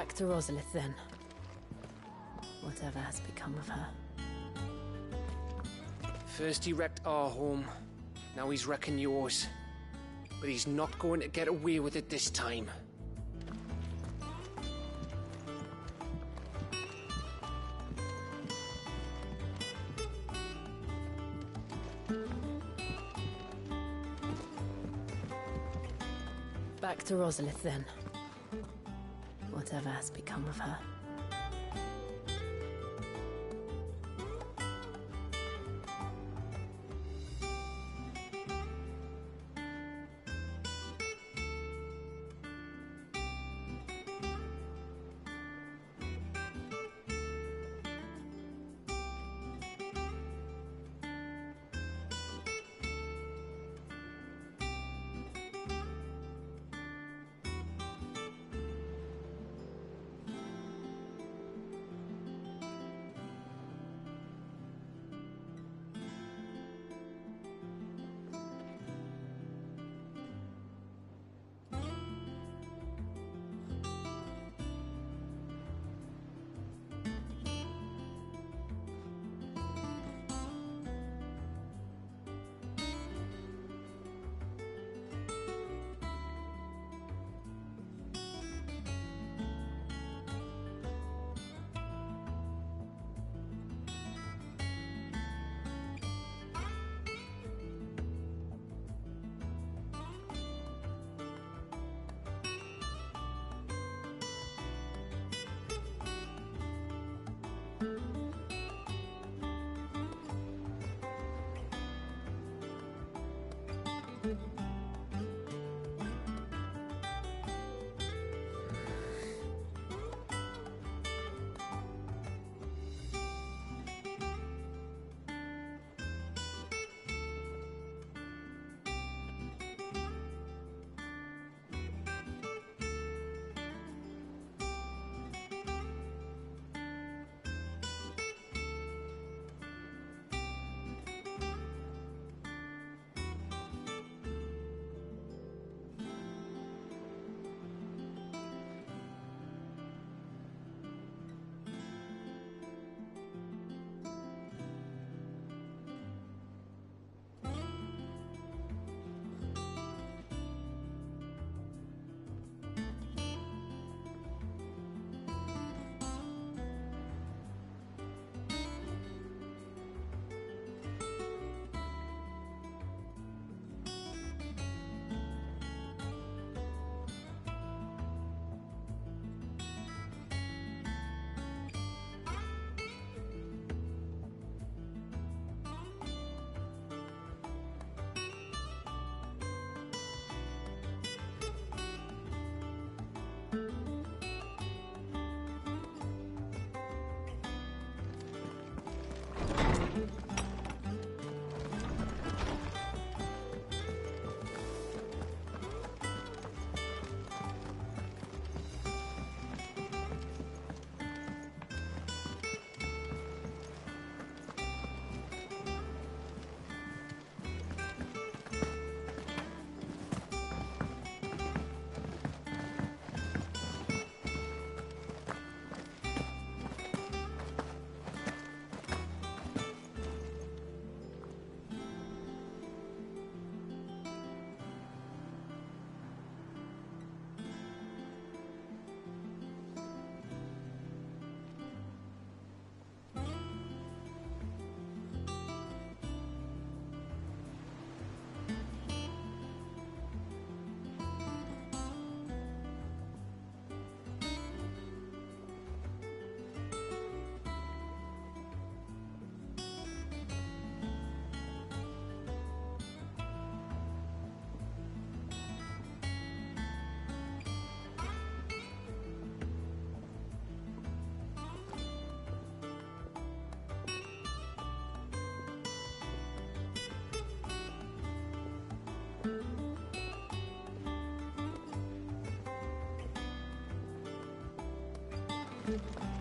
Back to Rosalith, then. Whatever has become of her. First he wrecked our home, now he's wrecking yours. But he's not going to get away with it this time. Back to Rosalith, then. Whatever has become of her.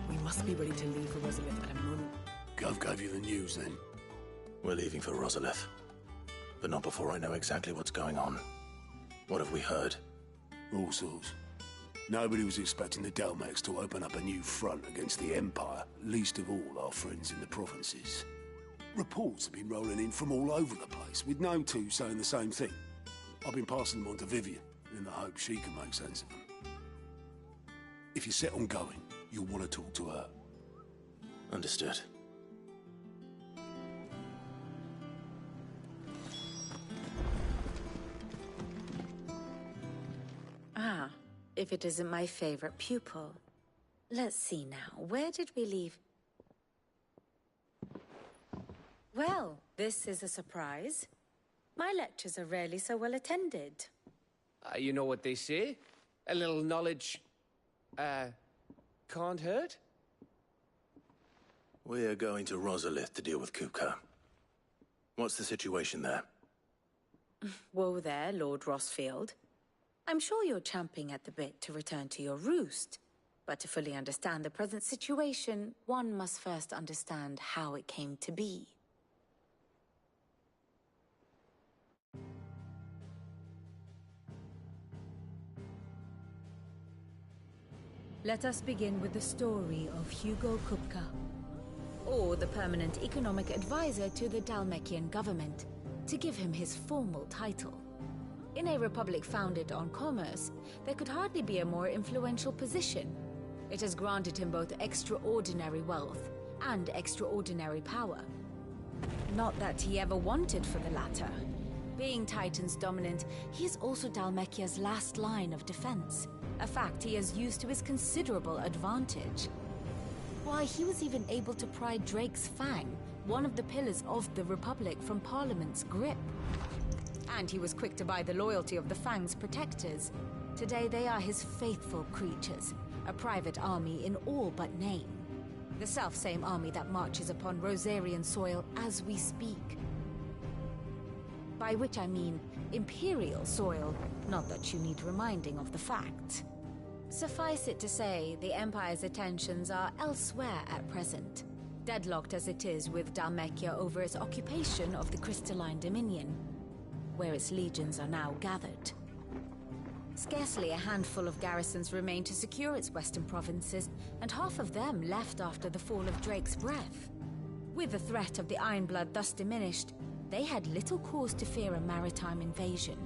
We must be ready to leave for Rosalith at a moment. Gov gave you the news, then? We're leaving for Rosalith. But not before I know exactly what's going on. What have we heard? All sorts. Nobody was expecting the Dalmex to open up a new front against the Empire, least of all our friends in the provinces. Reports have been rolling in from all over the place, with no two saying the same thing. I've been passing them on to Vivian, in the hope she can make sense of them. If you're set on going, you'll want to talk to her. Understood. Ah, if it isn't my favorite pupil. Let's see now, where did we leave? Well, this is a surprise. My lectures are rarely so well attended. You know what they say? A little knowledge, can't hurt? We're going to Rosalith to deal with Kupka. What's the situation there? Whoa there, Lord Rossfield. I'm sure you're champing at the bit to return to your roost. But to fully understand the present situation, one must first understand how it came to be. Let us begin with the story of Hugo Kupka, or the permanent economic advisor to the Dhalmekian government, to give him his formal title. In a republic founded on commerce, there could hardly be a more influential position. It has granted him both extraordinary wealth and extraordinary power. Not that he ever wanted for the latter. Being Titan's dominant, he is also Dhalmekia's last line of defense, a fact he has used to his considerable advantage. Why, he was even able to pry Drake's Fang, one of the pillars of the Republic, from Parliament's grip. And he was quick to buy the loyalty of the Fang's protectors. Today they are his faithful creatures, a private army in all but name. The self-same army that marches upon Rosarian soil as we speak. By which I mean Imperial soil, not that you need reminding of the fact. Suffice it to say, the Empire's attentions are elsewhere at present, deadlocked as it is with Dhalmekia over its occupation of the Crystalline Dominion, where its legions are now gathered. Scarcely a handful of garrisons remain to secure its western provinces, and half of them left after the fall of Drake's Breath. With the threat of the Ironblood thus diminished, they had little cause to fear a maritime invasion.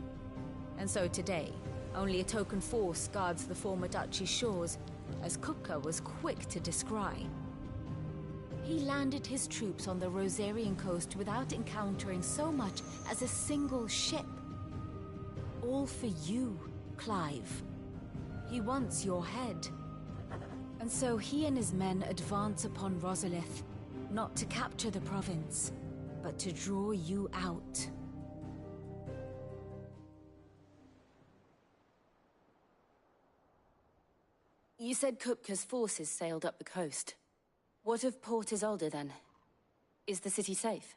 And so today, only a token force guards the former duchy's shores, as Kupka was quick to descry. He landed his troops on the Rosarian coast without encountering so much as a single ship. All for you, Clive. He wants your head. And so he and his men advance upon Rosalith, not to capture the province, but to draw you out. You said Kupka's forces sailed up the coast. What of Port Isolde, then? Is the city safe?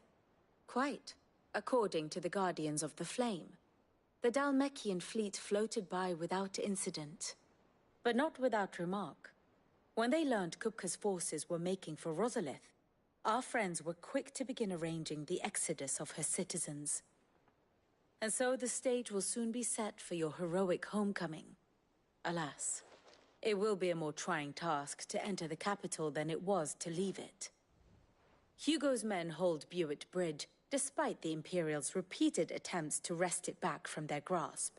Quite, according to the Guardians of the Flame. The Dhalmekian fleet floated by without incident. But not without remark. When they learned Kupka's forces were making for Rosalith, our friends were quick to begin arranging the exodus of her citizens. And so the stage will soon be set for your heroic homecoming. Alas, it will be a more trying task to enter the capital than it was to leave it. Hugo's men hold Buett Bridge, despite the Imperials' repeated attempts to wrest it back from their grasp.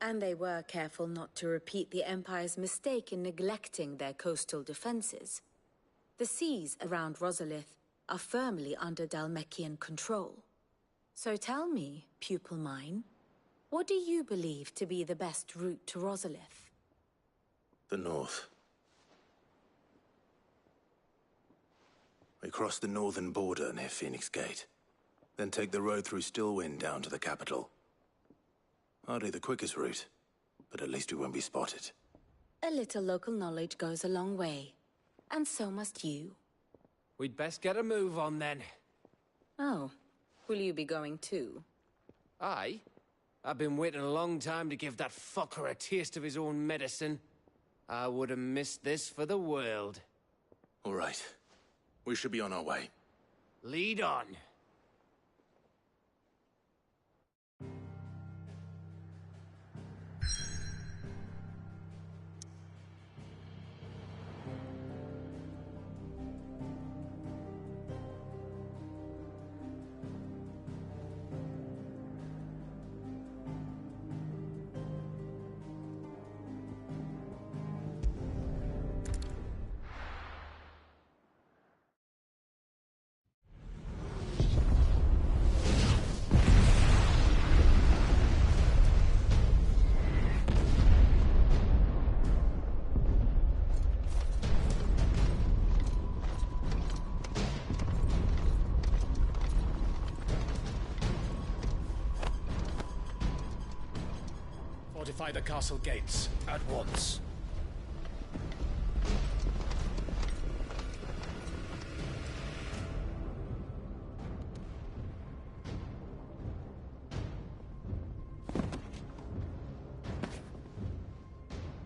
And they were careful not to repeat the Empire's mistake in neglecting their coastal defenses. The seas around Rosalith are firmly under Dhalmekian control. So tell me, pupil mine, what do you believe to be the best route to Rosalith? The north. We cross the northern border near Phoenix Gate, then take the road through Stillwind down to the capital. Hardly the quickest route, but at least we won't be spotted. A little local knowledge goes a long way, and so must you. We'd best get a move on then. Oh, will you be going too? Aye. I've been waiting a long time to give that fucker a taste of his own medicine. I would have missed this for the world. All right. We should be on our way. Lead on. fortify the castle gates at once.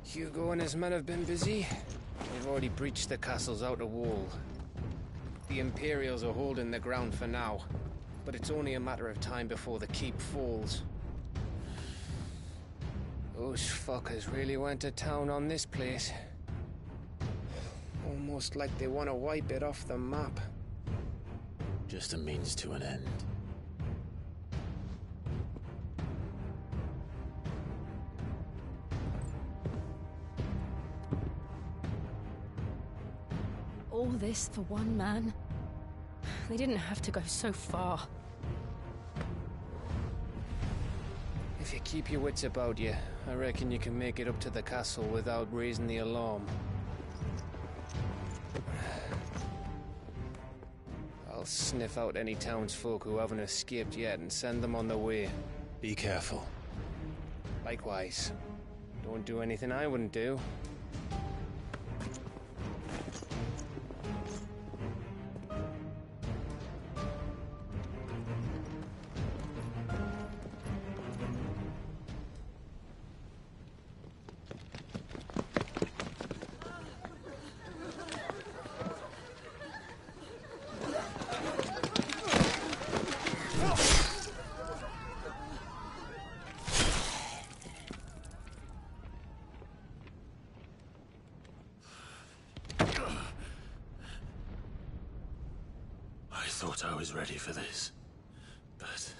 Hugo and his men have been busy. They've already breached the castle's outer wall. The Imperials are holding the ground for now, but it's only a matter of time before the keep falls. Those fuckers really went to town on this place. Almost like they want to wipe it off the map. Just a means to an end. All this for one man? They didn't have to go so far. If you keep your wits about you, I reckon you can make it up to the castle without raising the alarm. I'll sniff out any townsfolk who haven't escaped yet and send them on their way. Be careful. Likewise. Don't do anything I wouldn't do. I thought I was ready for this, but...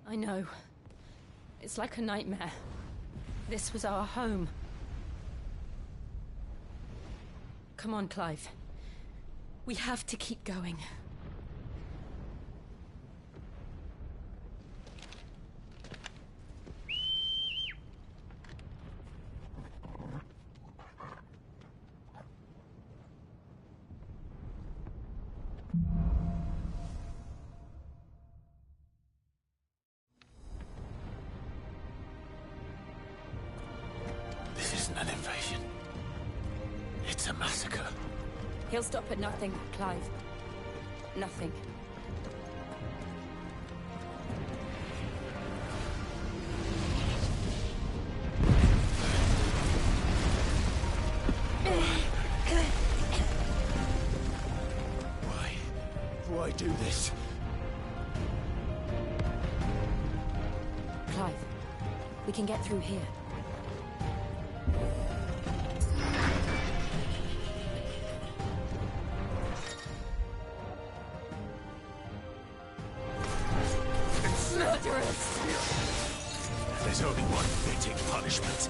I know. It's like a nightmare. This was our home. Come on, Clive. We have to keep going. This isn't an invasion. It's a massacre. He'll stop at nothing, Clive. Nothing. Why do this? Clive, we can get through here. There's only one fitting punishment.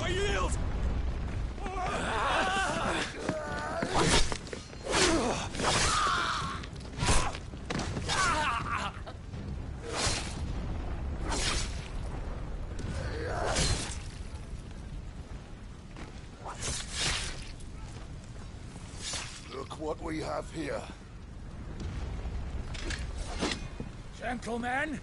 I yield! Look what we have here. Gentlemen!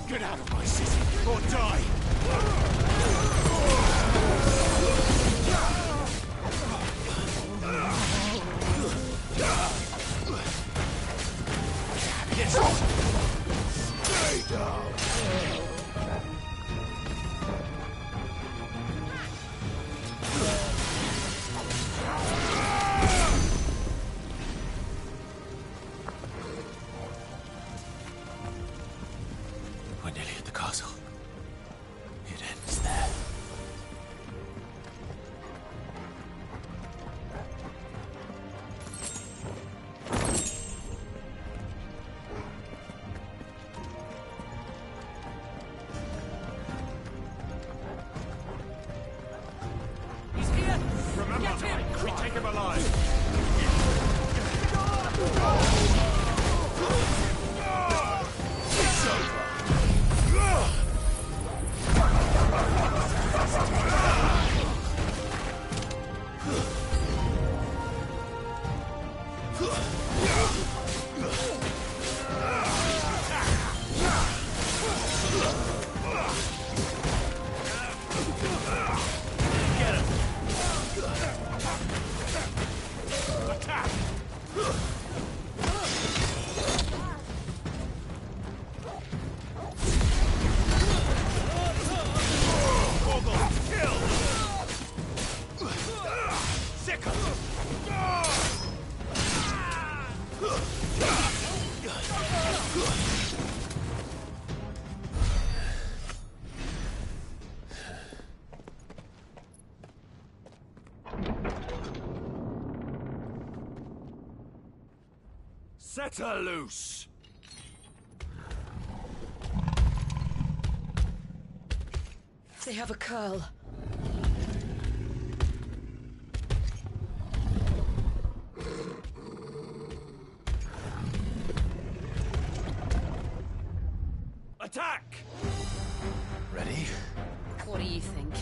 Get out of my city, or die! Stay down! We're nearly at the castle. It ends there. He's here! Remember, we take him alive! It's over! Set her loose! They have a curl. Attack! Ready? What do you think?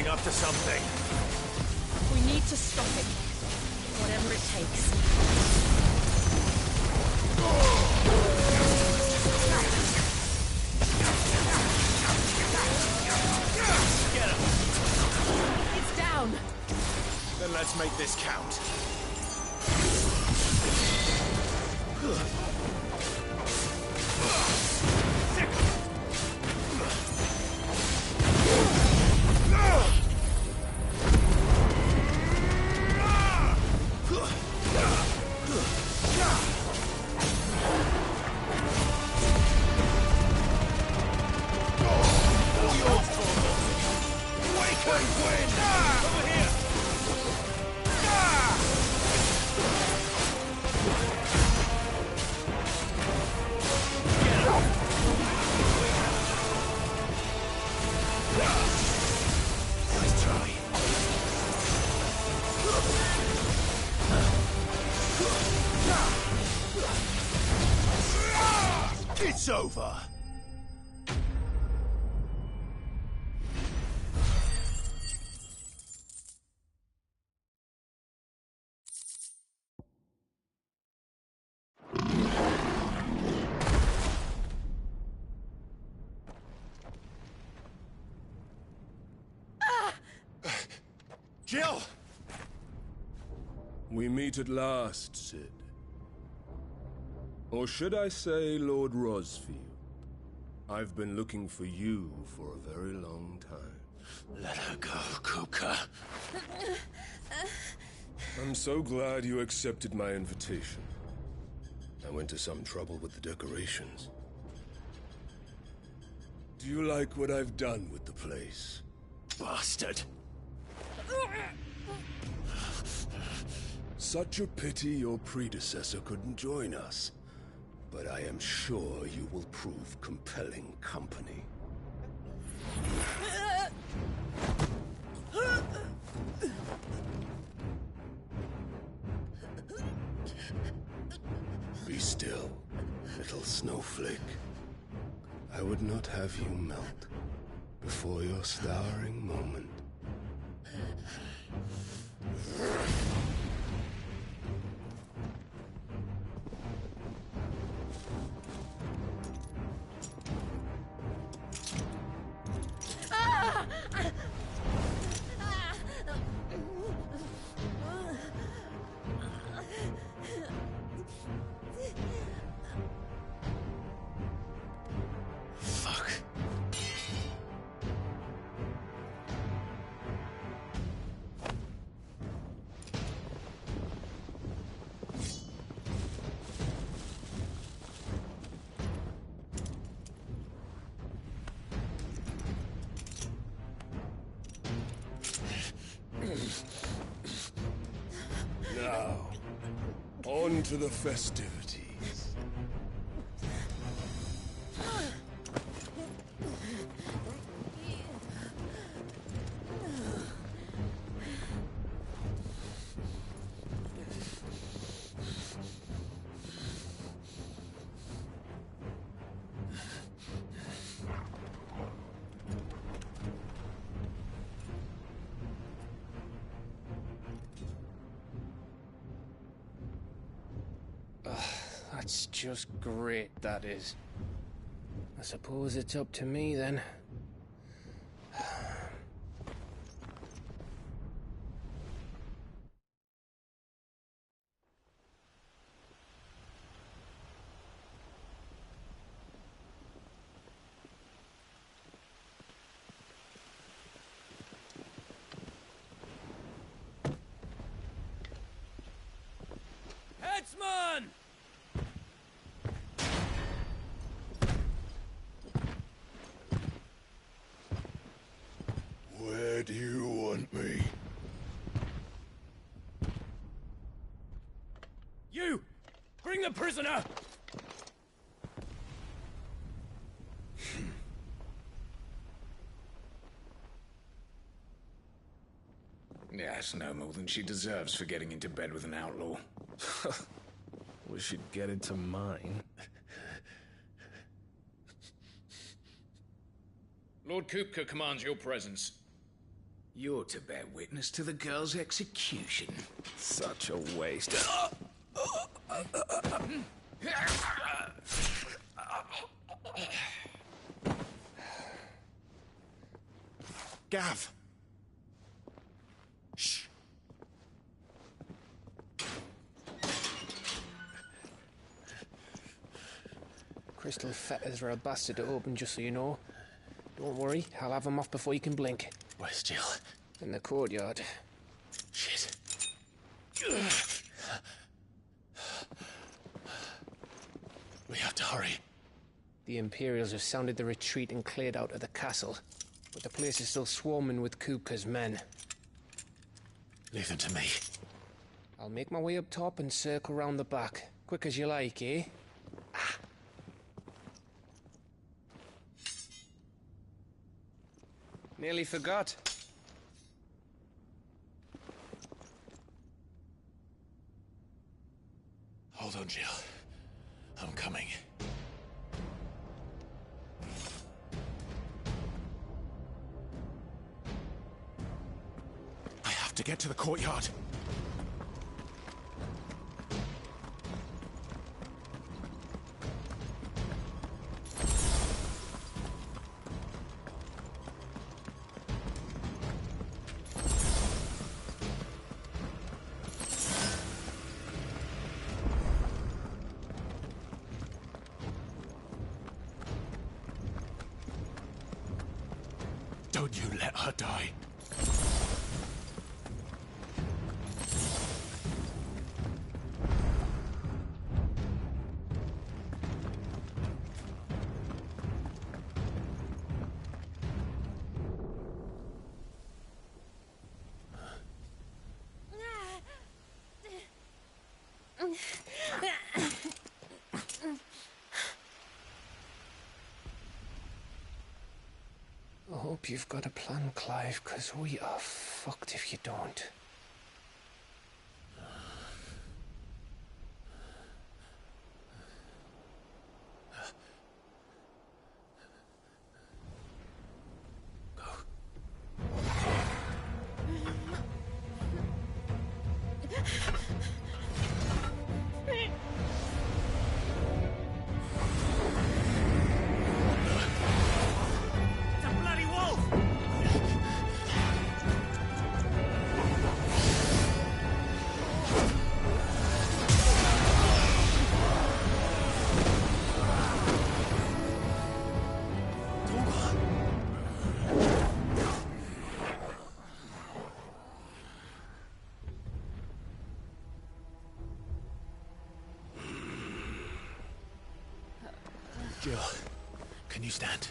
Up to something. We need to stop it. Whatever it takes. Get him! It's down! Then let's make this count. It's over! Jill! We meet at last, Cid. Or should I say, Lord Rosfield? I've been looking for you for a very long time. Let her go, Kupka. I'm so glad you accepted my invitation. I went to some trouble with the decorations. Do you like what I've done with the place? Bastard! Such a pity your predecessor couldn't join us. But I am sure you will prove compelling company. Be still, little snowflake. I would not have you melt before your starring moment. Now, on to the festivities. That's just great, that is. I suppose it's up to me, then. Headsman! Where do you want me? You! Bring the prisoner! Yes, no more than she deserves for getting into bed with an outlaw. We should get into mine. Lord Kupka commands your presence. You're to bear witness to the girl's execution. Such a waste. Gav! Shh. Crystal fetters are a bastard to open, just so you know. Don't worry, I'll have them off before you can blink. Where's Jill? In the courtyard. Shit. We have to hurry. The Imperials have sounded the retreat and cleared out of the castle. But the place is still swarming with Kupka's men. Leave them to me. I'll make my way up top and circle round the back. Quick as you like, eh? Nearly forgot. Hold on, Jill. I'm coming. I have to get to the courtyard. Don't you let her die. I hope you've got a plan, Clive, because we are fucked if you don't. Jill, can you stand?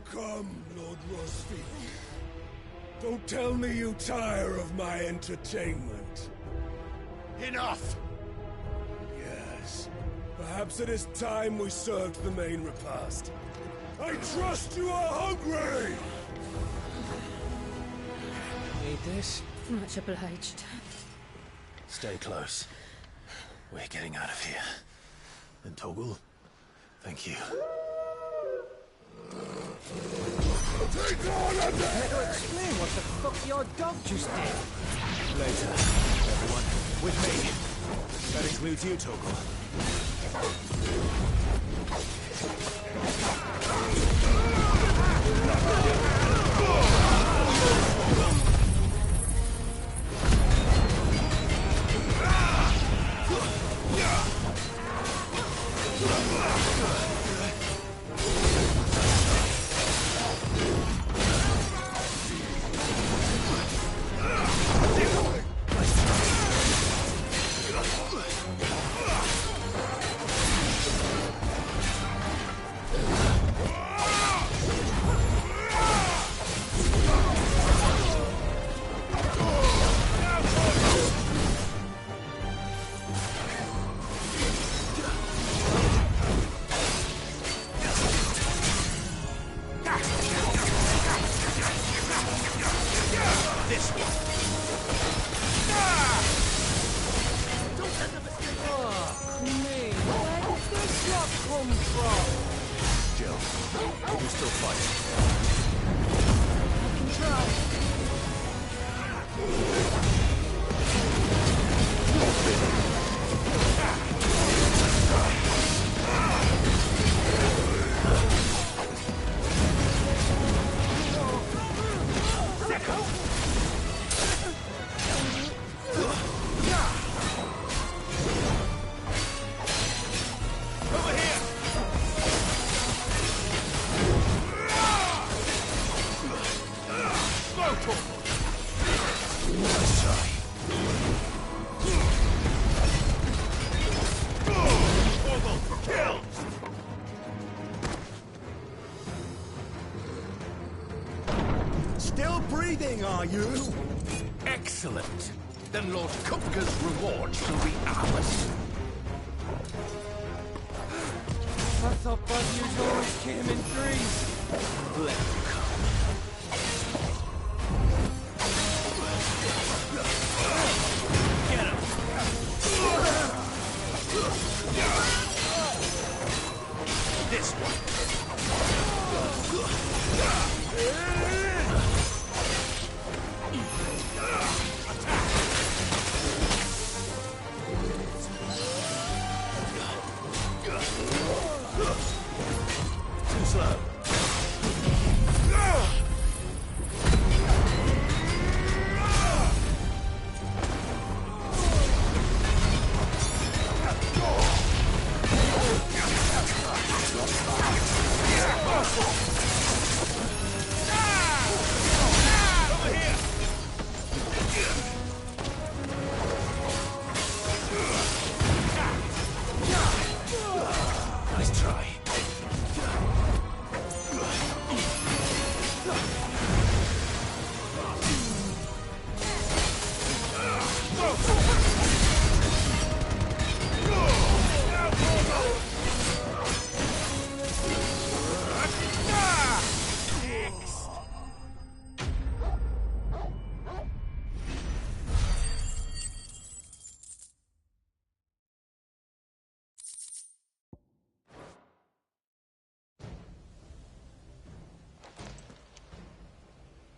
Come, Lord Rosfield. Don't tell me you tire of my entertainment. Enough! Yes. Perhaps it is time we served the main repast. I trust you are hungry! Need this? Much obliged. Stay close. We're getting out of here. And Toggle, thank you. Better explain what the fuck your dog just did. Later, everyone. With me. That includes you, Torgal. Are you? Excellent. Then Lord Kupka's reward shall be ours. I thought bad news always came in threes. Let them come. Get him! This one. Too slow.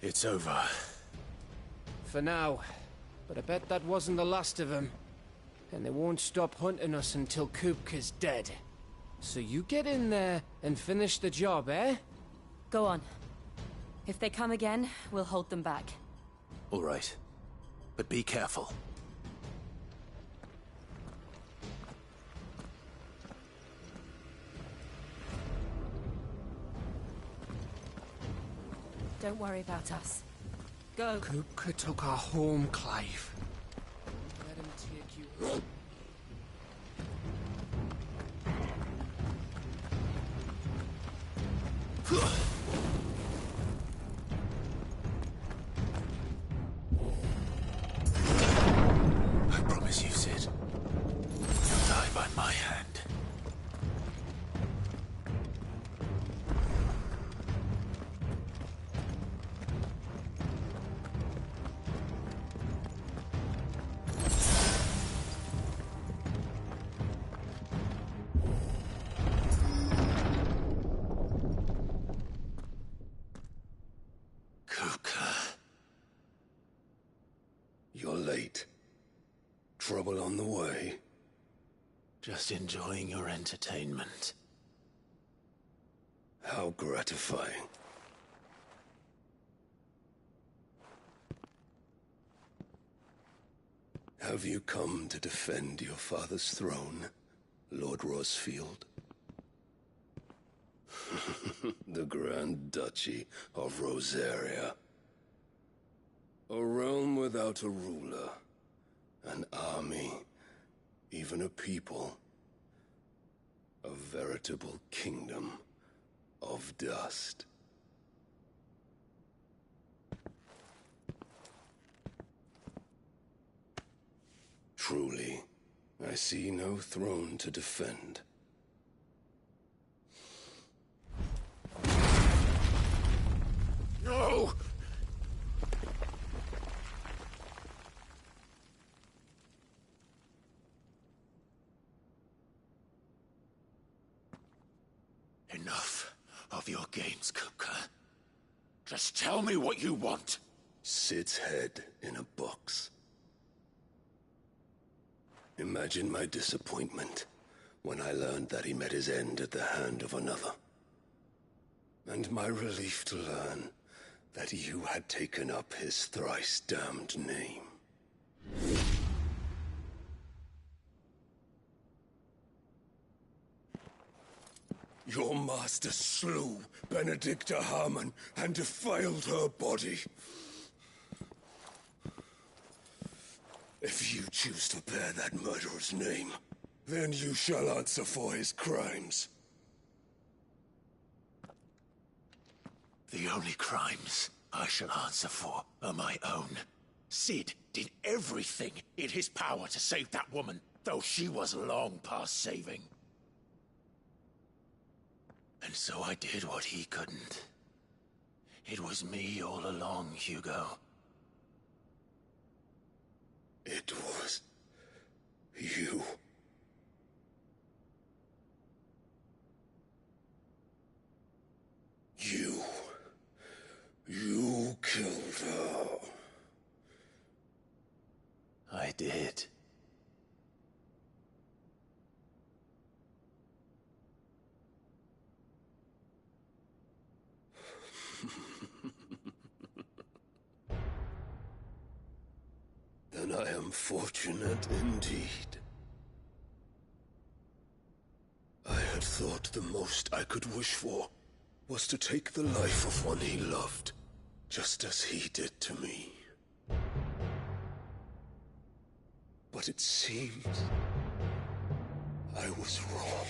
It's over. For now. But I bet that wasn't the last of them. And they won't stop hunting us until Kupka's dead. So you get in there and finish the job, eh? Go on. If they come again, we'll hold them back. All right. But be careful. Don't worry about us. Go. Kupka took our home, Clive. Let him take you. I promise you, Sid. You'll die by my hand. trouble on the way? Just enjoying your entertainment. How gratifying. Have you come to defend your father's throne, Lord Rosfield? The Grand Duchy of Rosaria. A realm without a ruler, an army, even a people. A veritable kingdom of dust. Truly, I see no throne to defend. No! Enough of your games, Kupka. Just tell me what you want. Sid's head in a box. Imagine my disappointment when I learned that he met his end at the hand of another. And my relief to learn that you had taken up his thrice-damned name. Your master slew Benedicta Harmon and defiled her body. If you choose to bear that murderer's name, then you shall answer for his crimes. The only crimes I shall answer for are my own. Sid did everything in his power to save that woman, though she was long past saving. And so I did what he couldn't. It was me all along, Hugo. It was you. You killed her. I did. Then I am fortunate indeed. I had thought the most I could wish for was to take the life of one he loved, just as he did to me. But it seems I was wrong.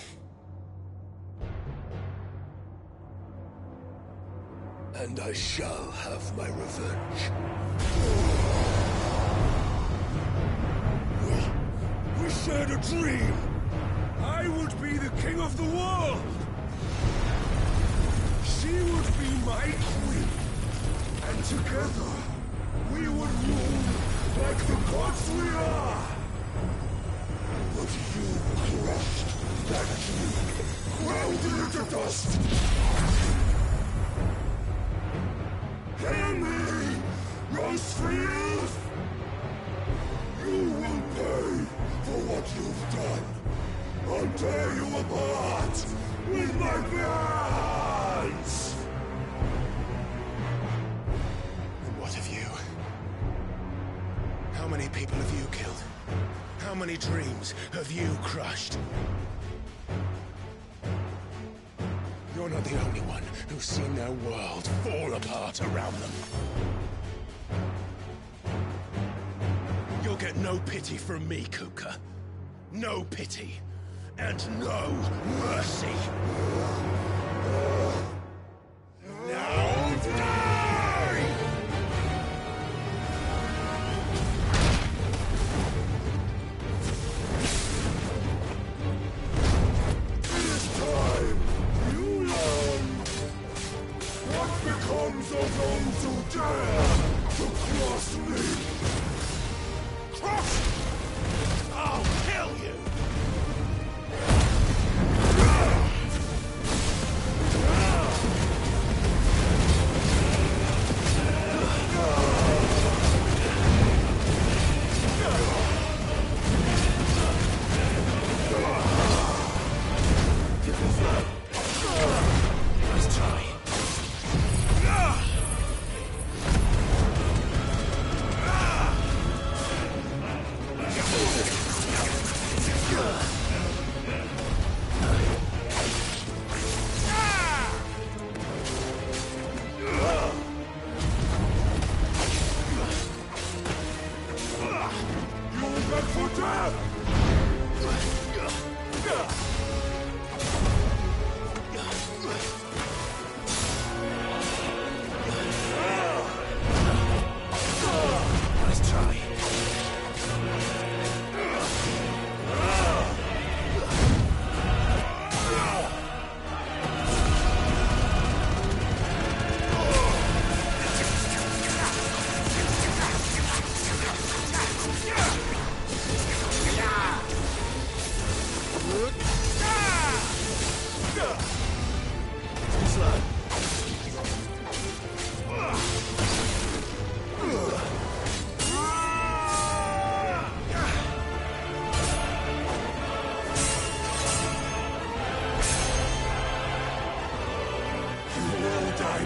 And I shall have my revenge. We shared a dream! I would be the king of the world! She would be my queen! And together, we would rule like the gods we are! But you crushed that dream, ground it into dust! Hear me, Rosfield! You will pay for what you've done. I'll tear you apart with my hands! And what of you? How many people have you killed? How many dreams have you crushed? You're not the only one who's seen their world fall apart around them. You'll get no pity from me, Kupka. No pity. And no mercy. Now die! This time, you learn what becomes of those who dare to cross me. Cross! I'll kill you! Ah!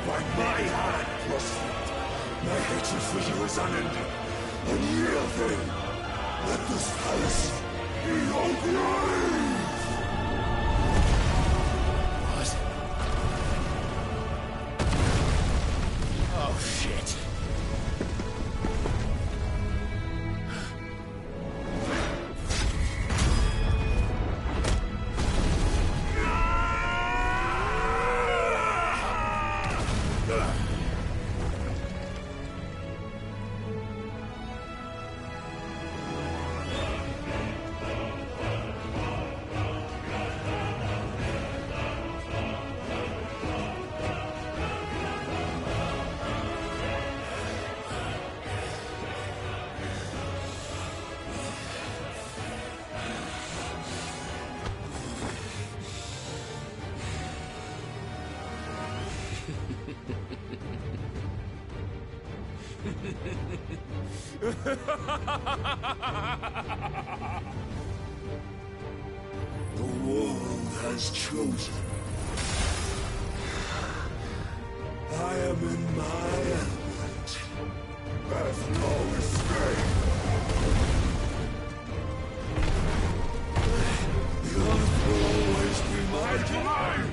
by my hand, Frostfang. My hatred for you is unending. Unyielding. Let this palace be your grave! What? Oh, shit. The world has chosen. I am in my element. There's no escape. The earth will always be my domain.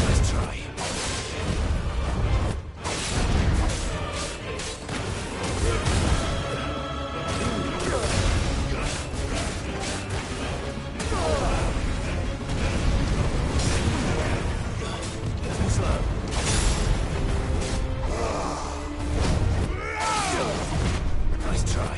Let's try. Too slow. Nice try.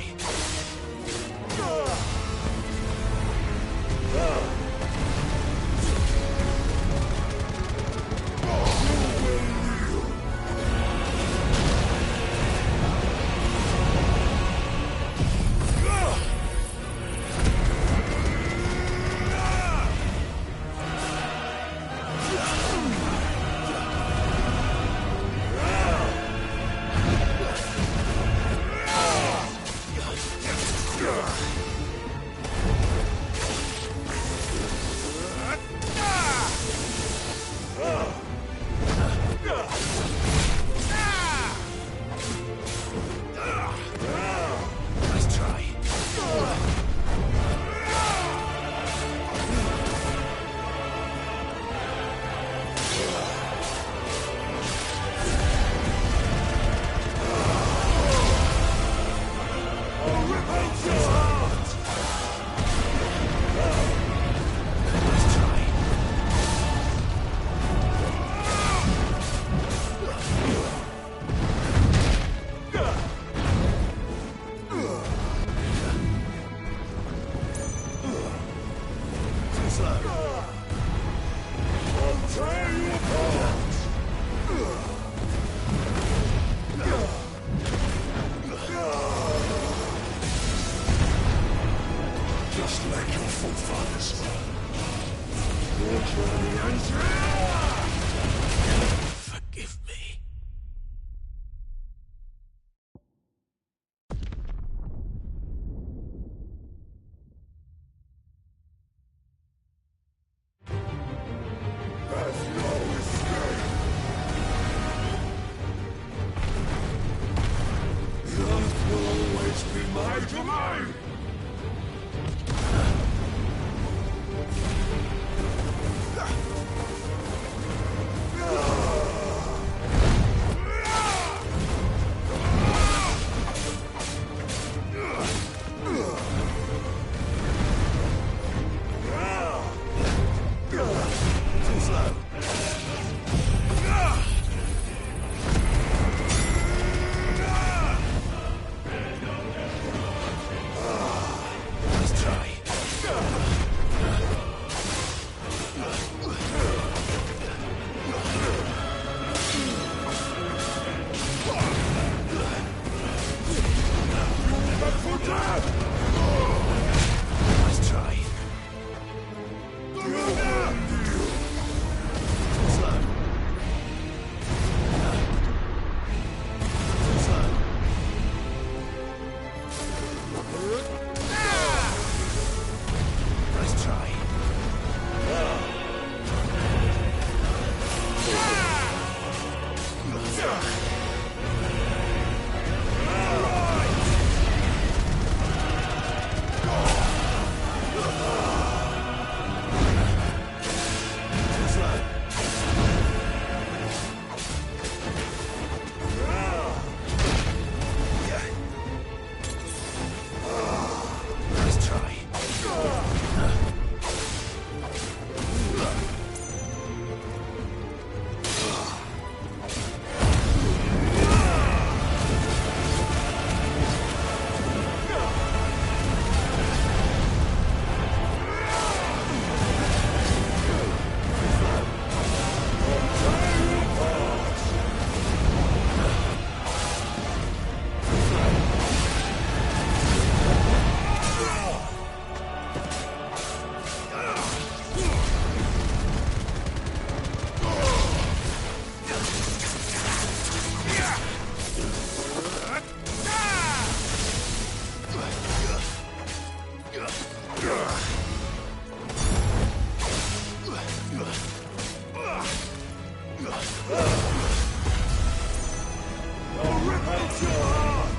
Nice try. I'll rip out your heart! Nice try. Too slow. I'll tear you apart! Just like your forefathers. Your journey ends here! Forgive me. There's no escape! The earth will always be my domain! Too slow. your heart!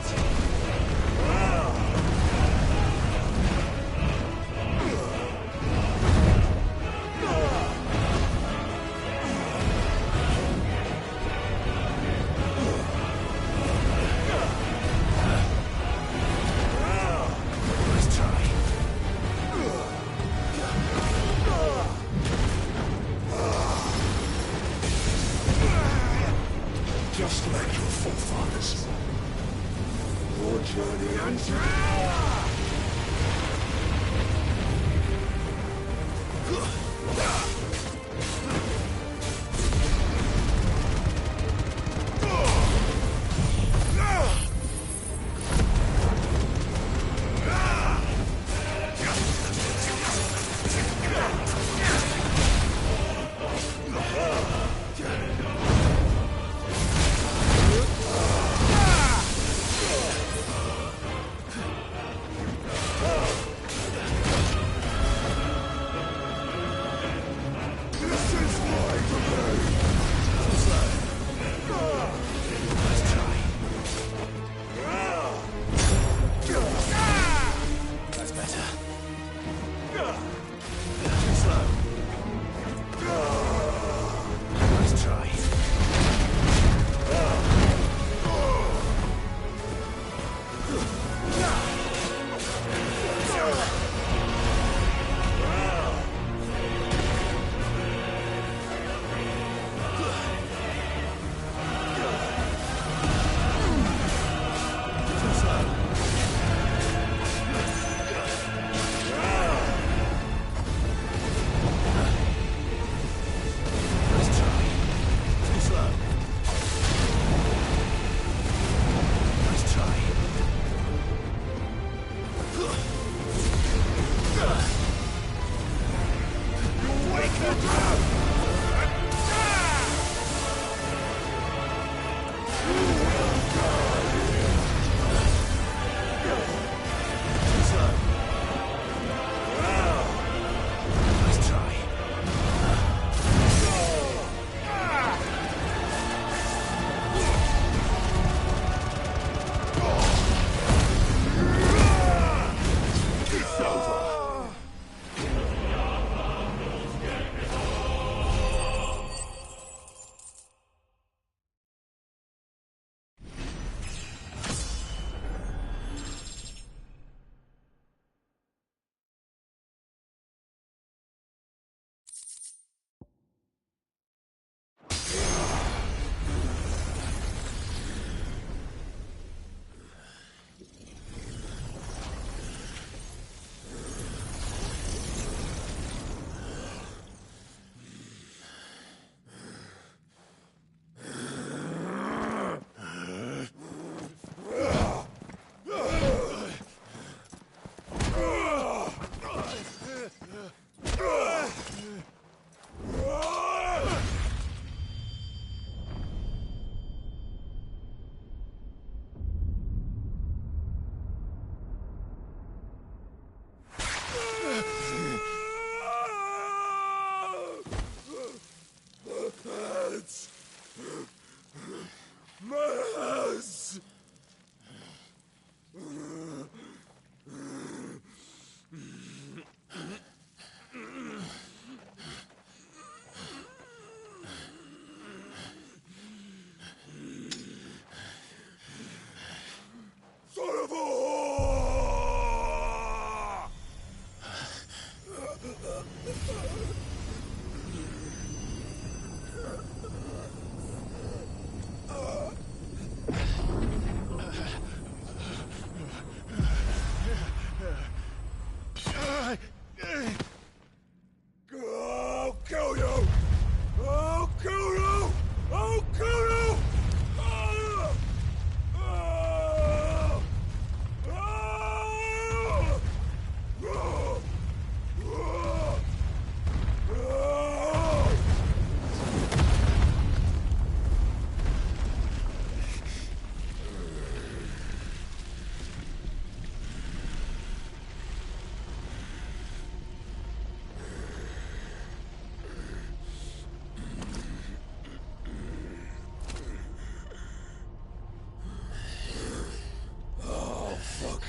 Let's try. Just like your forefathers. Your journey unto power!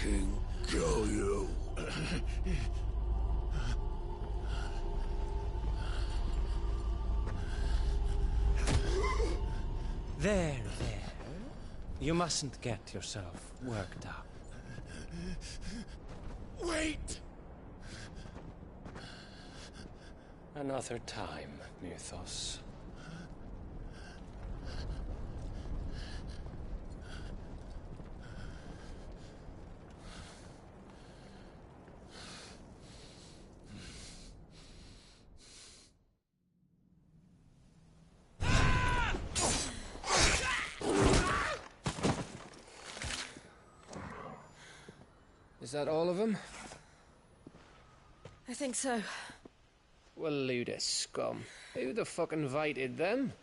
king kill you. There. You mustn't get yourself worked up. Wait! Another time, Mythos. Is that all of them? I think so. Well, load of scum. Who the fuck invited them?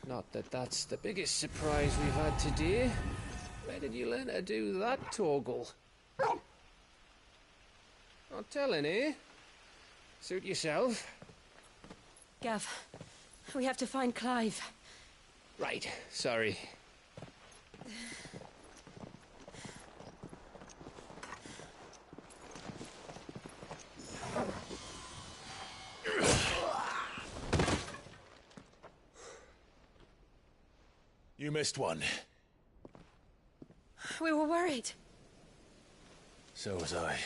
Not that that's the biggest surprise we've had today. Where did you learn to do that, Torgal? Not telling, eh? Suit yourself. Gav, we have to find Clive. Right, sorry. You missed one. We were worried. So was I.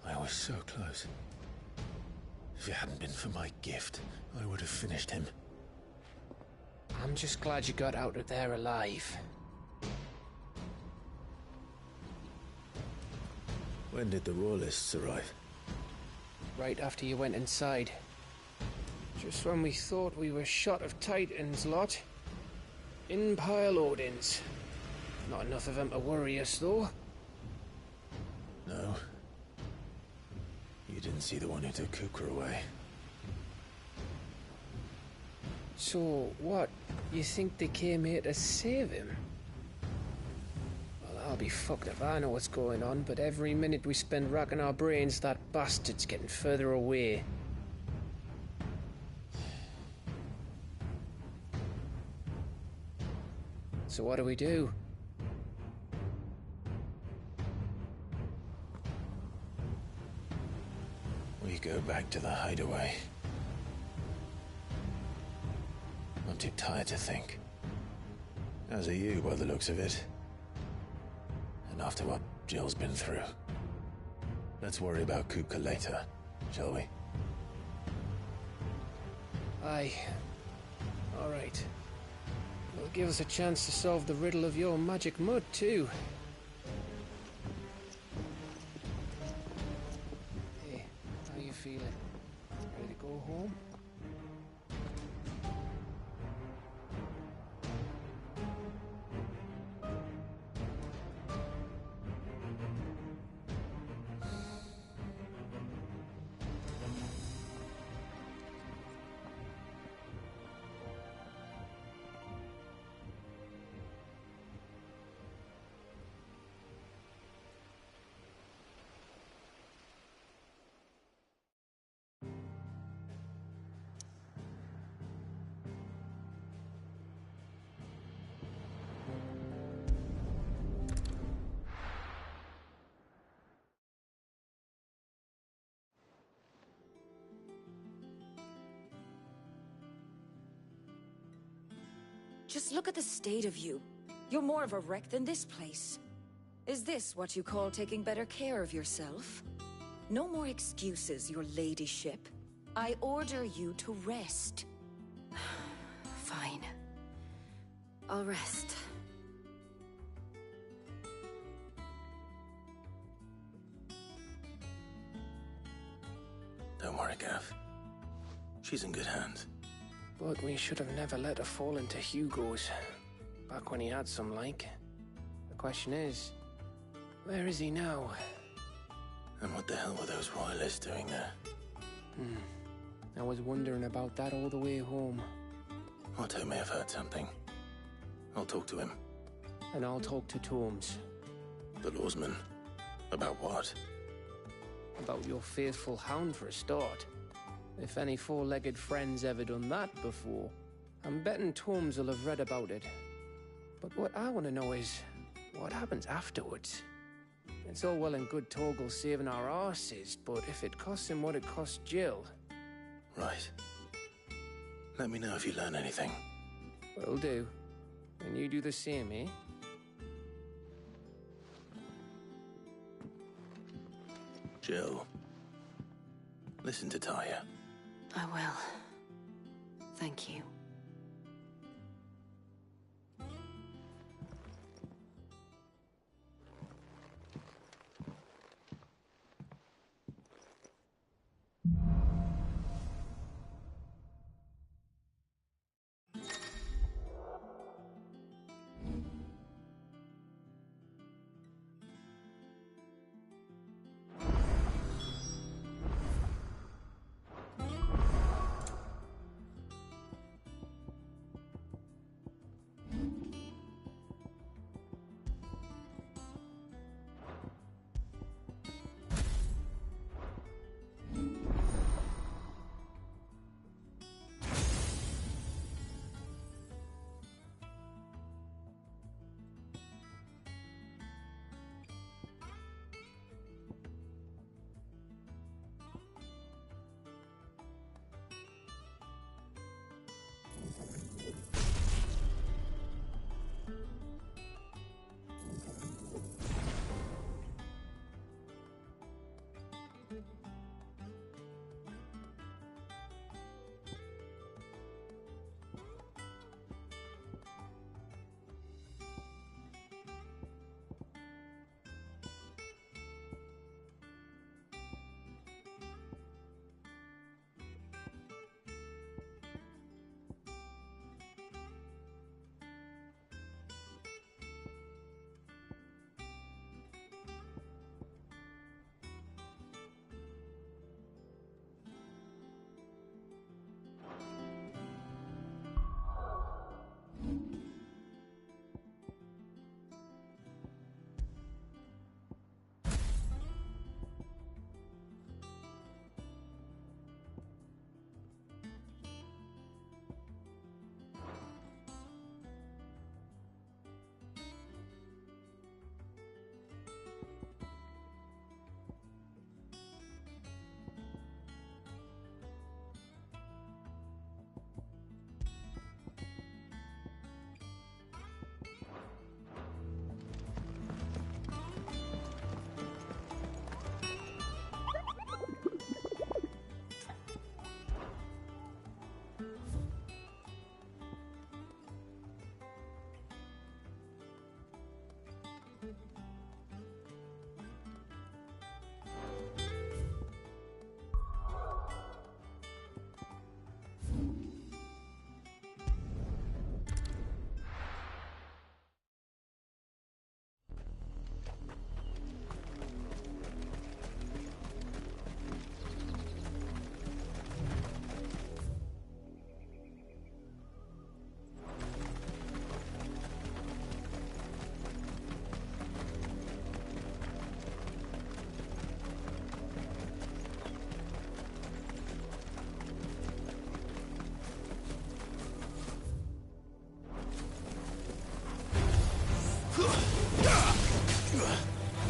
I was so close. If it hadn't been for my gift, I would have finished him. I'm just glad you got out of there alive. When did the Royalists arrive? Right after you went inside. Just when we thought we were shot of Titans, lot. In pile Odins. Not enough of them to worry us, though. No. You didn't see the one who took Kupka away. So, what? You think they came here to save him? Well, I'll be fucked if I know what's going on, but every minute we spend racking our brains, that bastard's getting further away. So what do we do? We go back to the hideaway. I'm too tired to think. As are you, by the looks of it. And after what Jill's been through. Let's worry about Kupka later, shall we? Aye. All right. It'll give us a chance to solve the riddle of your magic mud, too. Hey, how you feeling? Ready to go home? Just look at the state of you. You're more of a wreck than this place. Is this what you call taking better care of yourself? No more excuses, your ladyship. I order you to rest. Fine. I'll rest. Don't worry, Gav. She's in good hands. But we should have never let her fall into Hugo's. Back when he had some like. The question is, where is he now? And what the hell were those royalists doing there? I was wondering about that all the way home. Otto may have heard something. I'll talk to him. And I'll talk to Tomes. The lawsman. About what? About your faithful hound for a start. If any four-legged friend's ever done that before, I'm betting Torms will have read about it. But what I want to know is, what happens afterwards? It's all well and good Torgal saving our arses, but if it costs him what it cost Jill... Right. Let me know if you learn anything. Will do. And you do the same, eh? Jill, listen to Taya. I will. Thank you.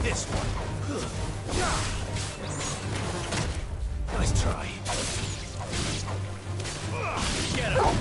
This one. Nice try. Get him.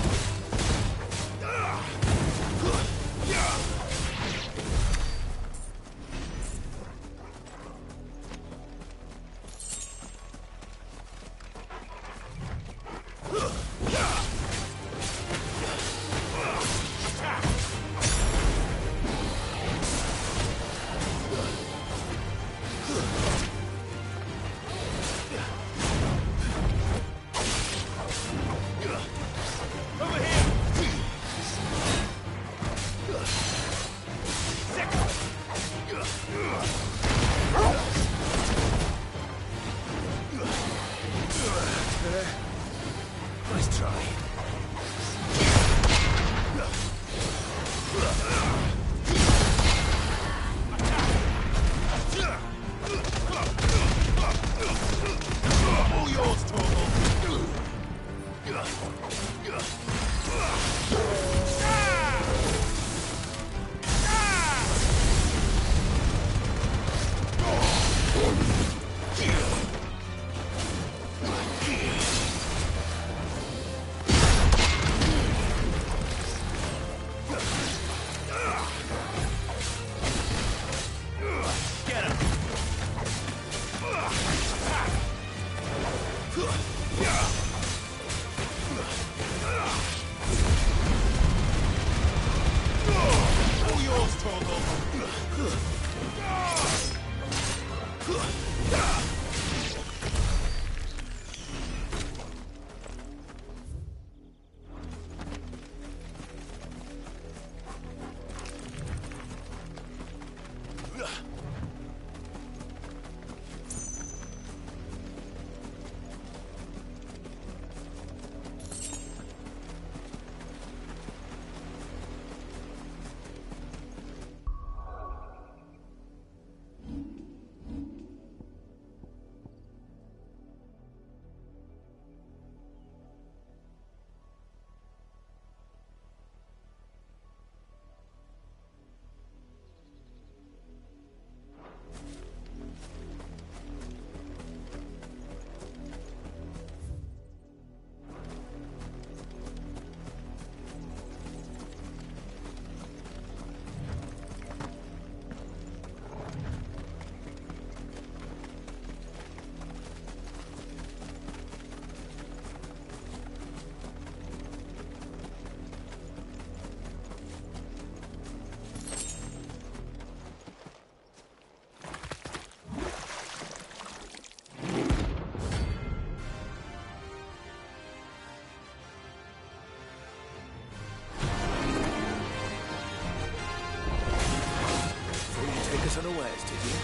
unawares, did you?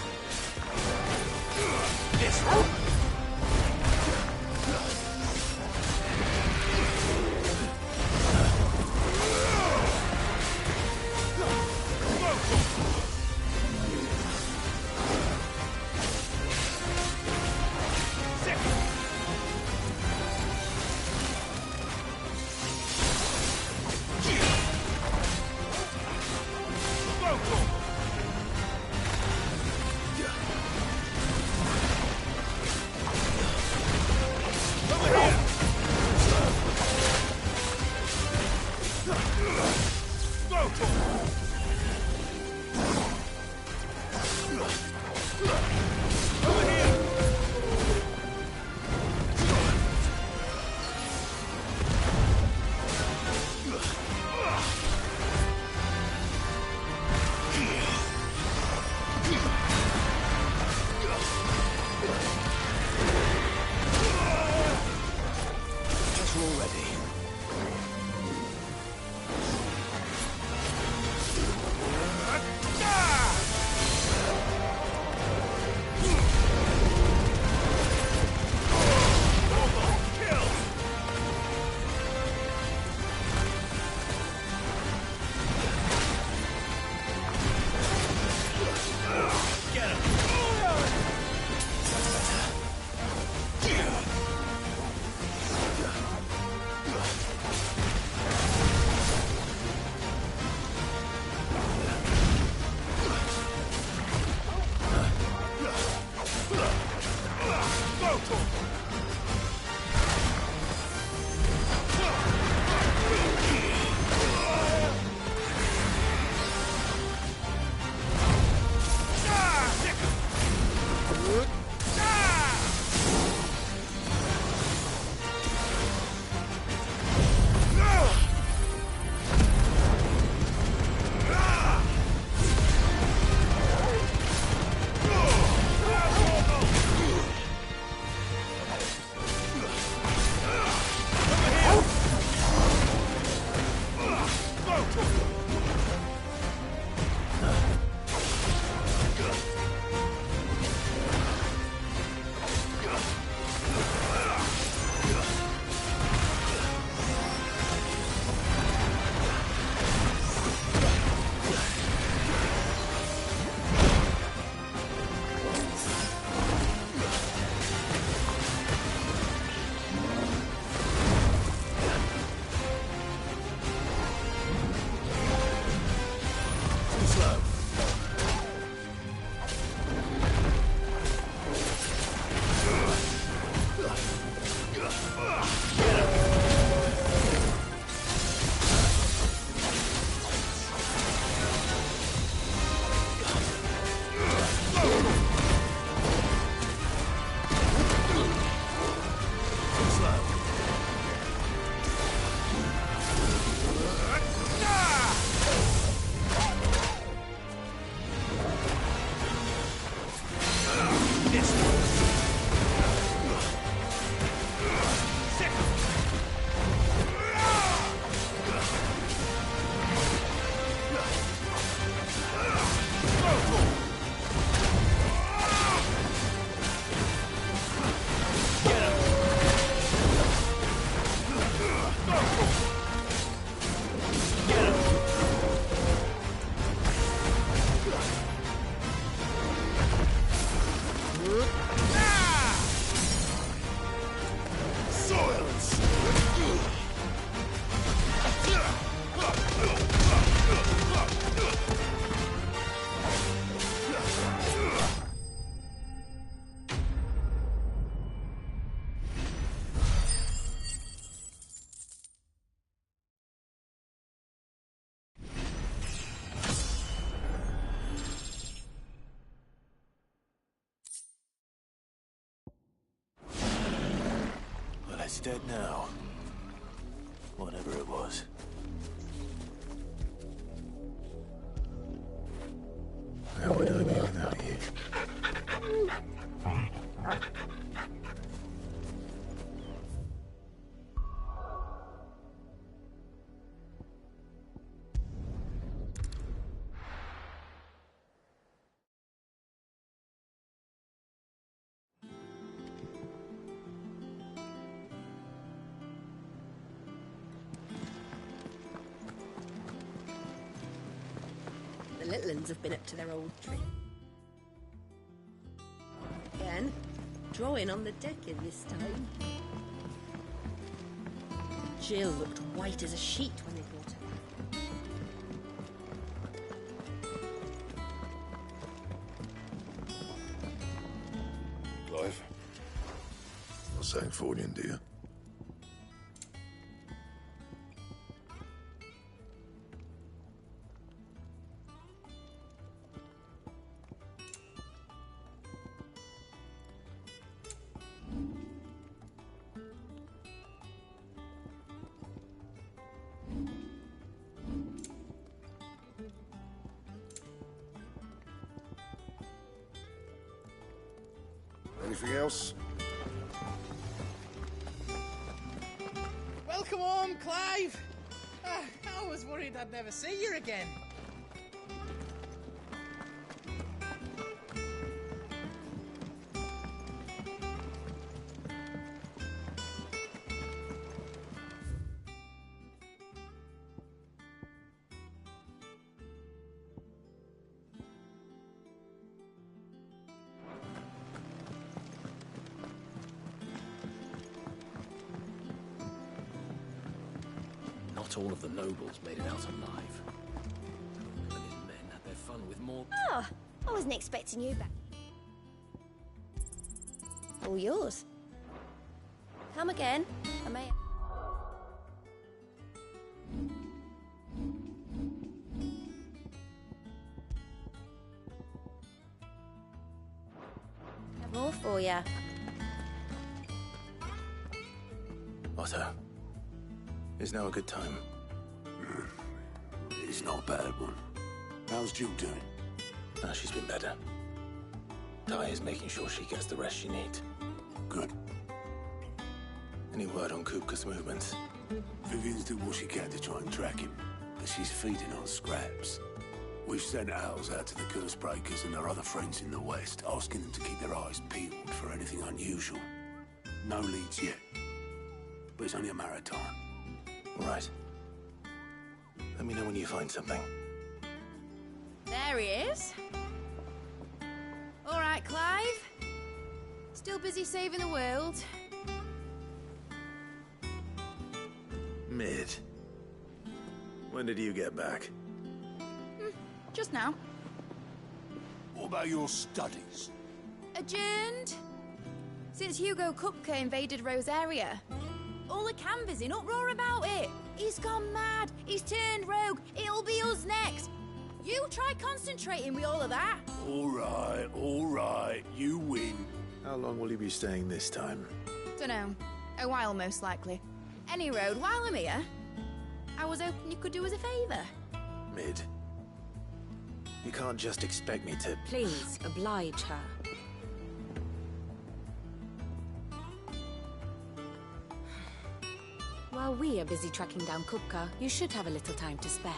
This one! It's dead now. Whatever it was. How would I be without you? little uns have been up to their old trick. Again, drawing on the decking this time. Jill looked white as a sheet when they brought her. Clive. Not saying Fordian, do you? Anything else? Welcome home, Clive! I was worried I'd never see you again. Not all of the nobles made it out alive. And his men had their fun with more... Oh, I wasn't expecting you back. All yours. Come again. I may... Have more for ya. Otto. Is now a good time? It's not a bad one. How's Jill doing? Ah, she's been better. Ty is making sure she gets the rest she needs. Good. Any word on Kupka's movements? Vivian's did what she can to try and track him, but she's feeding on scraps. We've sent owls out to the Cursebreakers and their other friends in the west, asking them to keep their eyes peeled for anything unusual. No leads yet, but it's only a matter of time. Right. Let me know when you find something. There he is. All right, Clive. Still busy saving the world. Mid. When did you get back? Just now. What about your studies? Adjourned. Since Hugo Kupka invaded Rosaria. All the canvassing in uproar about it. He's gone mad. He's turned rogue. It'll be us next. You try concentrating with all of that. All right. You win. How long will you be staying this time? Dunno. A while, most likely. Any road, while I'm here, I was hoping you could do us a favour. Mid. You can't just expect me to... Please, oblige her. While we are busy tracking down Kupka, you should have a little time to spare.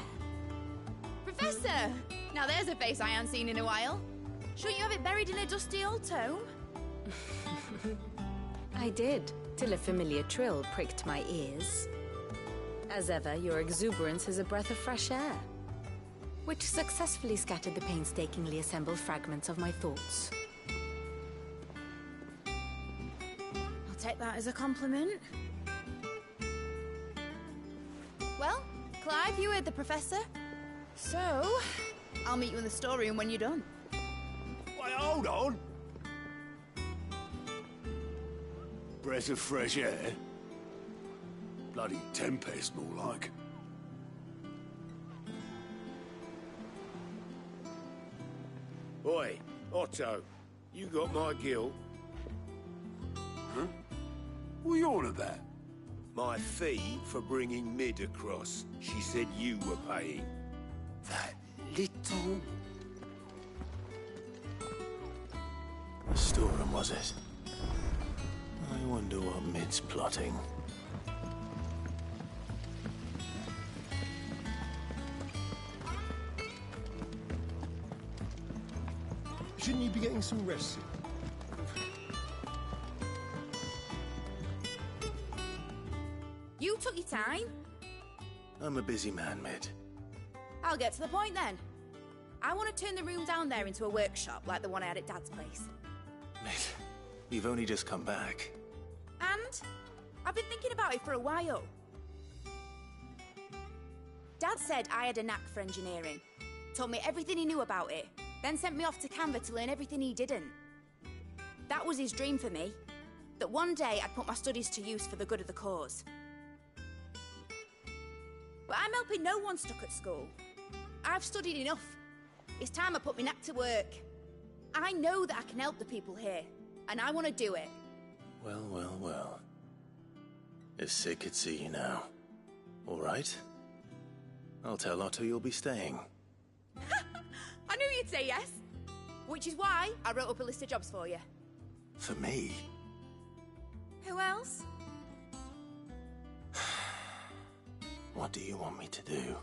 Professor! Now there's a face I haven't seen in a while. Shouldn't you have it buried in a dusty old tome? I did, till a familiar trill pricked my ears. As ever, your exuberance is a breath of fresh air, which successfully scattered the painstakingly assembled fragments of my thoughts. I'll take that as a compliment. Well, Clive, you heard the professor. So, I'll meet you in the storeroom when you're done. Wait, hold on. Breath of fresh air? Bloody tempest, more like. Oi, Otto, you got my guilt. Huh? What are you on about? My fee for bringing Mid across. She said you were paying. That little... The storeroom, was it? I wonder what Mid's plotting. Shouldn't you be getting some rest? You took your time. I'm a busy man, Mid. I'll get to the point then. I want to turn the room down there into a workshop like the one I had at Dad's place. Mate, you've only just come back. And I've been thinking about it for a while. Dad said I had a knack for engineering. Told me everything he knew about it, then sent me off to Canva to learn everything he didn't. That was his dream for me. That one day I'd put my studies to use for the good of the cause. But I'm helping no one stuck at school. I've studied enough. It's time I put my knack to work. I know that I can help the people here, and I want to do it. Well, well, well. If Sid could see you now. All right. I'll tell Otto you'll be staying. I knew you'd say yes. Which is why I wrote up a list of jobs for you. For me? Who else? What do you want me to do?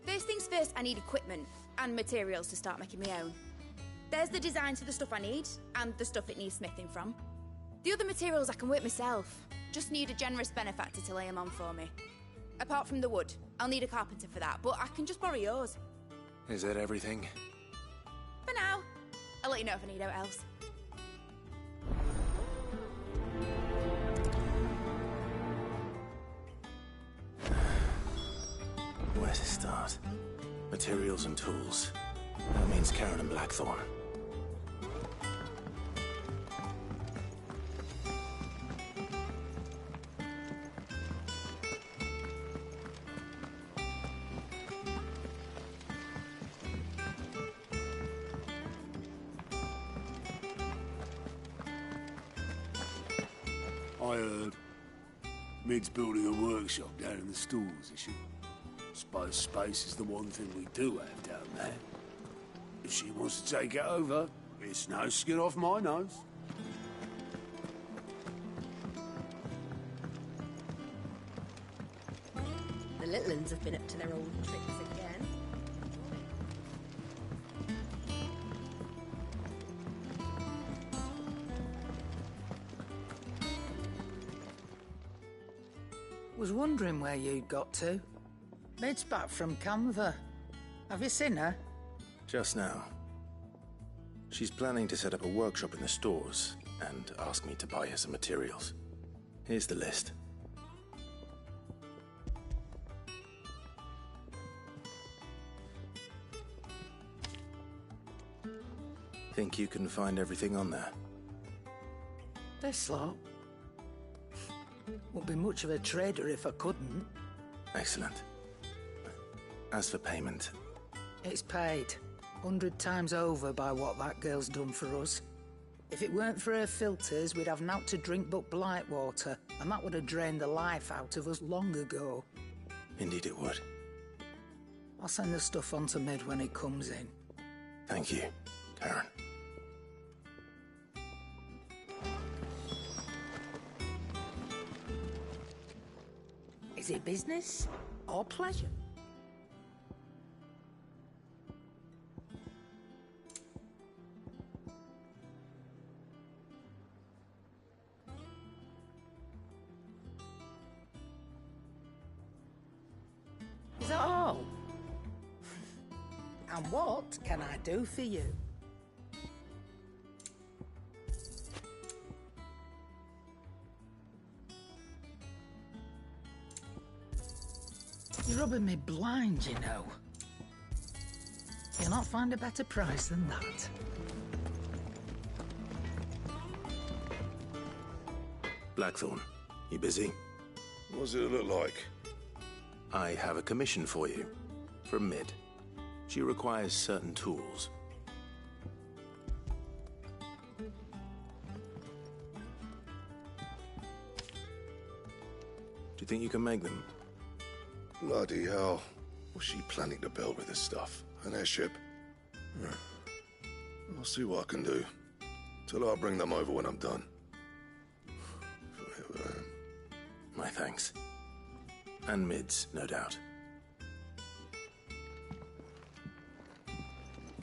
First things first, I need equipment and materials to start making my own. There's the designs for the stuff I need, and the stuff it needs smithing from. The other materials I can work myself. Just need a generous benefactor to lay them on for me. Apart from the wood, I'll need a carpenter for that, but I can just borrow yours. Is that everything? For now. I'll let you know if I need out else. Where to start? Materials and tools. That means Karen and Blackthorn. I heard. Mid's building a workshop down in the stores, is she? Suppose space is the one thing we do have down there. If she wants to take it over, it's no skin off my nose. The little uns have been up to their old tricks again. Was wondering where you'd got to. Mid's back from Canva. Have you seen her? Just now. She's planning to set up a workshop in the stores and ask me to buy her some materials. Here's the list. Think you can find everything on there? This lot. Wouldn't be much of a trader if I couldn't. Excellent. As for payment... It's paid. 100 times over by what that girl's done for us. If it weren't for her filters, we'd have naught to drink but blight water, and that would have drained the life out of us long ago. Indeed it would. I'll send the stuff on to Mid when he comes in. Thank you, Karen. Is it business or pleasure? Is that all? And what can I do for you? You're rubbing me blind, you know. You'll not find a better price than that. Blackthorn, you busy? What does it look like? I have a commission for you. From Mid. She requires certain tools. Do you think you can make them? Bloody hell. What's she planning to build with this stuff? An airship? I'll see what I can do. Tell her I'll bring them over when I'm done. My thanks. And Mid's, no doubt.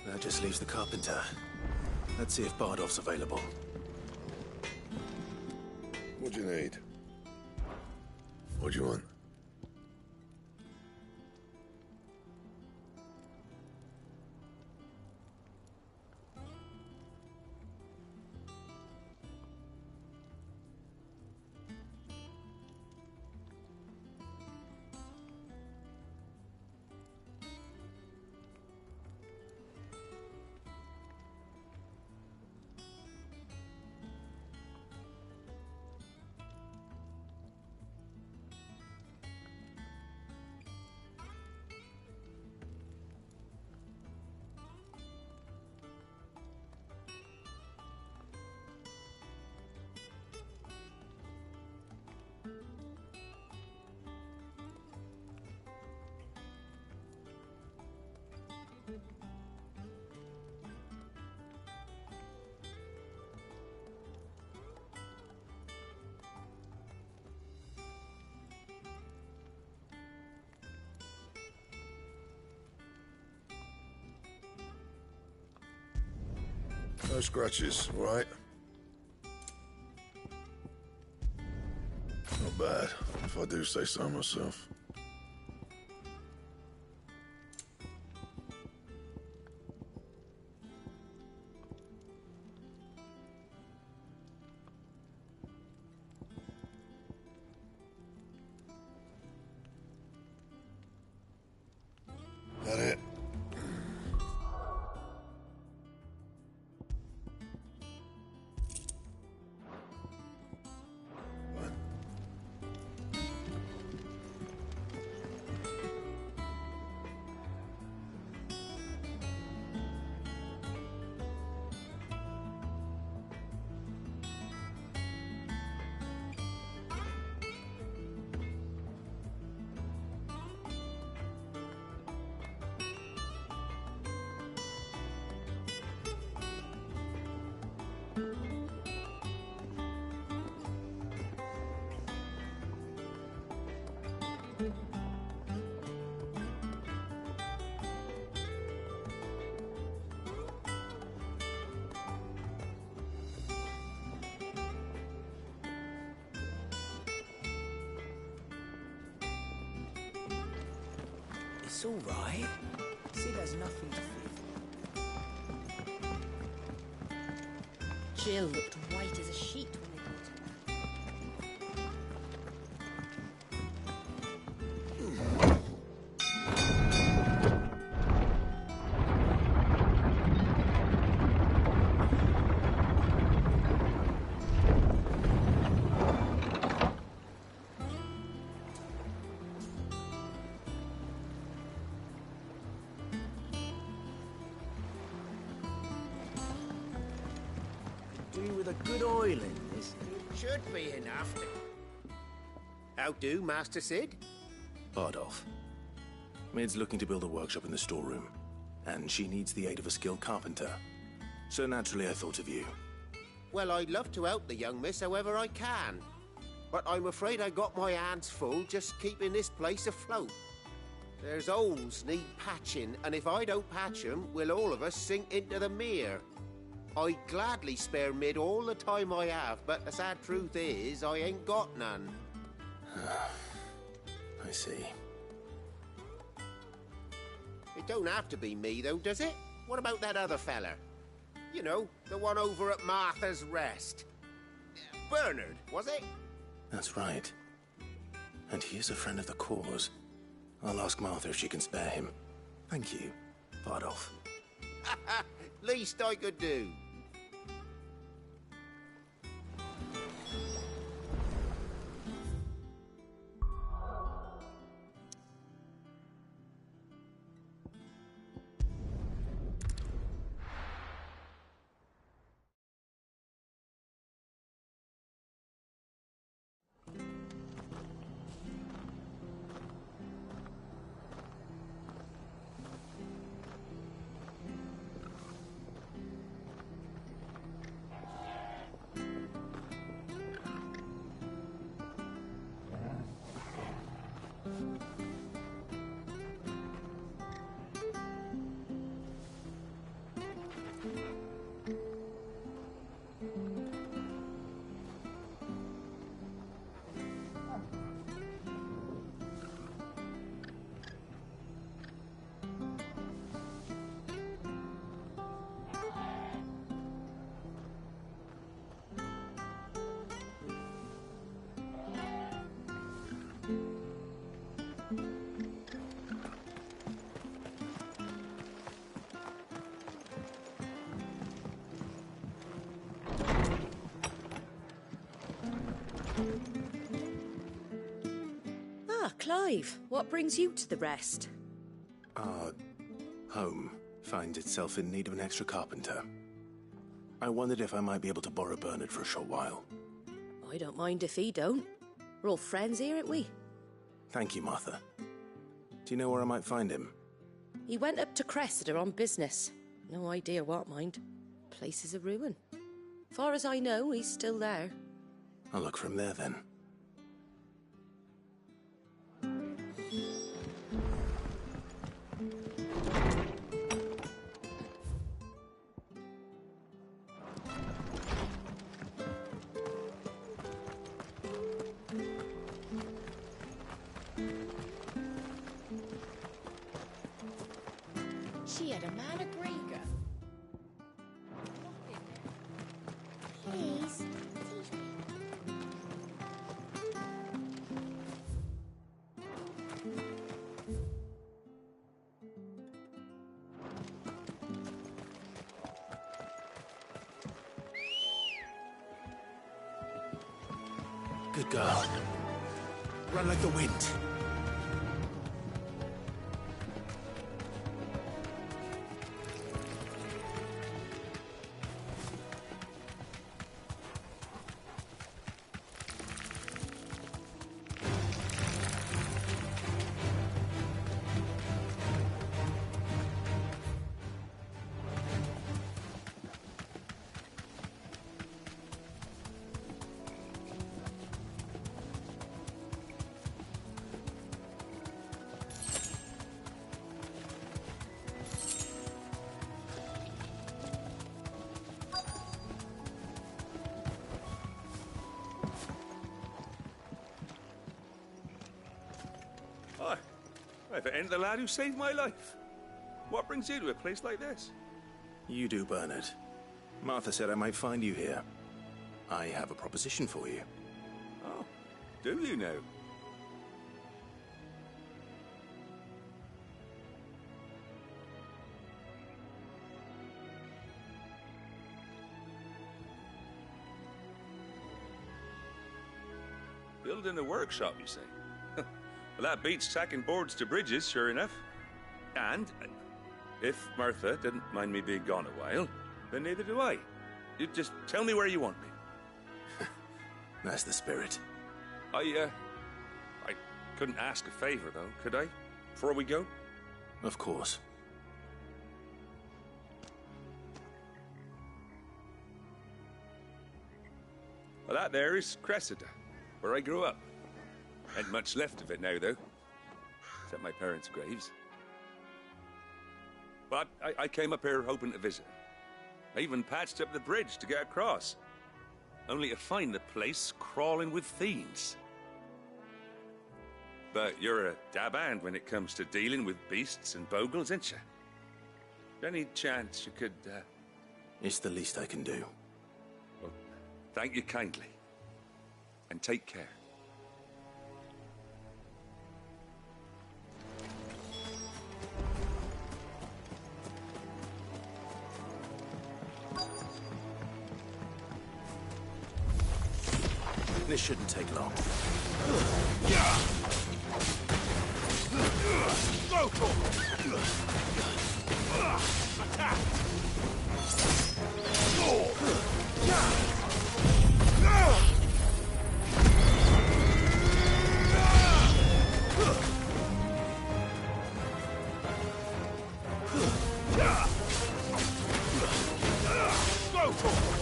That just leaves the carpenter. Let's see if Bardolph's available. What do you need? What do you want? No scratches, all right? Not bad, if I do say so myself. That it? It's all right. See, there's nothing to fear. Jill looked white as a sheet when they brought her back. With a good oil in this. Should be enough to... How do, Master Sid? Bardolph. Mid's looking to build a workshop in the storeroom, and she needs the aid of a skilled carpenter. So naturally I thought of you. Well, I'd love to help the young miss however I can. But I'm afraid I got my hands full just keeping this place afloat. There's holes need patching, and if I don't patch them, we'll all of us sink into the mere. I'd gladly spare Mid all the time I have, but the sad truth is, I ain't got none. I see. It don't have to be me, though, does it? What about that other fella? You know, the one over at Martha's Rest. Bernard, was it? That's right. And he is a friend of the cause. I'll ask Martha if she can spare him. Thank you, Bardolph. Least I could do. Clive, what brings you to the Rest? Our home finds itself in need of an extra carpenter. I wondered if I might be able to borrow Bernard for a short while. I don't mind if he don't. We're all friends here, ain't we? Thank you, Martha. Do you know where I might find him? He went up to Cressida on business. No idea what, mind. Place is a ruin. Far as I know, he's still there. I'll look for him there, then. said a man of Grieger. Please, teach me. Good girl. Run like the wind. If it ain't the lad who saved my life. What brings you to a place like this? You do, Bernard. Martha said I might find you here. I have a proposition for you. Oh, do you now? Building a workshop, you say? Well, that beats tacking boards to bridges, sure enough. And if Martha didn't mind me being gone a while, then neither do I. You just tell me where you want me. That's the spirit. I couldn't ask a favor, though, could I? Before we go? Of course. Well, that there is Cressida, where I grew up. Ain't much left of it now, though. Except my parents' graves. But I came up here hoping to visit. I even patched up the bridge to get across. Only to find the place crawling with fiends. But you're a dab hand when it comes to dealing with beasts and bogles, ain't you? Any chance you could, It's the least I can do. Well, thank you kindly. And take care. This shouldn't take long. Go for it! Attack! Go for it!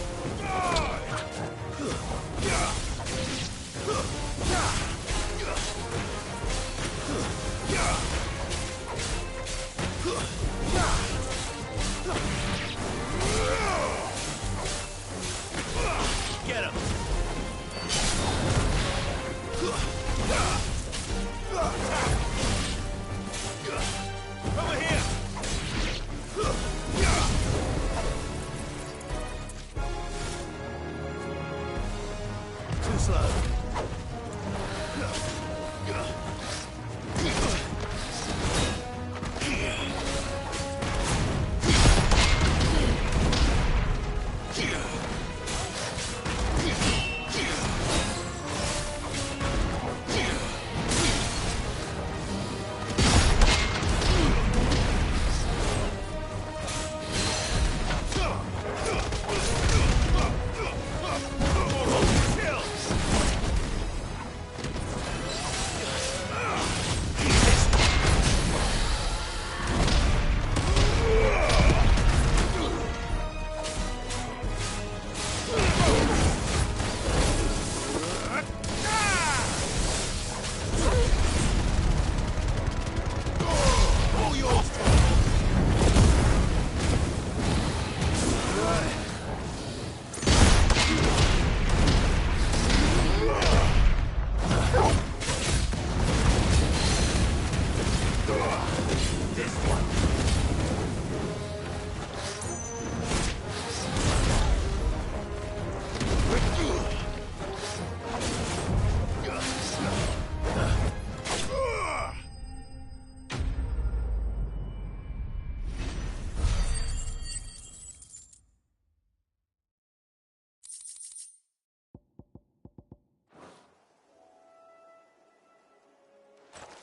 Get him! Over here! Too slow.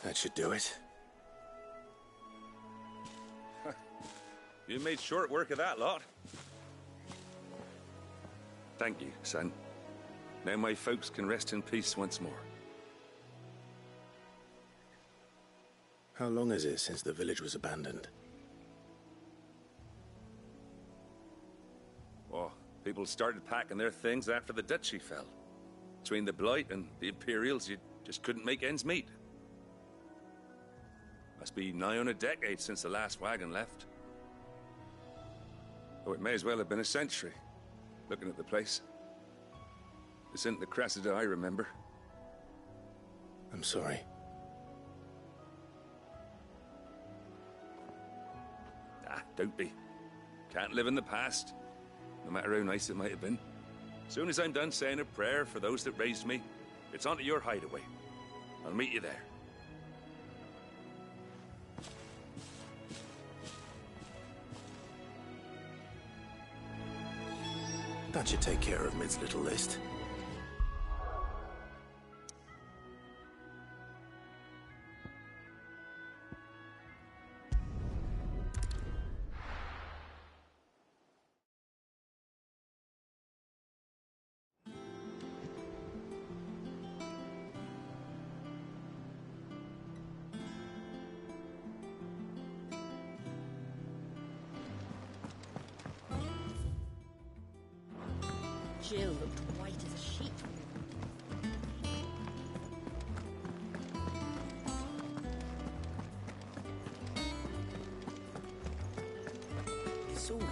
That should do it. You made short work of that lot. Thank you, son. Now my folks can rest in peace once more. How long is it since the village was abandoned? Oh, people started packing their things after the duchy fell. Between the Blight and the Imperials, you just couldn't make ends meet. Must be nigh on a decade since the last wagon left. Oh, it may as well have been a century, looking at the place. This isn't the Cressida I remember. I'm sorry. Ah, don't be. Can't live in the past, no matter how nice it might have been. Soon as I'm done saying a prayer for those that raised me, it's on to your hideaway. I'll meet you there. That should take care of Mid's little list. Jill looked white as a sheet. It's all right.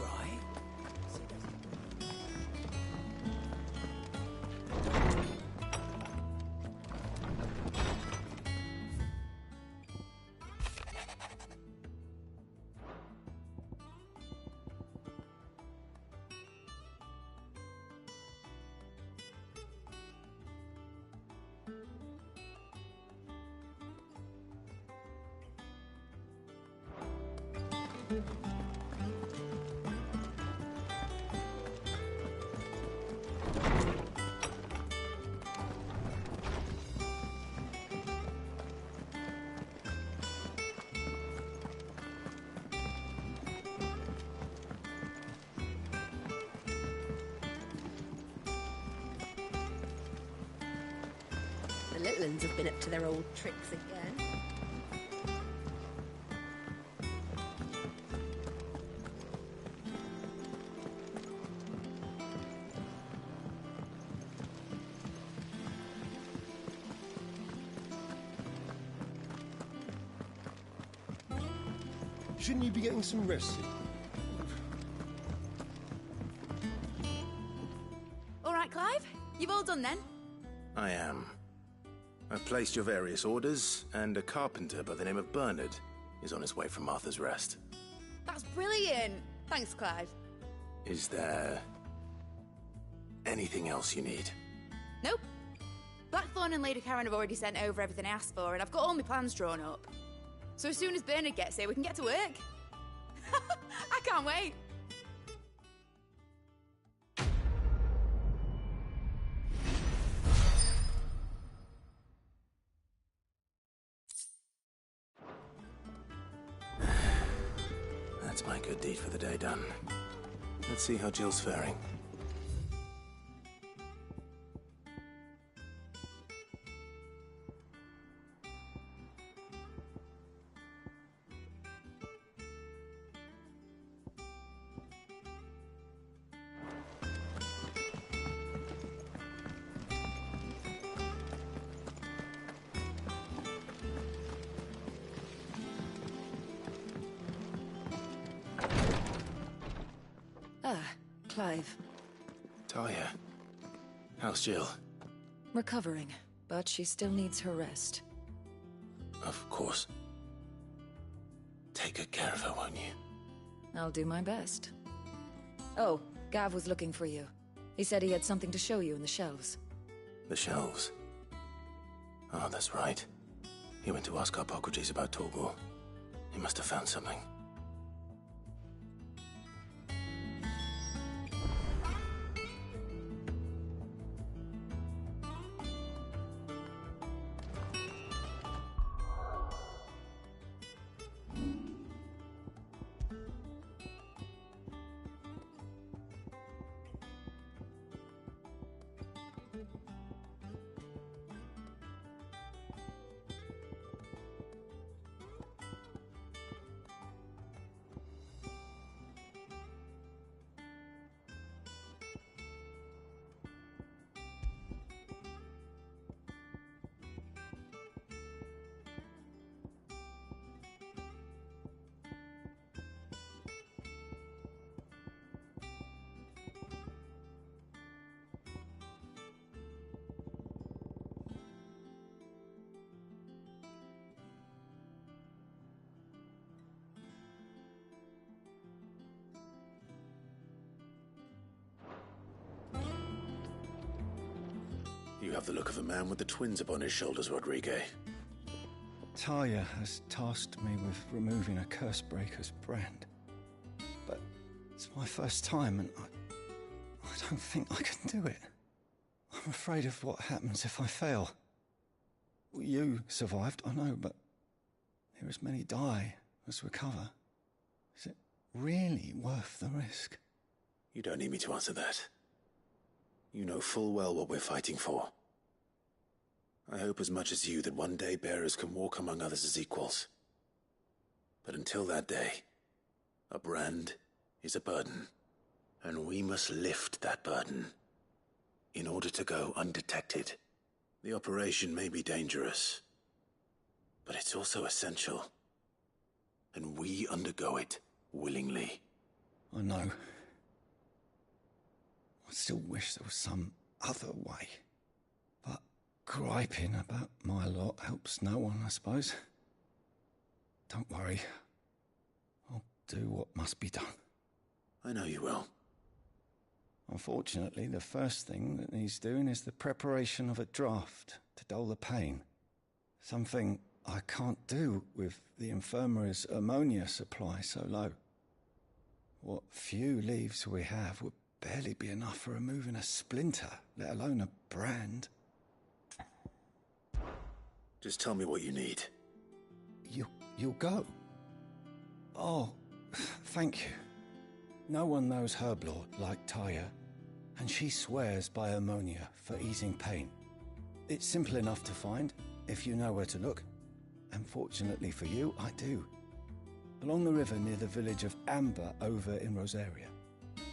The little ones have been up to their old tricks again. Shouldn't you be getting some rest? All right, Clive? You've all done then? I am. I've placed your various orders, and a carpenter by the name of Bernard is on his way from Arthur's Rest. That's brilliant. Thanks, Clive. Is there anything else you need? Nope. Blackthorn and Lady Karen have already sent over everything I asked for, and I've got all my plans drawn up. So as soon as Bernard gets here, we can get to work. I can't wait. That's my good deed for the day done. Let's see how Jill's faring. Clive. Talia. How's Jill? Recovering, but she still needs her rest. Of course. Take good care of her, won't you? I'll do my best. Oh, Gav was looking for you. He said he had something to show you in the shelves. The shelves? Oh, that's right. He went to ask Harpocrates about Torgor. He must have found something. You have the look of a man with the twins upon his shoulders, Rodriguez. Talia has tasked me with removing a Cursebreaker's brand. But it's my first time, and I don't think I can do it. I'm afraid of what happens if I fail. You survived, I know, but there as many die as recover. Is it really worth the risk? You don't need me to answer that. You know full well what we're fighting for. I hope as much as you that one day bearers can walk among others as equals. But until that day, a brand is a burden, and we must lift that burden in order to go undetected. The operation may be dangerous, but it's also essential, and we undergo it willingly. I know. I still wish there was some other way. But griping about my lot helps no one, I suppose. Don't worry. I'll do what must be done. I know you will. Unfortunately, the first thing that needs doing is the preparation of a draft to dull the pain. Something I can't do with the infirmary's ammonia supply so low. What few leaves we have would barely be enough for removing a splinter, let alone a brand. Just tell me what you need. You'll go? Oh, thank you. No one knows Herblord like Taya, and she swears by ammonia for easing pain. It's simple enough to find, if you know where to look. And fortunately for you, I do. Along the river near the village of Amber over in Rosaria.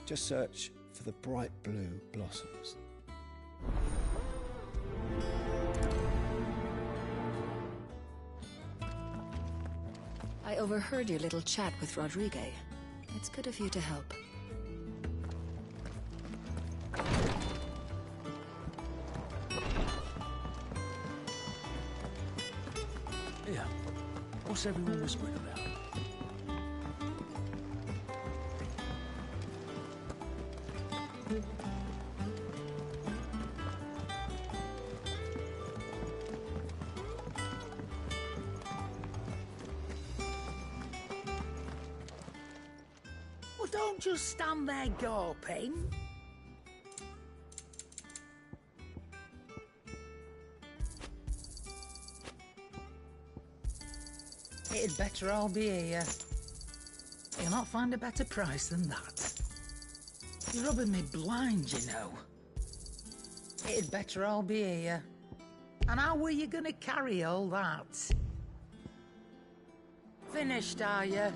Just search for the bright blue blossoms. I overheard your little chat with Rodriguez. It's good of you to help. Yeah. What's everyone whispering about? Well, don't just stand there gawping. It'd better all be here. You'll not find a better price than that. You're rubbing me blind, you know. It'd better all be here. And how were you gonna carry all that? Finished, are you?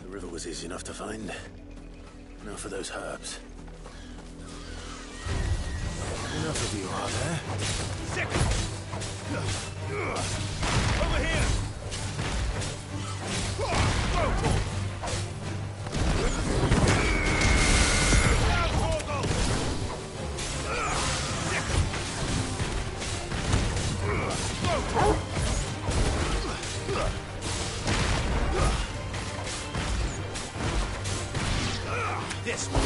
The river was easy enough to find. Now for those herbs. Enough of you, are there? Over here! This one.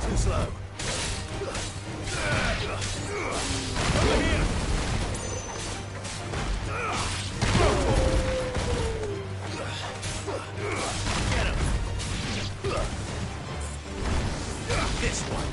Too slow. Over here. Get him. This one.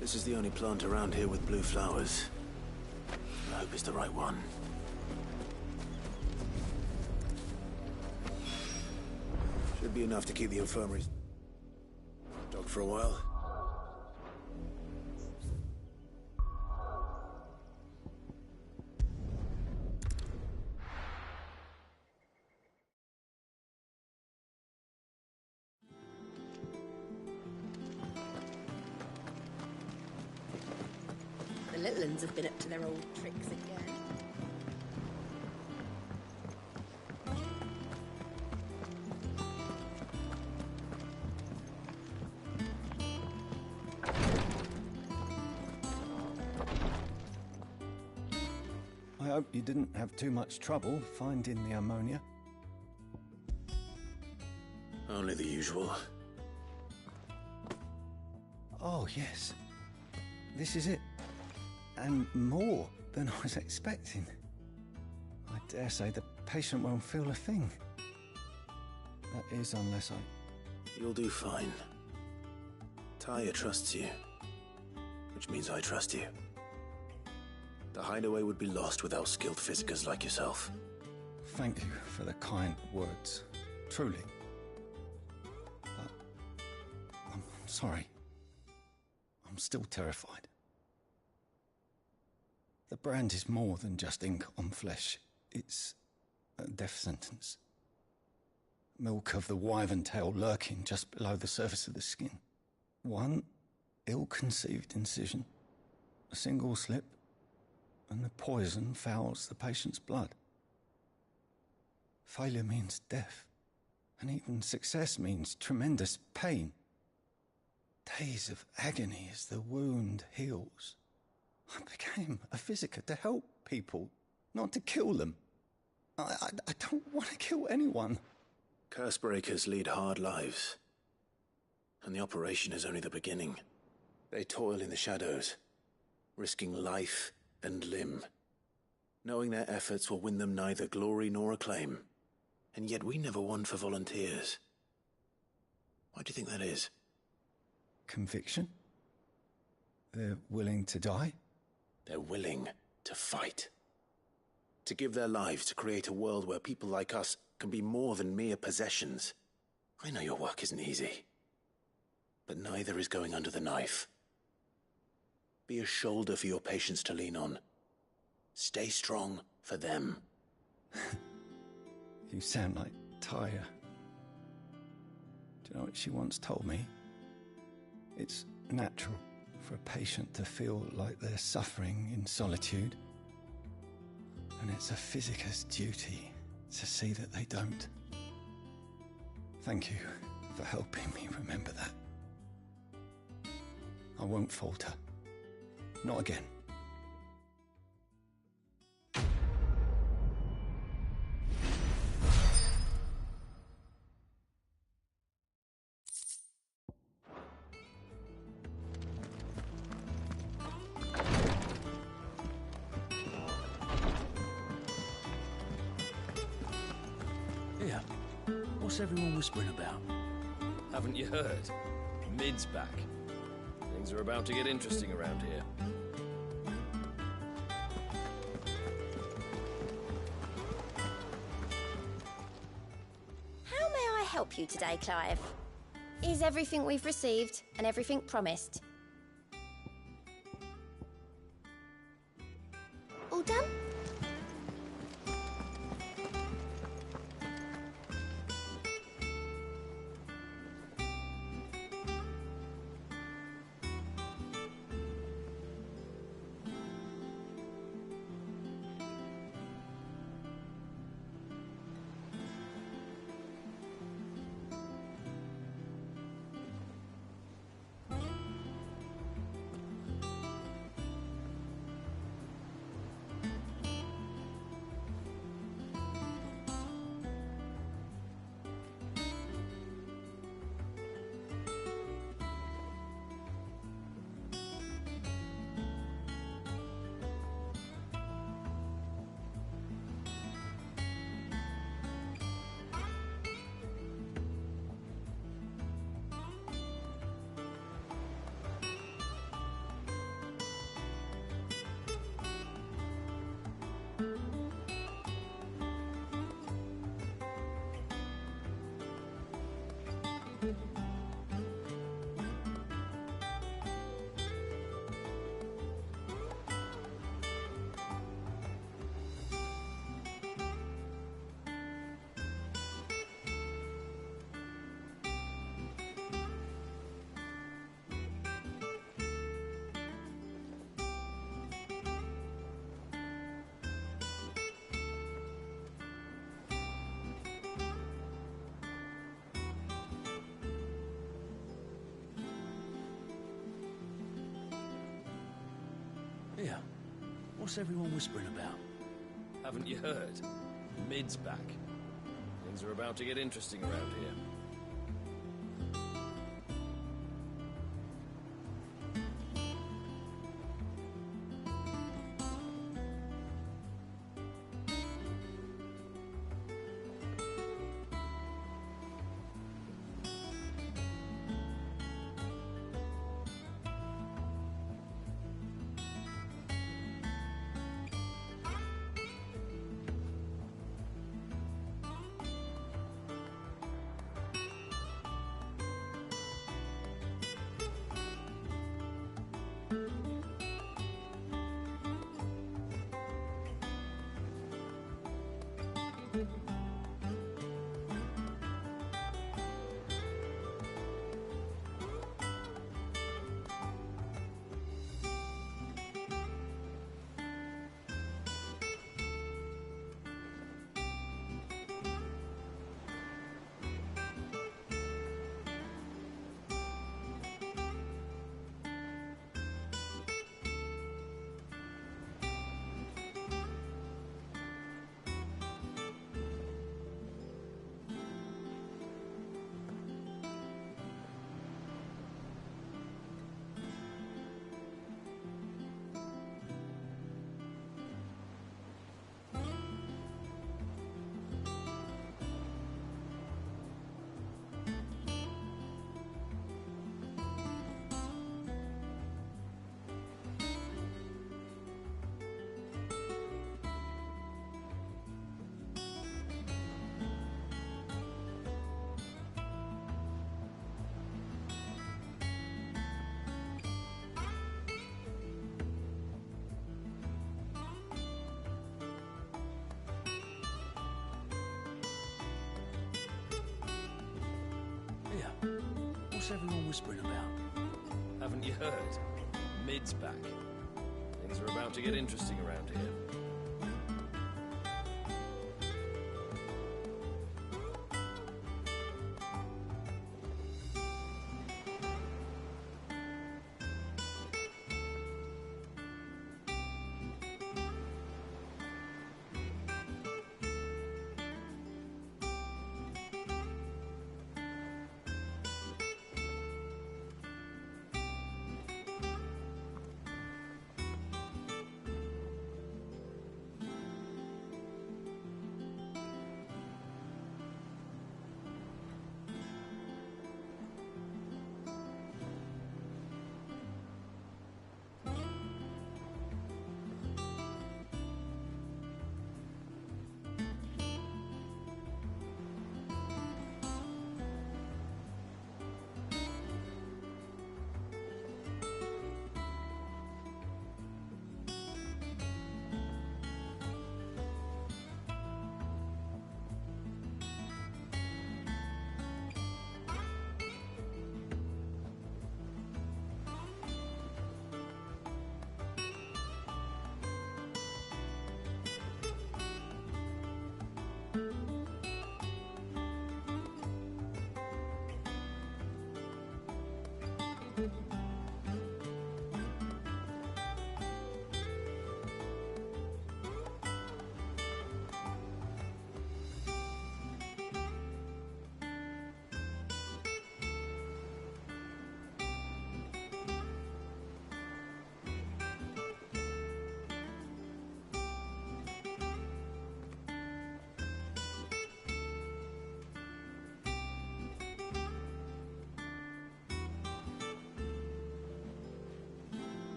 This is the only plant around here with blue flowers. I hope it's the right one. Should be enough to keep the infirmary dog for a while. The little uns have been up to their old tricks again. I hope you didn't have too much trouble finding the ammonia. Only the usual. Oh, yes. This is it. And more than I was expecting. I dare say the patient won't feel a thing. That is, unless I... You'll do fine. Tyre trusts you. Which means I trust you. The hideaway would be lost without skilled physicers like yourself. Thank you for the kind words. Truly. But... I'm sorry. I'm still terrified. The brand is more than just ink on flesh. It's a death sentence. Milk of the wyvern tail lurking just below the surface of the skin. One ill-conceived incision, a single slip, and the poison fouls the patient's blood. Failure means death, and even success means tremendous pain. Days of agony as the wound heals. I became a physiker to help people, not to kill them. I don't want to kill anyone. Cursebreakers lead hard lives. And the operation is only the beginning. They toil in the shadows, risking life and limb, knowing their efforts will win them neither glory nor acclaim. And yet we never won for volunteers. Why do you think that is? Conviction? They're willing to die? They're willing to fight. To give their lives to create a world where people like us can be more than mere possessions. I know your work isn't easy. But neither is going under the knife. Be a shoulder for your patients to lean on. Stay strong for them. You sound like Tyre. Do you know what she once told me? It's natural for a patient to feel like they're suffering in solitude. And it's a physiker's duty to see that they don't. Thank you for helping me remember that. I won't falter. Not again. Yeah. What's everyone whispering about? Haven't you heard? Mid's back. Things are about to get interesting around here. How may I help you today, Clive? Is everything we've received and everything promised? All done? Here, what's everyone whispering about? Haven't you heard? Mid's back. Things are about to get interesting around here. What's everyone whispering about? Haven't you heard? Mid's back. Things are about to get interesting around here.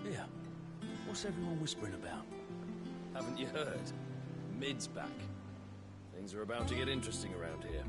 Here, what's everyone whispering about? Haven't you heard? Mid's back. Things are about to get interesting around here.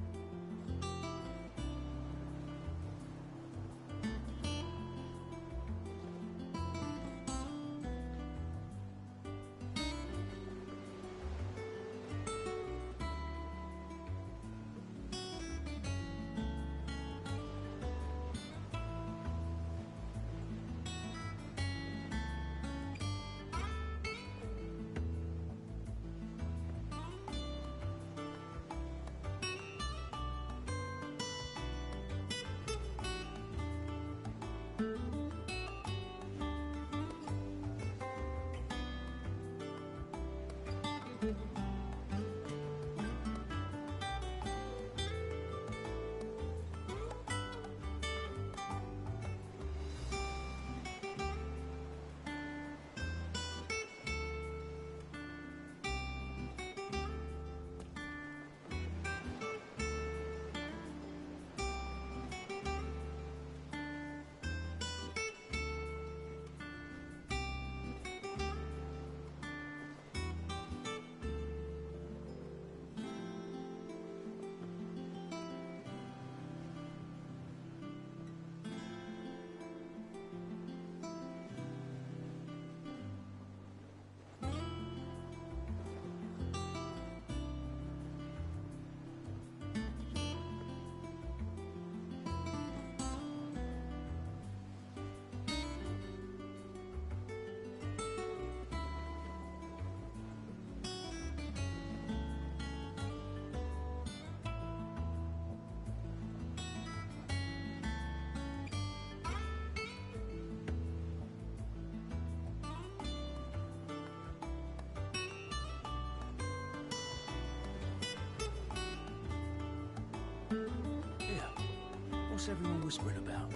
What's everyone whispering about?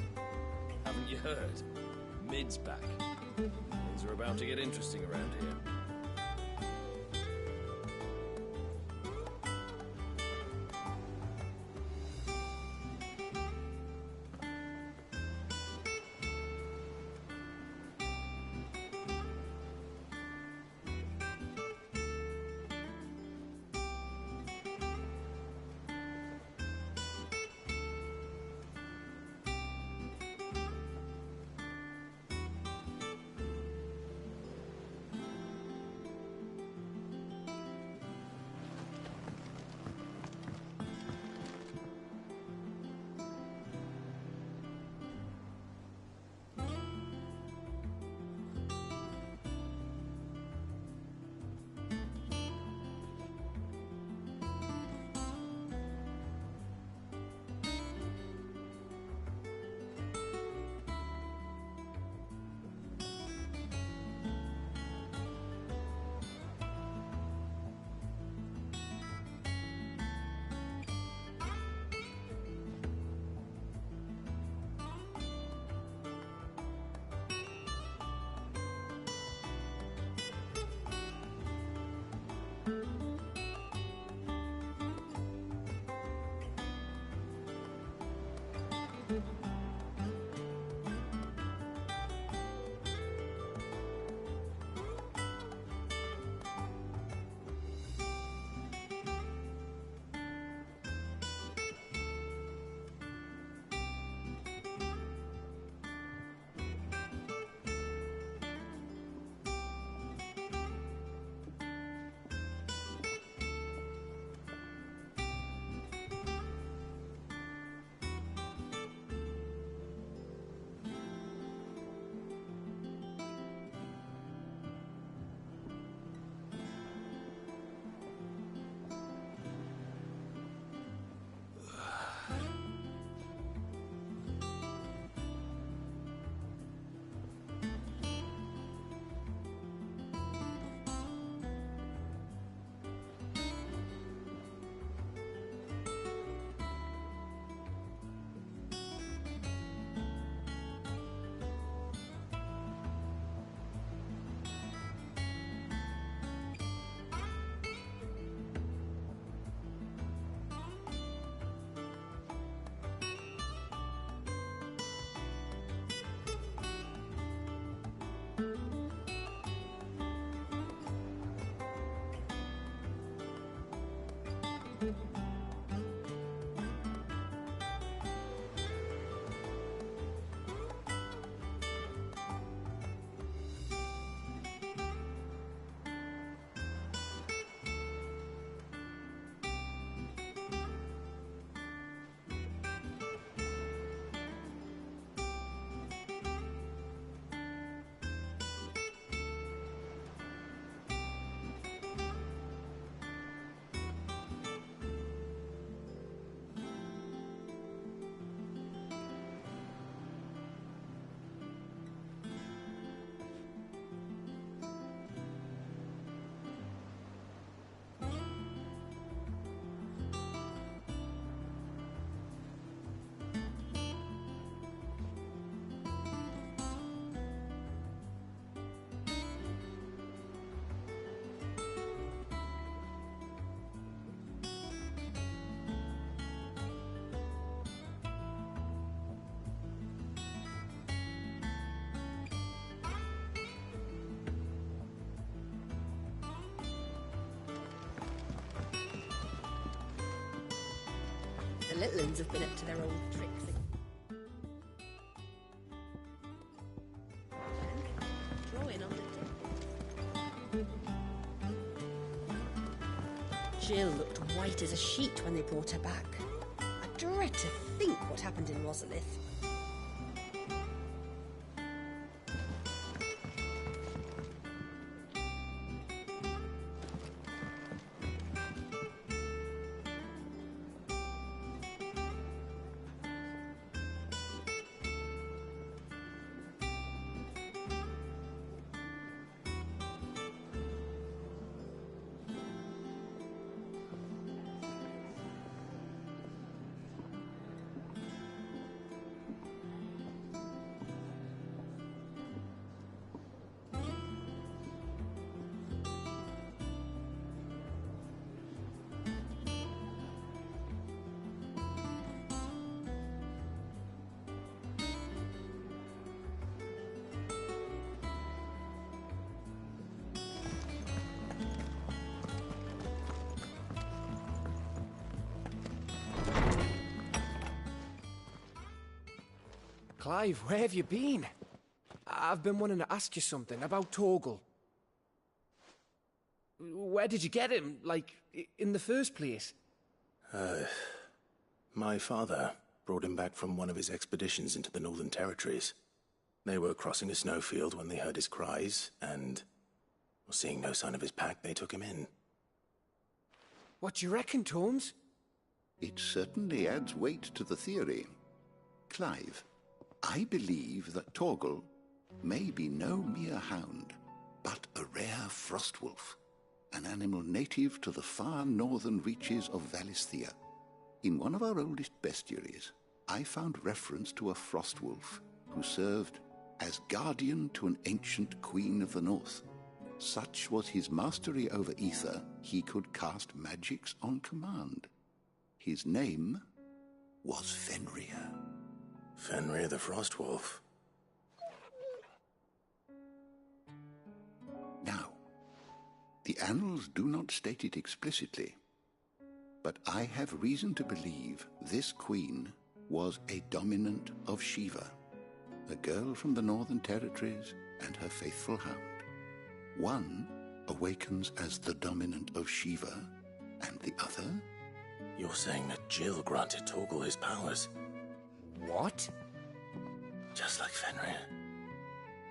Haven't you heard? Mid's back. Things are about to get interesting around here. The little uns have been up to their old tricks again. Drawing on the tip. Jill looked white as a sheet when they brought her back. I dread to think what happened in Rosalith. Clive, where have you been? I've been wanting to ask you something about Torgal. Where did you get him, like, in the first place? My father brought him back from one of his expeditions into the Northern Territories. They were crossing a snowfield when they heard his cries, and seeing no sign of his pack, they took him in. What do you reckon, Tomes? It certainly adds weight to the theory. Clive, I believe that Torgal may be no mere hound, but a rare frostwolf, an animal native to the far northern reaches of Valisthea. In one of our oldest bestiaries, I found reference to a frostwolf who served as guardian to an ancient queen of the north. Such was his mastery over ether, he could cast magics on command. His name was Fenrir. Fenrir the Frostwolf. Now, the annals do not state it explicitly, but I have reason to believe this queen was a dominant of Shiva, a girl from the Northern Territories and her faithful hound. One awakens as the dominant of Shiva, and the other? You're saying that Jill granted Torgal his powers? What? Just like Fenrir.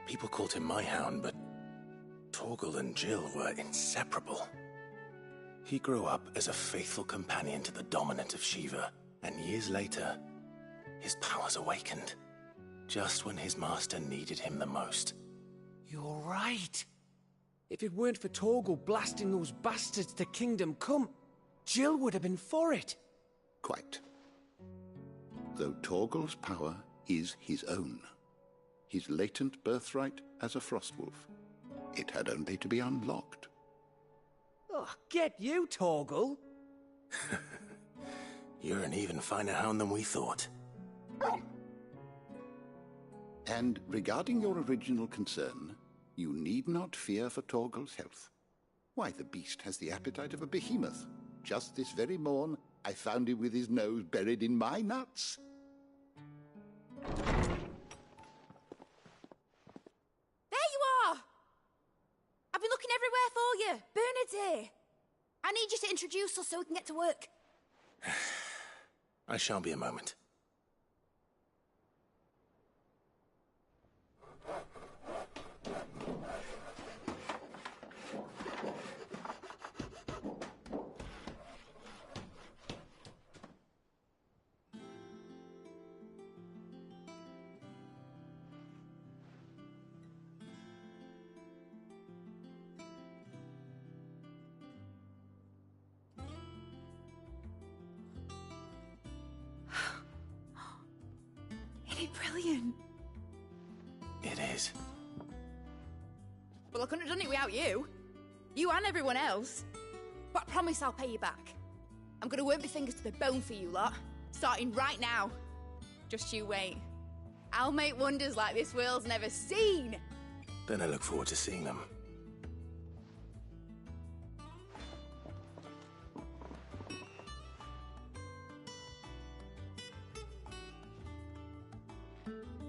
People called him my hound, but Torgal and Jill were inseparable. He grew up as a faithful companion to the dominant of Shiva, and years later, his powers awakened, just when his master needed him the most. You're right. If it weren't for Torgal blasting those bastards to Kingdom Come, Jill would have been for it. Quite. Though Torgal's power is his own, his latent birthright as a Frostwolf, it had only to be unlocked. Oh, get you, Torgal! You're an even finer hound than we thought. And regarding your original concern, you need not fear for Torgal's health. Why, the beast has the appetite of a behemoth. Just this very morn, I found him with his nose buried in my nuts. There you are! I've been looking everywhere for you. Bernard's here. I need you to introduce us so we can get to work. I shan't be a moment. Isn't it brilliant? It is. Well, I couldn't have done it without you. You and everyone else. But I promise I'll pay you back. I'm gonna work my fingers to the bone for you lot. Starting right now. Just you wait. I'll make wonders like this world's never seen. Then I look forward to seeing them.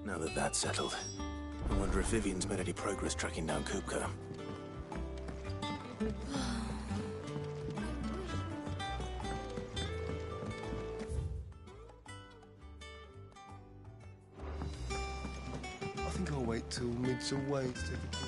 Now that that's settled, I wonder if Vivian's made any progress tracking down Kupka. I think I'll wait till mid's away to take a tour.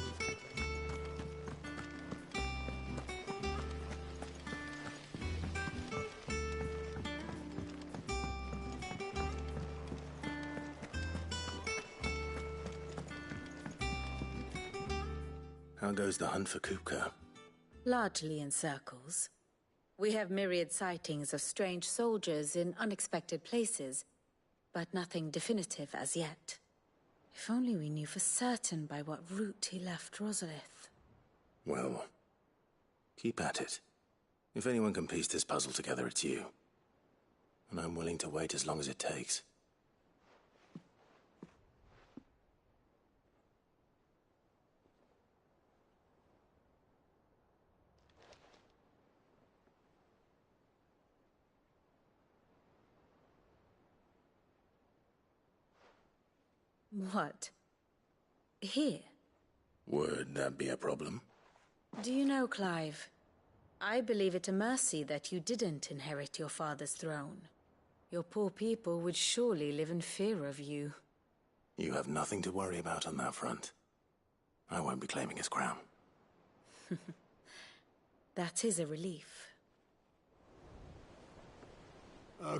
How goes the hunt for Kupka? Largely in circles. We have myriad sightings of strange soldiers in unexpected places, but nothing definitive as yet. If only we knew for certain by what route he left Rosalith. Well, keep at it. If anyone can piece this puzzle together, it's you. And I'm willing to wait as long as it takes. What? Here? Would that be a problem? Do you know, Clive? I believe it a mercy that you didn't inherit your father's throne. Your poor people would surely live in fear of you. You have nothing to worry about on that front. I won't be claiming his crown. That is a relief.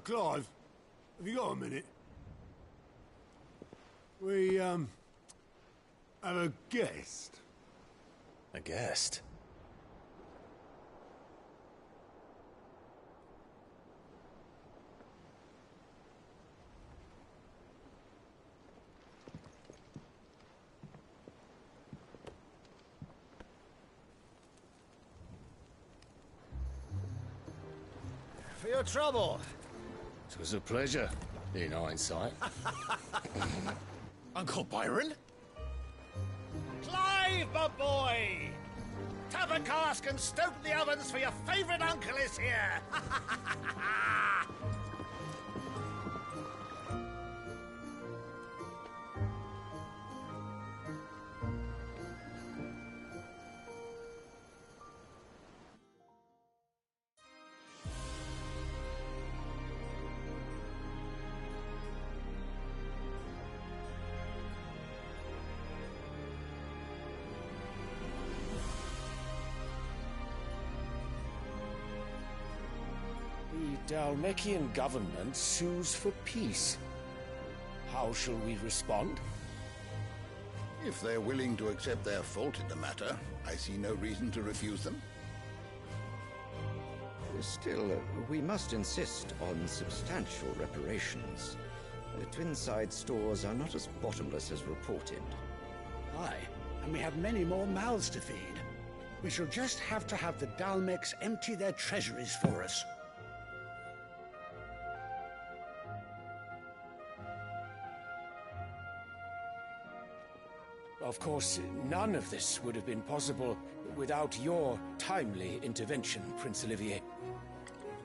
Clive, have you got a minute? We, have a guest. A guest? For your trouble. It was a pleasure, in hindsight. Uncle Byron? Clive, my boy! Tap a cask and stoke the ovens, for your favourite uncle is here! The Dhalmekian government sues for peace. How shall we respond? If they're willing to accept their fault in the matter, I see no reason to refuse them. Still, we must insist on substantial reparations. The Twinside stores are not as bottomless as reported. Aye, and we have many more mouths to feed. We shall just have to have the Dalmecs empty their treasuries for us. Of course, none of this would have been possible without your timely intervention, Prince Olivier.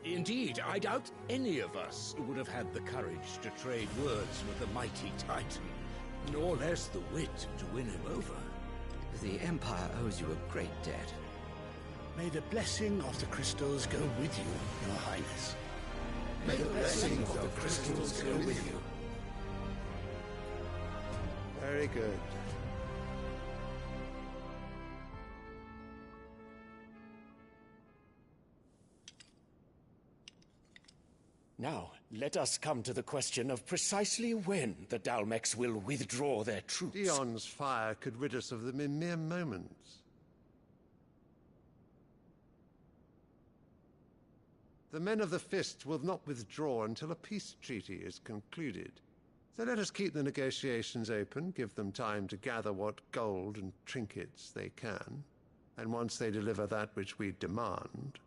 Indeed, I doubt any of us would have had the courage to trade words with the mighty Titan, nor less the wit to win him over. The Empire owes you a great debt. May the blessing of the crystals go with you, Your Highness. May the blessing of the crystals go with you. Very good. Now, let us come to the question of precisely when the Dalmecs will withdraw their troops. Dion's fire could rid us of them in mere moments. The men of the Fist will not withdraw until a peace treaty is concluded. So let us keep the negotiations open, give them time to gather what gold and trinkets they can, and once they deliver that which we demand,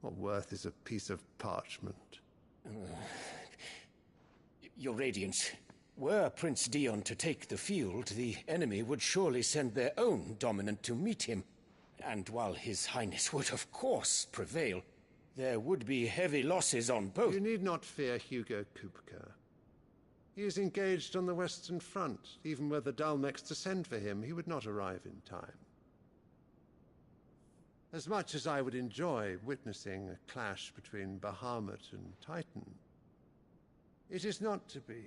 what worth is a piece of parchment? Your Radiance, were Prince Dion to take the field, the enemy would surely send their own dominant to meet him. And while His Highness would of course prevail, there would be heavy losses on both. You need not fear Hugo Kupka. He is engaged on the Western Front. Even were the Dalmecs to send for him, he would not arrive in time. As much as I would enjoy witnessing a clash between Bahamut and Titan, it is not to be.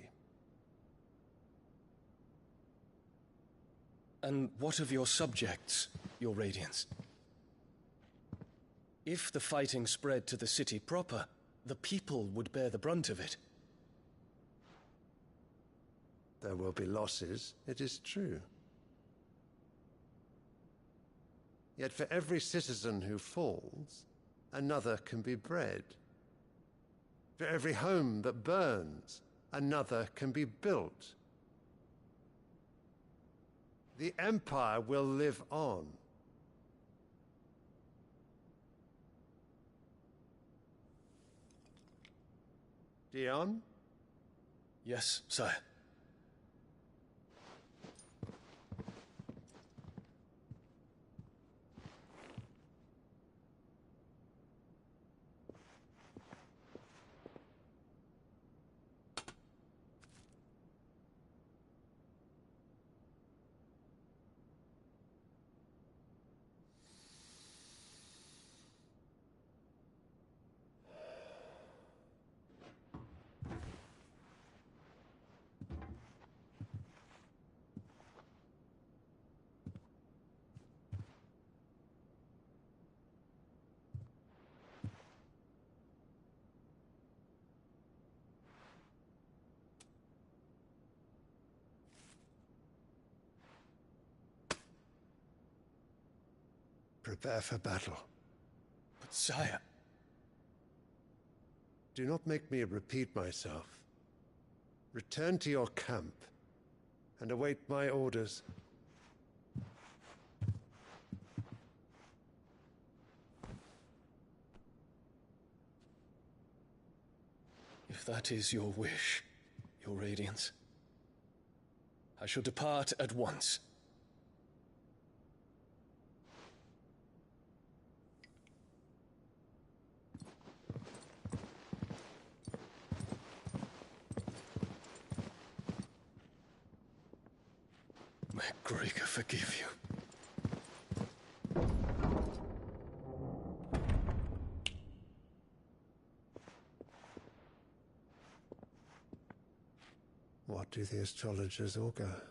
And what of your subjects, Your Radiance? If the fighting spread to the city proper, the people would bear the brunt of it. There will be losses, it is true. Yet for every citizen who falls, another can be bred. For every home that burns, another can be built. The Empire will live on. Dion? Yes, sire. Prepare for battle. But sire... Do not make me repeat myself. Return to your camp and await my orders. If that is your wish, Your Radiance, I shall depart at once. May Gregor forgive you. What do the astrologers augur?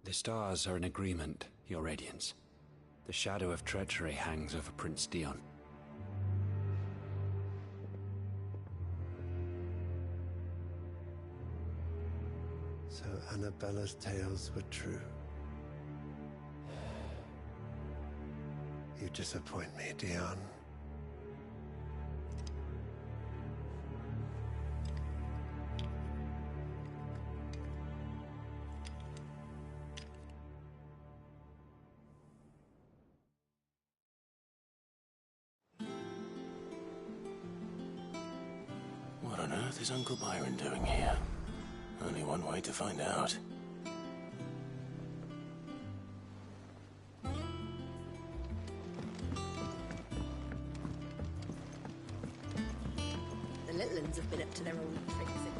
The stars are in agreement, Your Radiance. The shadow of treachery hangs over Prince Dion. So Annabella's tales were true. You disappoint me, Dion. What on earth is Uncle Byron doing here? Only one way to find out. The little ones have been up to their old tricks again.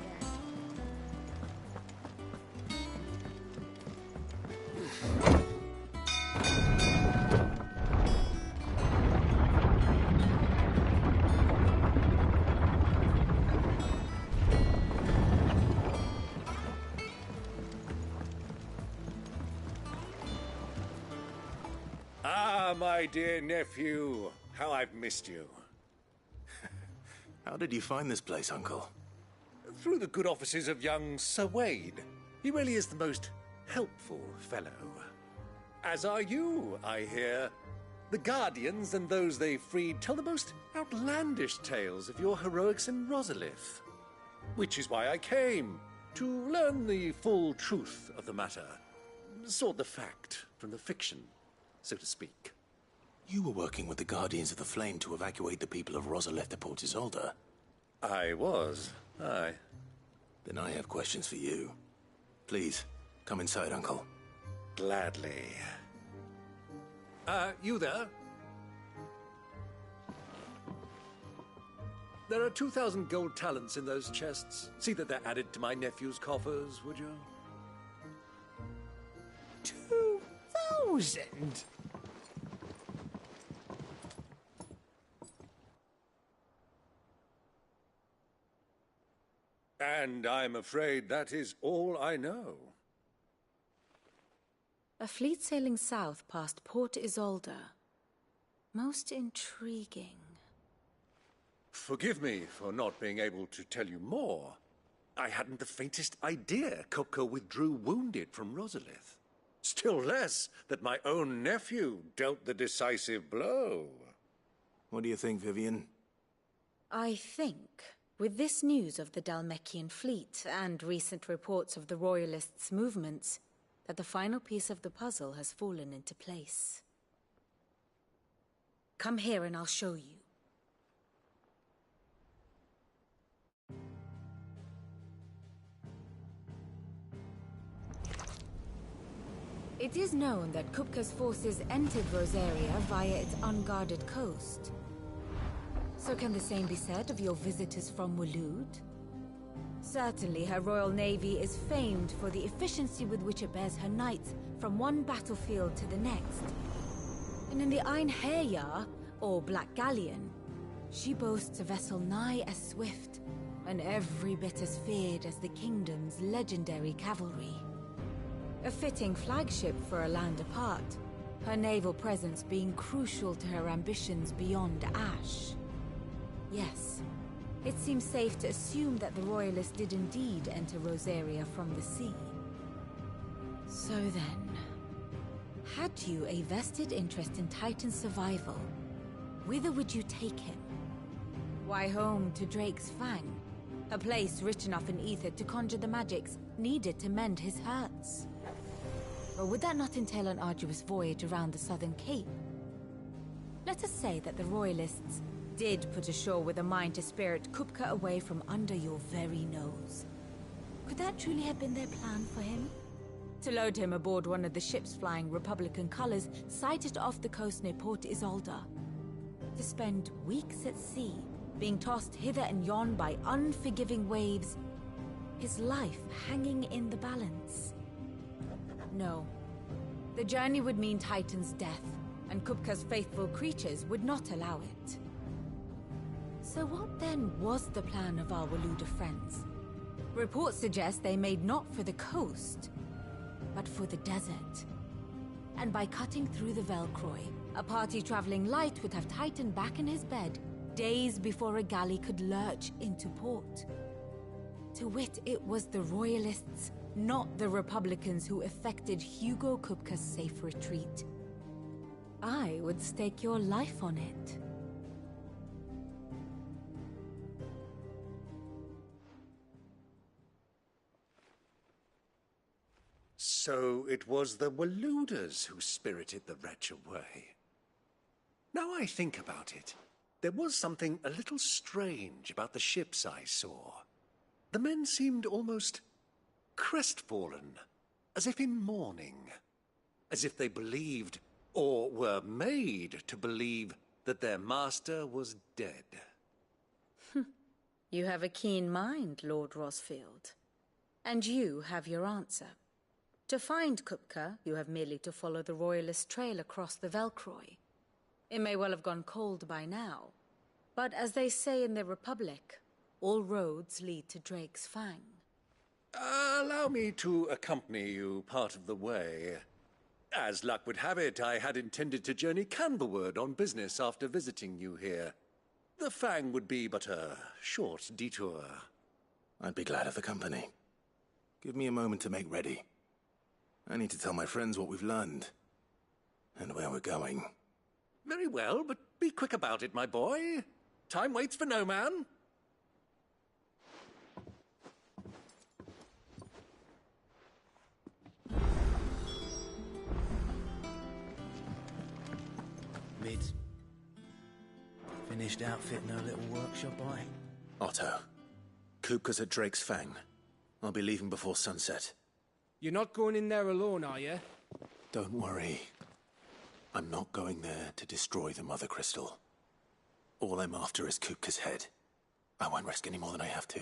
Ah, my dear nephew, how I've missed you. How did you find this place, Uncle? Through the good offices of young Sir Wade. He really is the most helpful fellow. As are you, I hear. The Guardians and those they freed tell the most outlandish tales of your heroics in Rosalith. Which is why I came, to learn the full truth of the matter. Sort the fact from the fiction, so to speak. You were working with the Guardians of the Flame to evacuate the people of Rosalith to Port Isolde. I was, aye. Then I have questions for you. Please, come inside, Uncle. Gladly. You there? There are 2,000 gold talents in those chests. See that they're added to my nephew's coffers, would you? 2,000? And I'm afraid that is all I know. A fleet sailing south past Port Isolde. Most intriguing. Forgive me for not being able to tell you more. I hadn't the faintest idea Kupka withdrew wounded from Rosalith. Still less that my own nephew dealt the decisive blow. What do you think, Vivian? I think, with this news of the Dhalmekian fleet and recent reports of the Royalists' movements, that the final piece of the puzzle has fallen into place. Come here and I'll show you. It is known that Kupka's forces entered Rosaria via its unguarded coast. So can the same be said of your visitors from Waloed? Certainly her Royal Navy is famed for the efficiency with which it bears her knights from one battlefield to the next. And in the Einherjar, or Black Galleon, she boasts a vessel nigh as swift and every bit as feared as the kingdom's legendary cavalry. A fitting flagship for a land apart, her naval presence being crucial to her ambitions beyond Ash. Yes, it seems safe to assume that the Royalists did indeed enter Rosaria from the sea. So then, Had you a vested interest in Titan's survival, whither would you take him? Why, home to Drake's Fang, a place rich enough in ether to conjure the magics needed to mend his hurts. Or would that not entail an arduous voyage around the southern cape? Let us say that the Royalists did put ashore with a mind to spirit Kupka away from under your very nose. Could that truly have been their plan for him? To load him aboard one of the ships flying Republican colors sighted off the coast near Port Isolde. To spend weeks at sea, being tossed hither and yon by unforgiving waves, his life hanging in the balance. No. The journey would mean Titan's death, and Kupka's faithful creatures would not allow it. So what then was the plan of our Waluda friends? Reports suggest they made not for the coast, but for the desert. And by cutting through the Velcroy, a party traveling light would have Titan back in his bed days before a galley could lurch into port. To wit, it was the Royalists, not the Republicans, who effected Hugo Kupka's safe retreat. I would stake your life on it. So it was the Waludas who spirited the wretch away. Now I think about it, there was something a little strange about the ships I saw. The men seemed almost crestfallen, as if in mourning, as if they believed, or were made to believe, that their master was dead. You have a keen mind, Lord Rosfield. And you have your answer. To find Kupka, you have merely to follow the Royalist trail across the Velcroy. It may well have gone cold by now, but as they say in the Republic, all roads lead to Drake's Fang. Allow me to accompany you part of the way. As luck would have it, I had intended to journey Canberward on business after visiting you here. The Fang would be but a short detour. I'd be glad of the company. Give me a moment to make ready. I need to tell my friends what we've learned, and where we're going. Very well, but be quick about it, my boy. Time waits for no man. Mid. Finished outfitting her little workshop, Otto, Kupka's at Drake's Fang. I'll be leaving before sunset. You're not going in there alone, are you? Don't worry. I'm not going there to destroy the Mother Crystal. All I'm after is Kupka's head. I won't risk any more than I have to.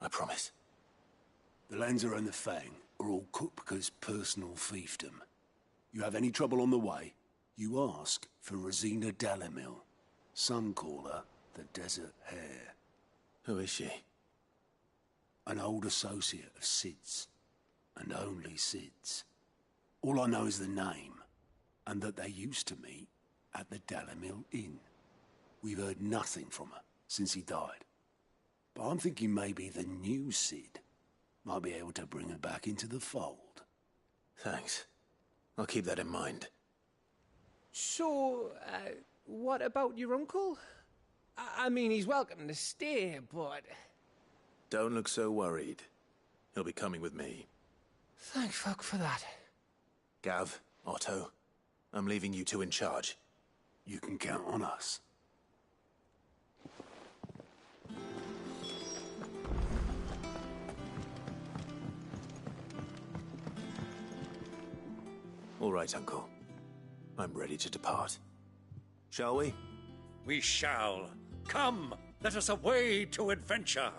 I promise. The Lanza and the Fang are all Kupka's personal fiefdom. You have any trouble on the way, you ask for Rosina Dalimil. Some call her the Desert Hare. Who is she? An old associate of Sid's. And only Sid's. All I know is the name, and that they used to meet at the Dalimil Inn. We've heard nothing from her since he died. But I'm thinking maybe the new Sid might be able to bring her back into the fold. Thanks. I'll keep that in mind. So, what about your uncle? I mean, he's welcome to stay, but... Don't look so worried. He'll be coming with me. Thank fuck for that. Gav, Otto, I'm leaving you two in charge. You can count on us. All right, Uncle. I'm ready to depart. Shall we? We shall. Come, let us away to adventure.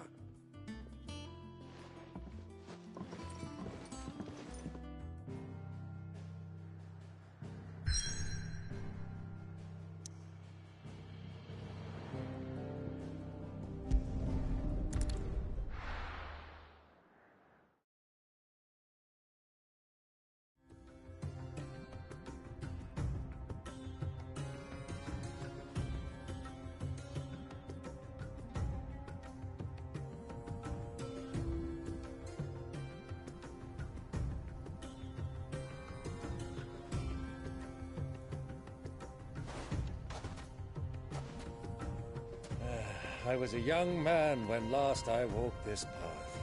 I was a young man when last I walked this path.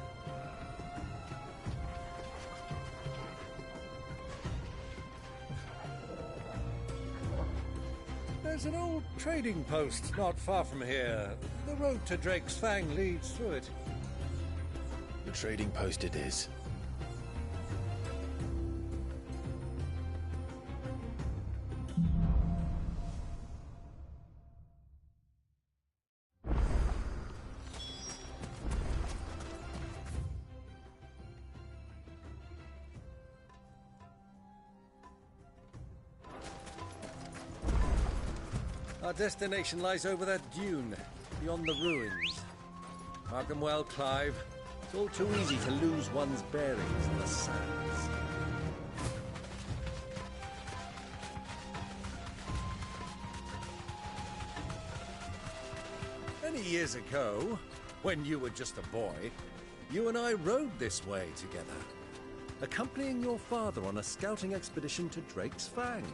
There's an old trading post not far from here. The road to Drake's Fang leads through it. The trading post it is. Our destination lies over that dune, beyond the ruins. Mark them well, Clive. It's all too easy to lose one's bearings in the sands. Many years ago, when you were just a boy, you and I rode this way together, accompanying your father on a scouting expedition to Drake's Fang.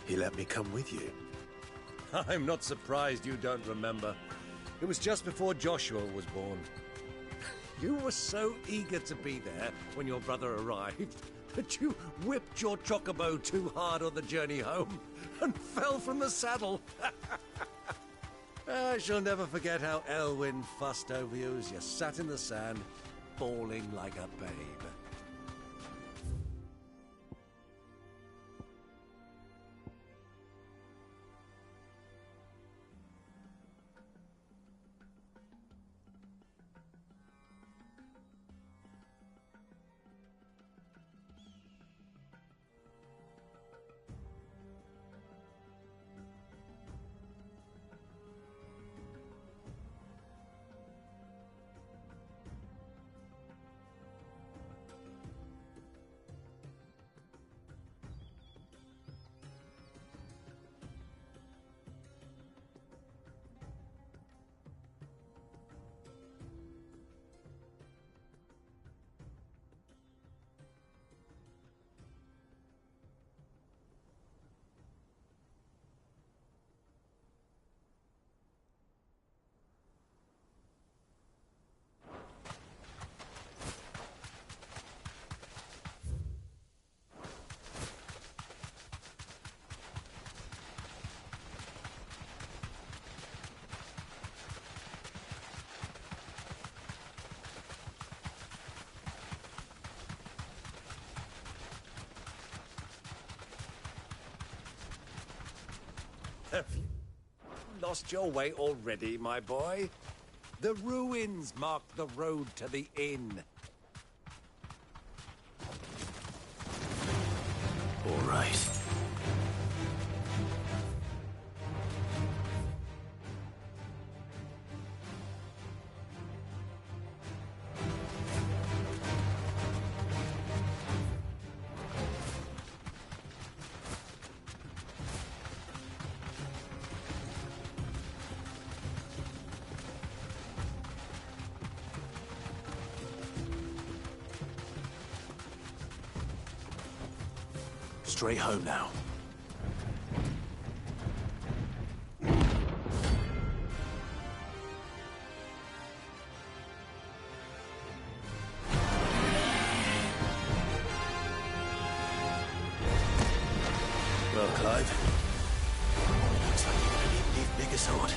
He let me come with you. I'm not surprised you don't remember. It was just before Joshua was born. You were so eager to be there when your brother arrived that you whipped your chocobo too hard on the journey home and fell from the saddle. I shall never forget how Elwyn fussed over you as you sat in the sand, bawling like a babe. Have you lost your way already, my boy? The ruins mark the road to the inn. All right. Straight home now. Well, Clive, looks like you're gonna need a bigger sword.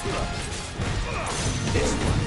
This one.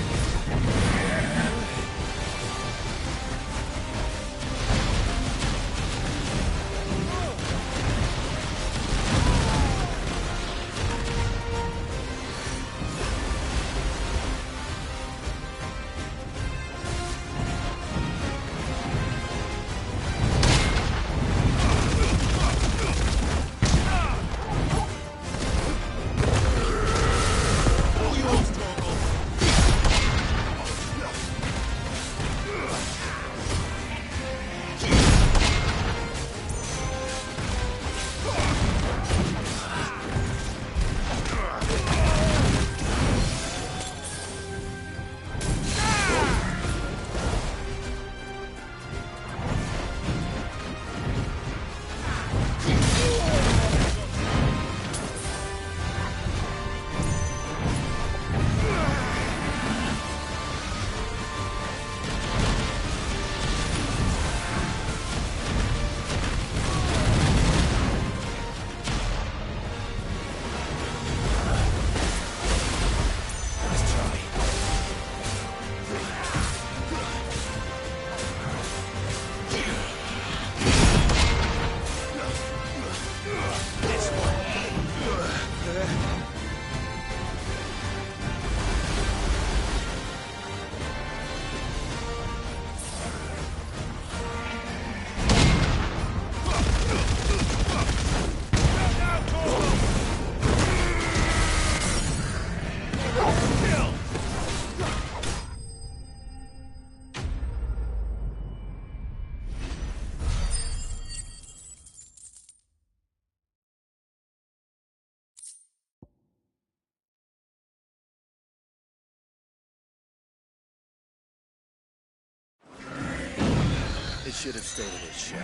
It should have stayed in its shell.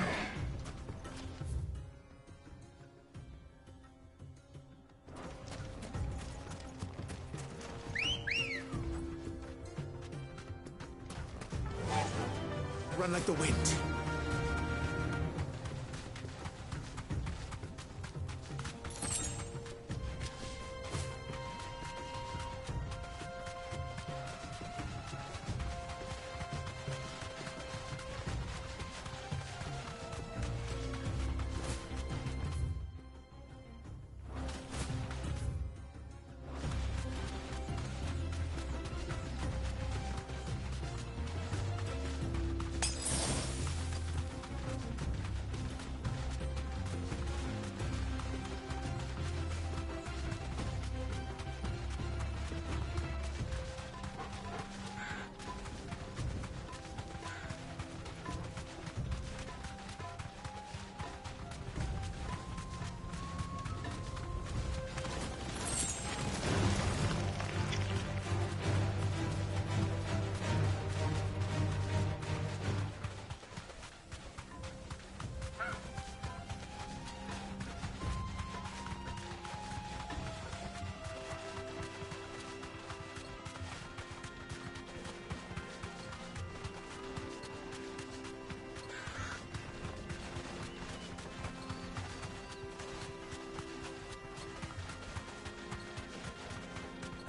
Run like the wind.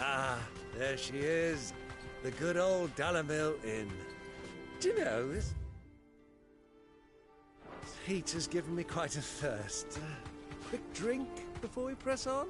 Ah, there she is. The good old Dalamil Inn. Do you know, this heat has given me quite a thirst. Quick drink before we press on?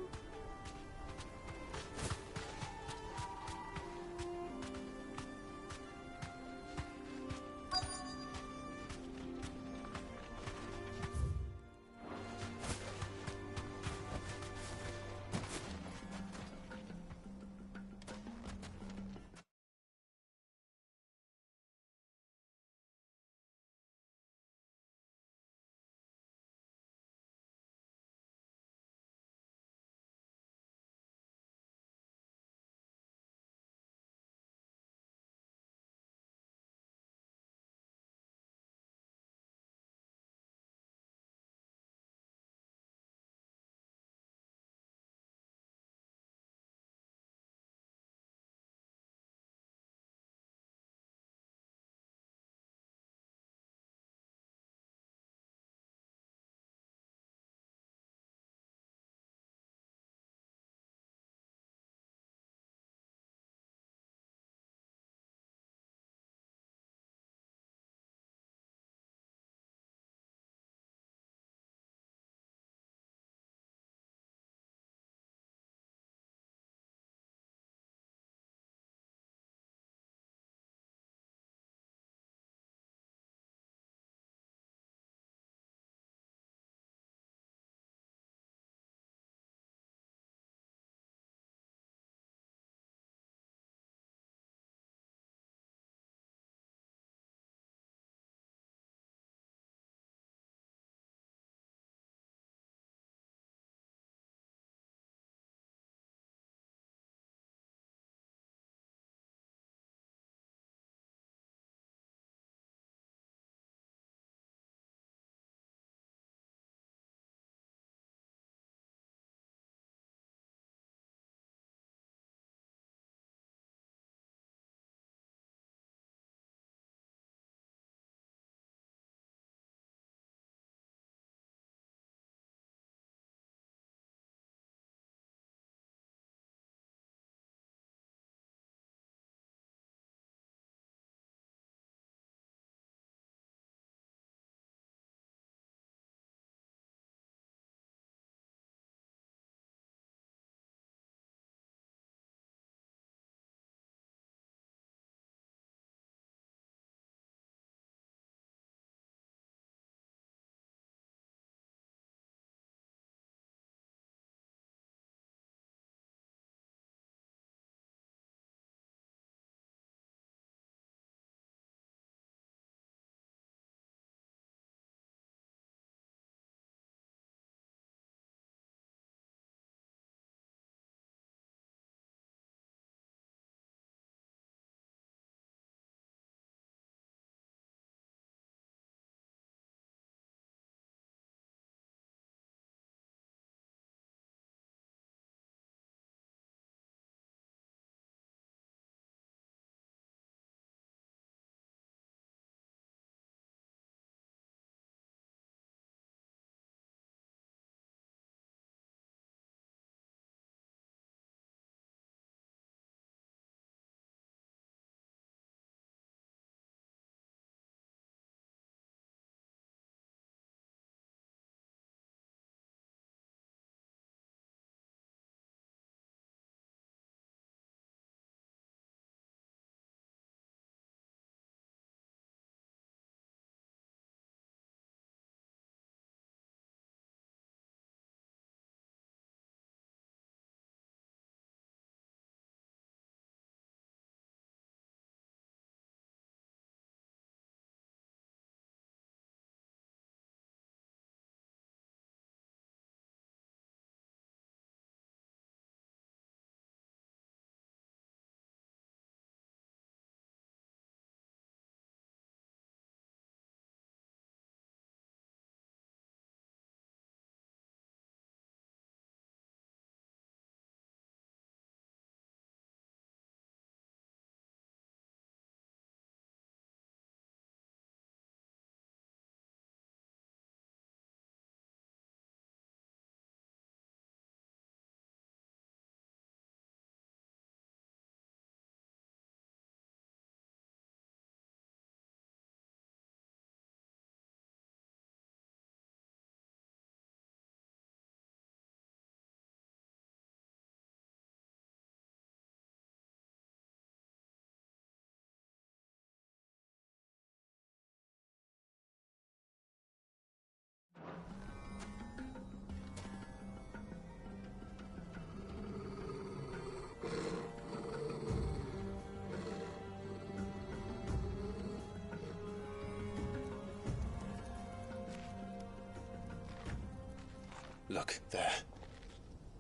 Look, there.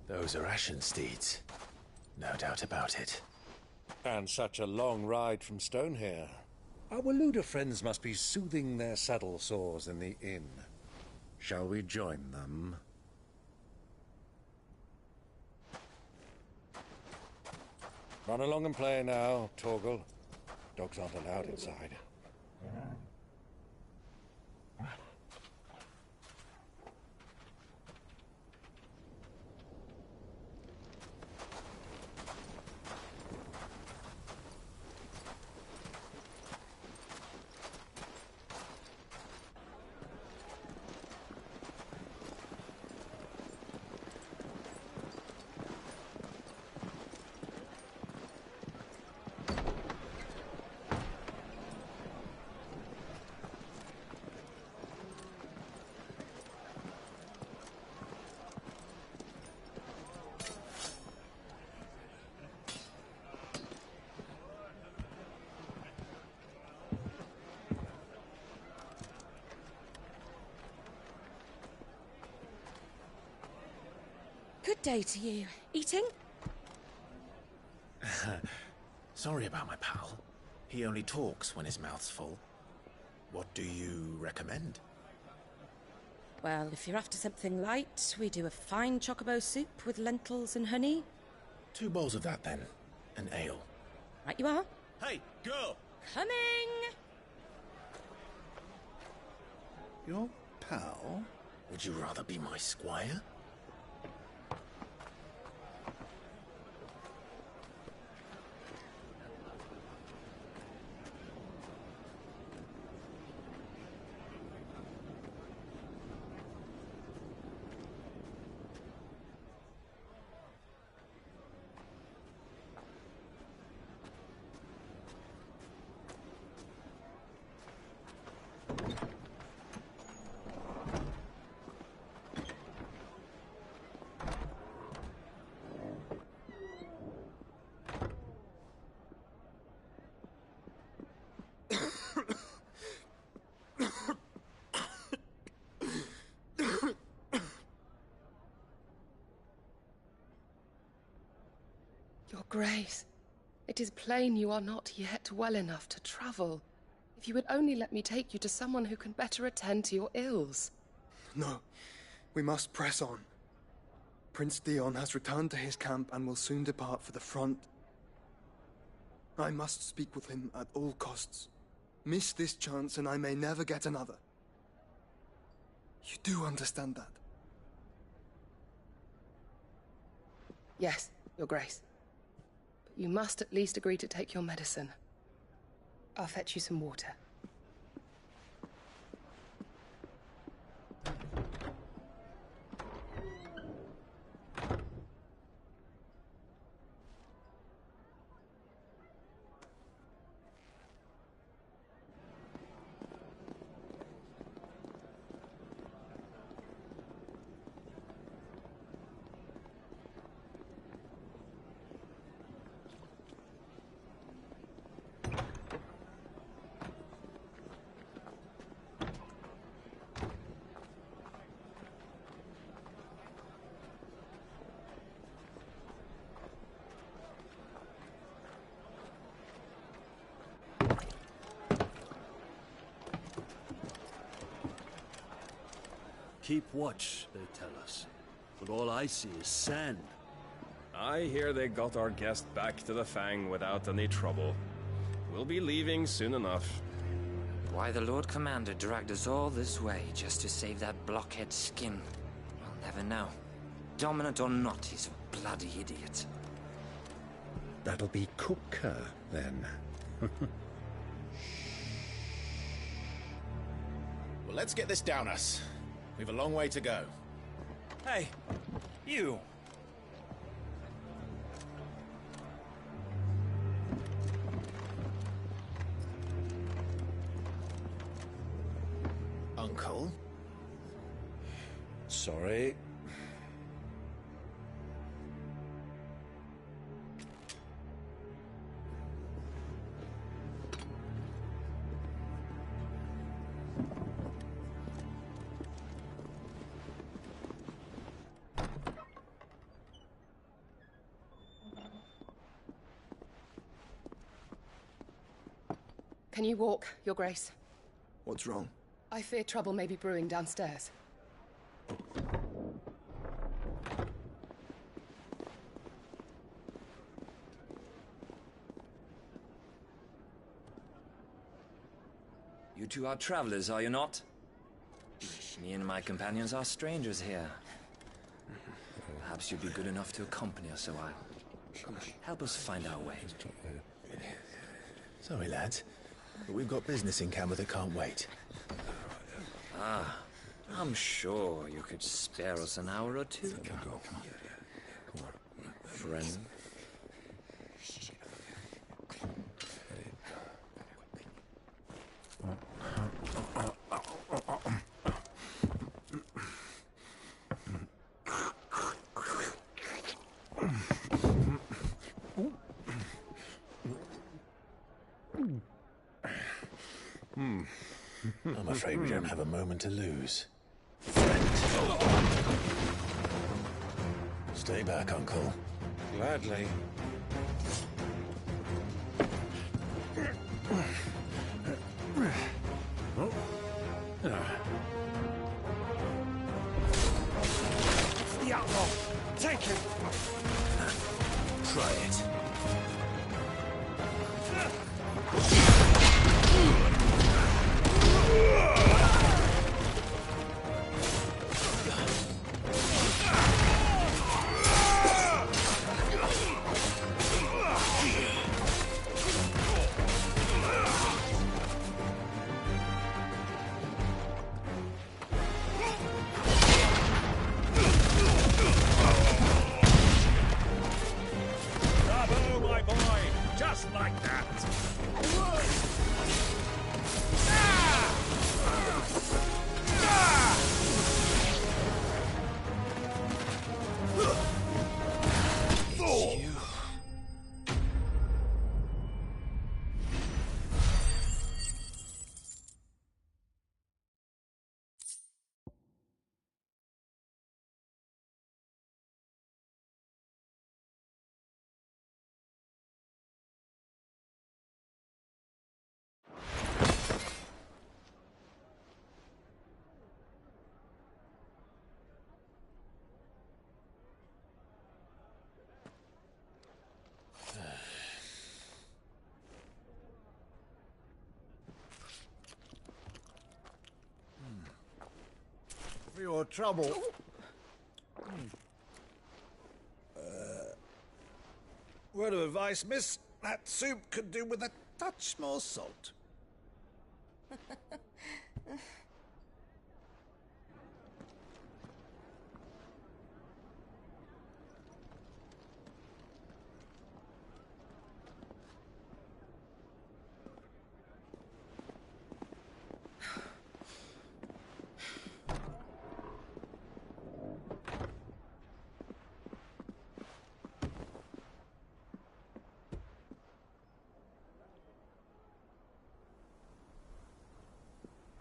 Those are Ashen steeds. No doubt about it. And such a long ride from Stonehair. Our Luda friends must be soothing their saddle sores in the inn. Shall we join them? Run along and play now, Torgal. Dogs aren't allowed inside. Good day to you. Eating? Sorry about my pal. He only talks when his mouth's full. What do you recommend? Well, if you're after something light, we do a fine chocobo soup with lentils and honey. 2 bowls of that, then. An ale. Right you are. Hey, girl! Coming! Your pal? Would you rather be my squire? Your Grace, it is plain you are not yet well enough to travel. If you would only let me take you to someone who can better attend to your ills. No, we must press on. Prince Dion has returned to his camp and will soon depart for the front. I must speak with him at all costs. Miss this chance and I may never get another. You do understand that? Yes, Your Grace. But you must at least agree to take your medicine. I'll fetch you some water. Keep watch, they tell us. But all I see is sand. I hear they got our guest back to the Fang without any trouble. We'll be leaving soon enough. Why the Lord Commander dragged us all this way just to save that blockhead skin, we'll never know. Dominant or not, he's a bloody idiot. That'll be Kupka, then. Well, let's get this down us. We've a long way to go. Hey, you! Uncle? Sorry. Can you walk, Your Grace? What's wrong? I fear trouble may be brewing downstairs. You two are travelers, are you not? Me and my companions are strangers here. Perhaps you'd be good enough to accompany us a while. Help us find our way. Sorry, lads, but we've got business in Camber that can't wait. Ah, I'm sure you could spare us an hour or two. Come on. Friend. I'm afraid we don't have a moment to lose. Stay back, Uncle. Gladly. The outlaw! Take him! Try it. Bravo, my boy! Just like that! For your trouble. Word of advice, miss. That soup could do with a touch more salt.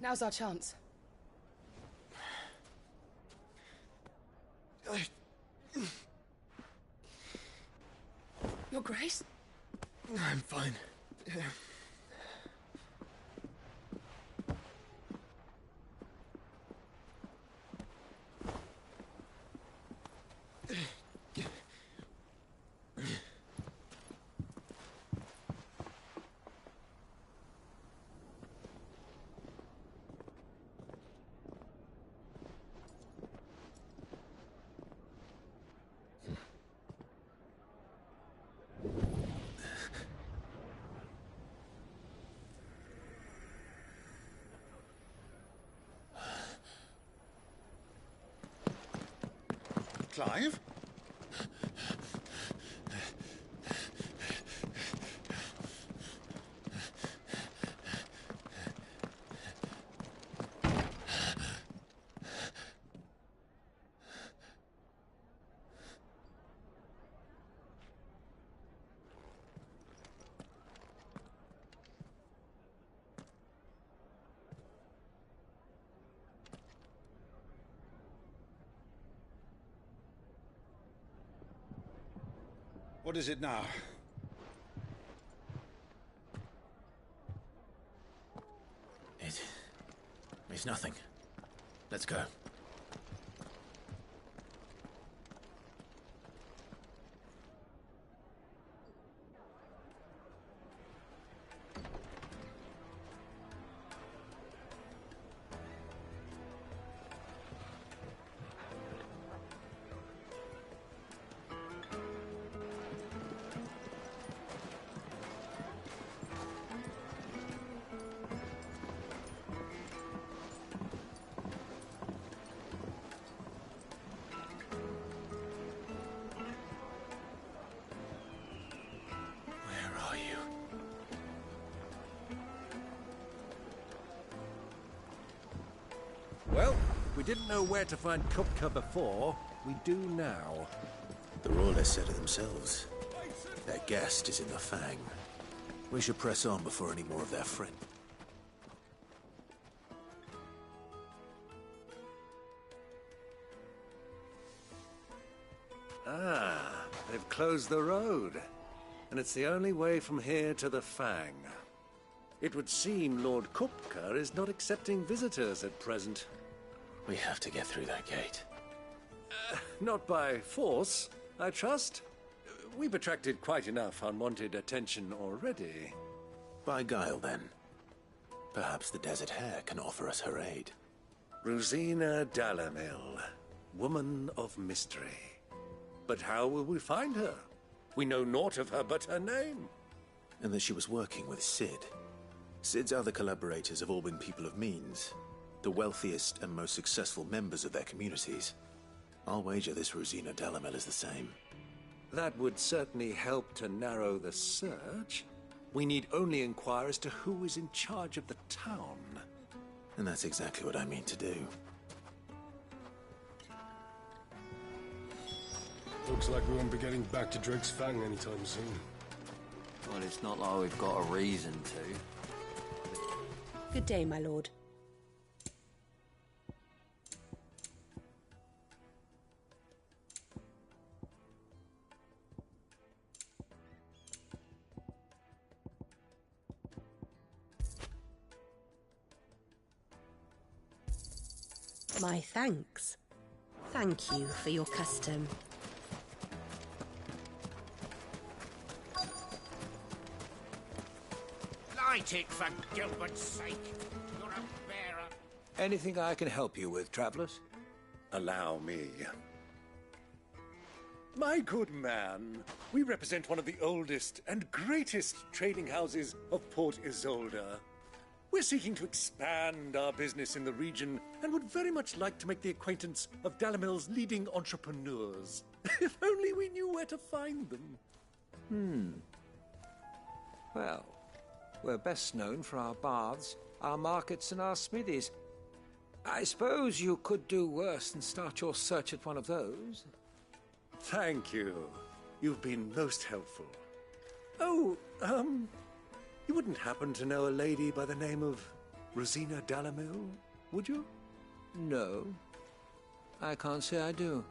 Now's our chance. Your Grace? I'm fine. Clive? What is it now? It's nothing. Let's go. Well, if we didn't know where to find Kupka before, we do now. The Royalists said it themselves. Their guest is in the Fang. We should press on before any more of their friend. Ah, they've closed the road. And it's the only way from here to the Fang. It would seem Lord Kupka is not accepting visitors at present. We have to get through that gate. Not by force, I trust. We've attracted quite enough unwanted attention already. By guile, then. Perhaps the Desert Hare can offer us her aid. Rosina Dalamil, woman of mystery. But how will we find her? We know naught of her but her name. And that she was working with Cid. Cid's other collaborators have all been people of means, the wealthiest and most successful members of their communities. I'll wager this Rosina Dalamil is the same. That would certainly help to narrow the search. We need only inquire as to who is in charge of the town. And that's exactly what I mean to do. Looks like we won't be getting back to Drake's Fang anytime soon. Well, it's not like we've got a reason to. Good day, my lord. My thanks. Thank you for your custom. Light it, for Gilbert's sake. You're a bearer. Anything I can help you with, travelers? Allow me. My good man, we represent one of the oldest and greatest trading houses of Port Isolde. We're seeking to expand our business in the region and would very much like to make the acquaintance of Dalamil's leading entrepreneurs. If only we knew where to find them. Well, we're best known for our baths, our markets, and our smithies. I suppose you could do worse than start your search at one of those. Thank you. You've been most helpful. Oh, you wouldn't happen to know a lady by the name of Rosina Dalamil, would you? No. I can't say I do.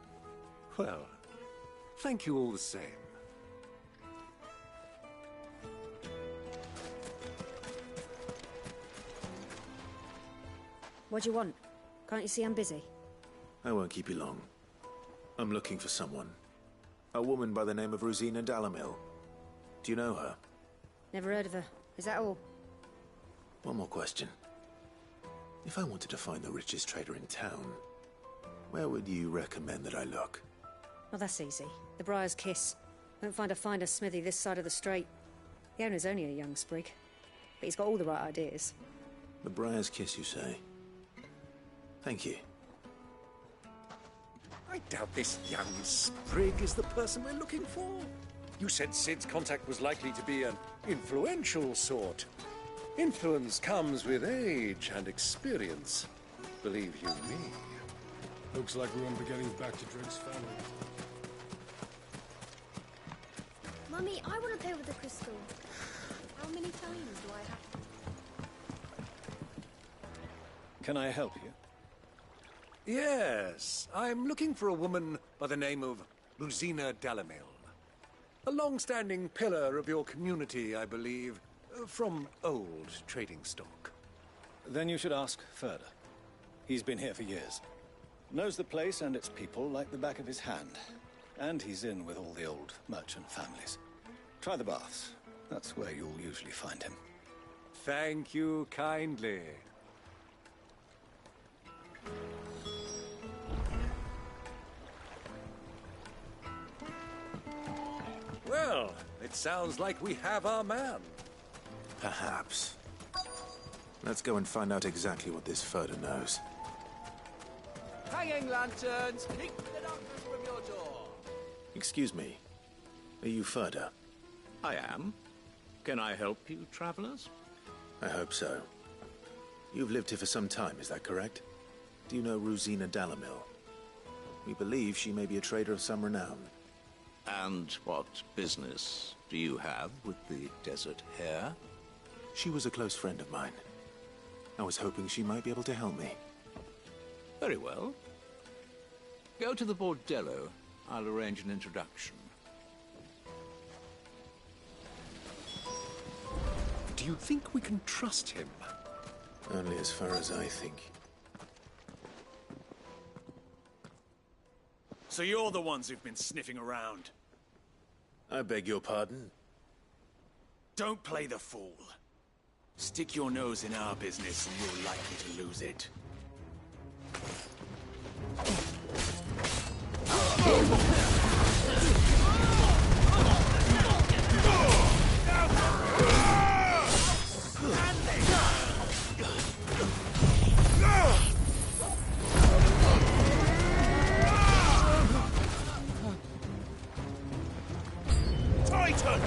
Well, thank you all the same. What do you want? Can't you see I'm busy? I won't keep you long. I'm looking for someone. A woman by the name of Rosina Dalamil. Do you know her? Never heard of her. Is that all? One more question. If I wanted to find the richest trader in town, where would you recommend that I look? Oh, that's easy. The Briar's Kiss. Won't find a finer smithy this side of the strait. The owner's only a young sprig, but he's got all the right ideas. The Briar's Kiss, you say? Thank you. I doubt this young sprig is the person we're looking for. You said Cid's contact was likely to be an influential sort. Influence comes with age and experience. Believe you me. Looks like we won't be getting back to Drake's family. Mummy, I want to play with the crystal. How many times do I have to... Can I help you? Yes, I'm looking for a woman by the name of Rosina Dalamil. A long-standing pillar of your community, I believe, from old trading stock. Then you should ask further. He's been here for years. Knows the place and its people like the back of his hand. And he's in with all the old merchant families. Try the baths. That's where you'll usually find him. Thank you kindly. Well, it sounds like we have our man. Perhaps. Let's go and find out exactly what this Furder knows. Hanging lanterns! Keep the doctors from your door! Excuse me. Are you Furder? I am. Can I help you, travelers? I hope so. You've lived here for some time, is that correct? Do you know Rosina Dalamil? We believe she may be a trader of some renown. And what business do you have with the Desert Hare? She was a close friend of mine. I was hoping she might be able to help me. Very well. Go to the Bordello. I'll arrange an introduction. Do you think we can trust him? Only as far as I think. So you're the ones who've been sniffing around? I beg your pardon? Don't play the fool. Stick your nose in our business and you're likely to lose it. Titan!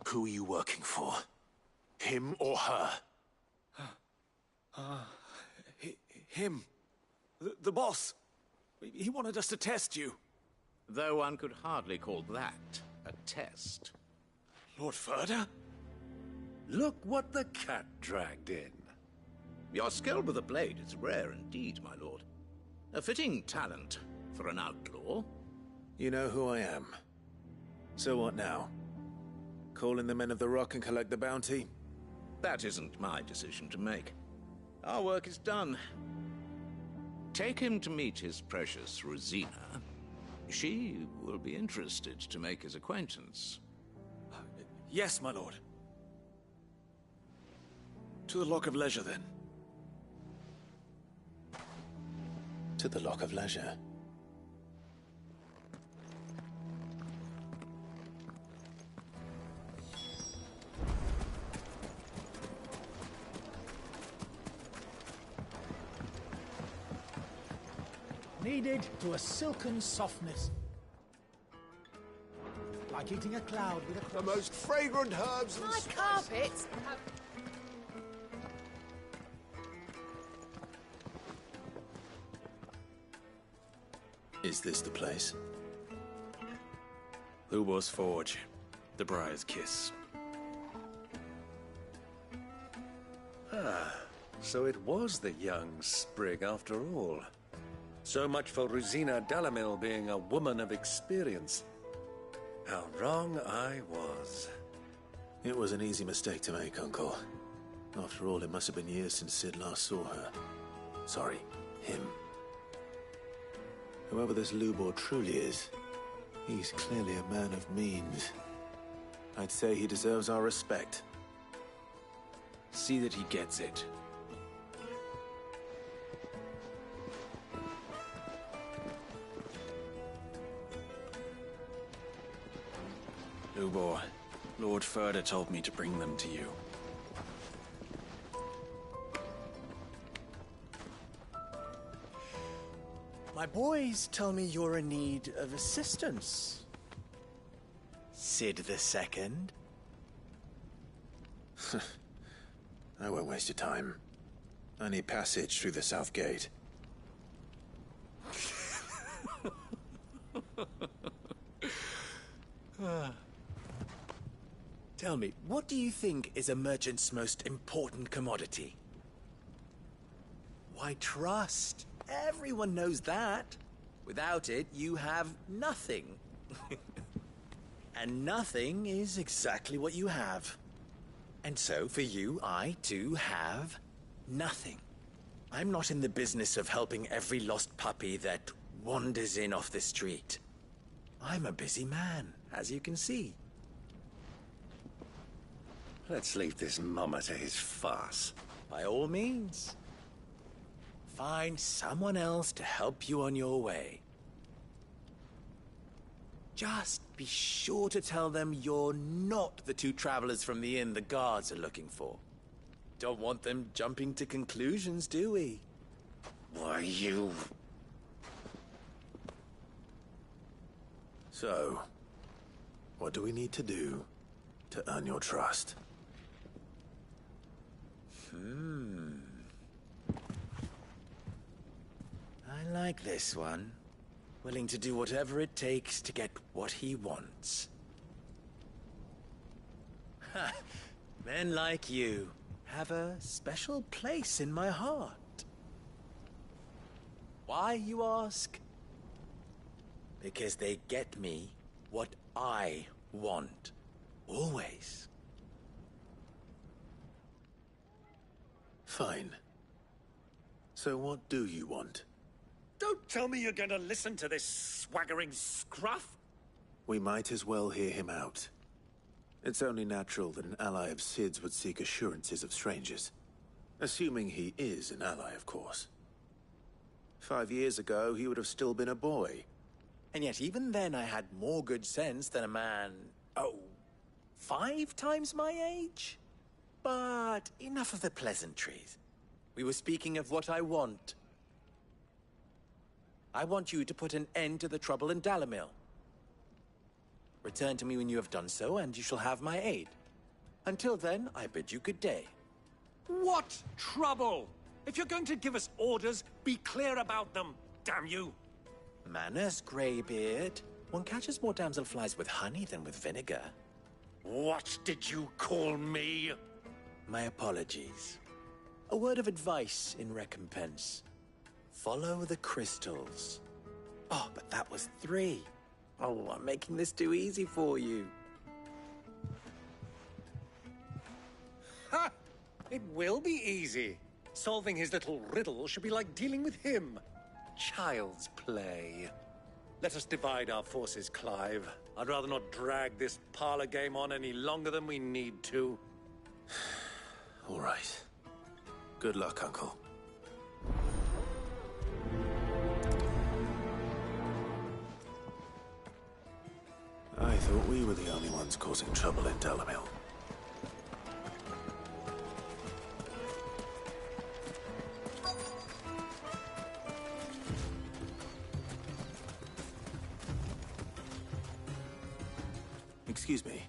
Who are you working for? Him or her? Him. The boss. He wanted us to test you. Though one could hardly call that a test. Lord Furder? Look what the cat dragged in. Your skill with a blade is rare indeed, my lord. A fitting talent for an outlaw. You know who I am. So what now? Call in the Men of the Rock and collect the bounty? That isn't my decision to make. Our work is done. Take him to meet his precious Rosina. She will be interested to make his acquaintance. Yes, my lord. To the Lock of Leisure, then. To the Lock of Leisure. Kneaded to a silken softness. Like eating a cloud with a crust. The most fragrant herbs and My carpets have... Is this the place? Lubos Forge. The Briar's Kiss. Ah, so it was the young sprig after all. So much for Rosina Dalamil being a woman of experience. How wrong I was. It was an easy mistake to make, Uncle. After all, it must have been years since Sid last saw her. Sorry, him. Whoever this Lubor truly is, he's clearly a man of means. I'd say he deserves our respect. See that he gets it. Lubor, Lord Furder told me to bring them to you. My boys tell me you're in need of assistance. Sid the Second? I won't waste your time. I need passage through the south gate. Tell me, what do you think is a merchant's most important commodity? Why, trust. Everyone knows that. Without it, you have nothing. And nothing is exactly what you have. And so, for you, I, too, have nothing. I'm not in the business of helping every lost puppy that wanders in off the street. I'm a busy man, as you can see. Let's leave this mummer to his farce. By all means. Find someone else to help you on your way. Just be sure to tell them you're not the two travelers from the inn the guards are looking for. Don't want them jumping to conclusions, do we? Why, you... So, what do we need to do to earn your trust? I like this one. Willing to do whatever it takes to get what he wants. Ha! Men like you have a special place in my heart. Why, you ask? Because they get me what I want. Always. Fine. So what do you want? Don't tell me you're going to listen to this swaggering scruff! We might as well hear him out. It's only natural that an ally of Sid's would seek assurances of strangers. Assuming he is an ally, of course. 5 years ago, he would have still been a boy. And yet even then I had more good sense than a man, 5 times my age? But enough of the pleasantries. We were speaking of what I want. I want you to put an end to the trouble in Dalimil. Return to me when you have done so, and you shall have my aid. Until then, I bid you good day. What trouble? If you're going to give us orders, be clear about them, damn you! Manners, Greybeard. One catches more damselflies with honey than with vinegar. What did you call me? My apologies. A word of advice in recompense. Follow the crystals. Oh, but that was 3. Oh, I'm making this too easy for you. Ha! It will be easy. Solving his little riddle should be like dealing with him. Child's play. Let us divide our forces, Clive. I'd rather not drag this parlor game on any longer than we need to. All right. Good luck, Uncle. I thought we were the only ones causing trouble in Dalimil. Excuse me.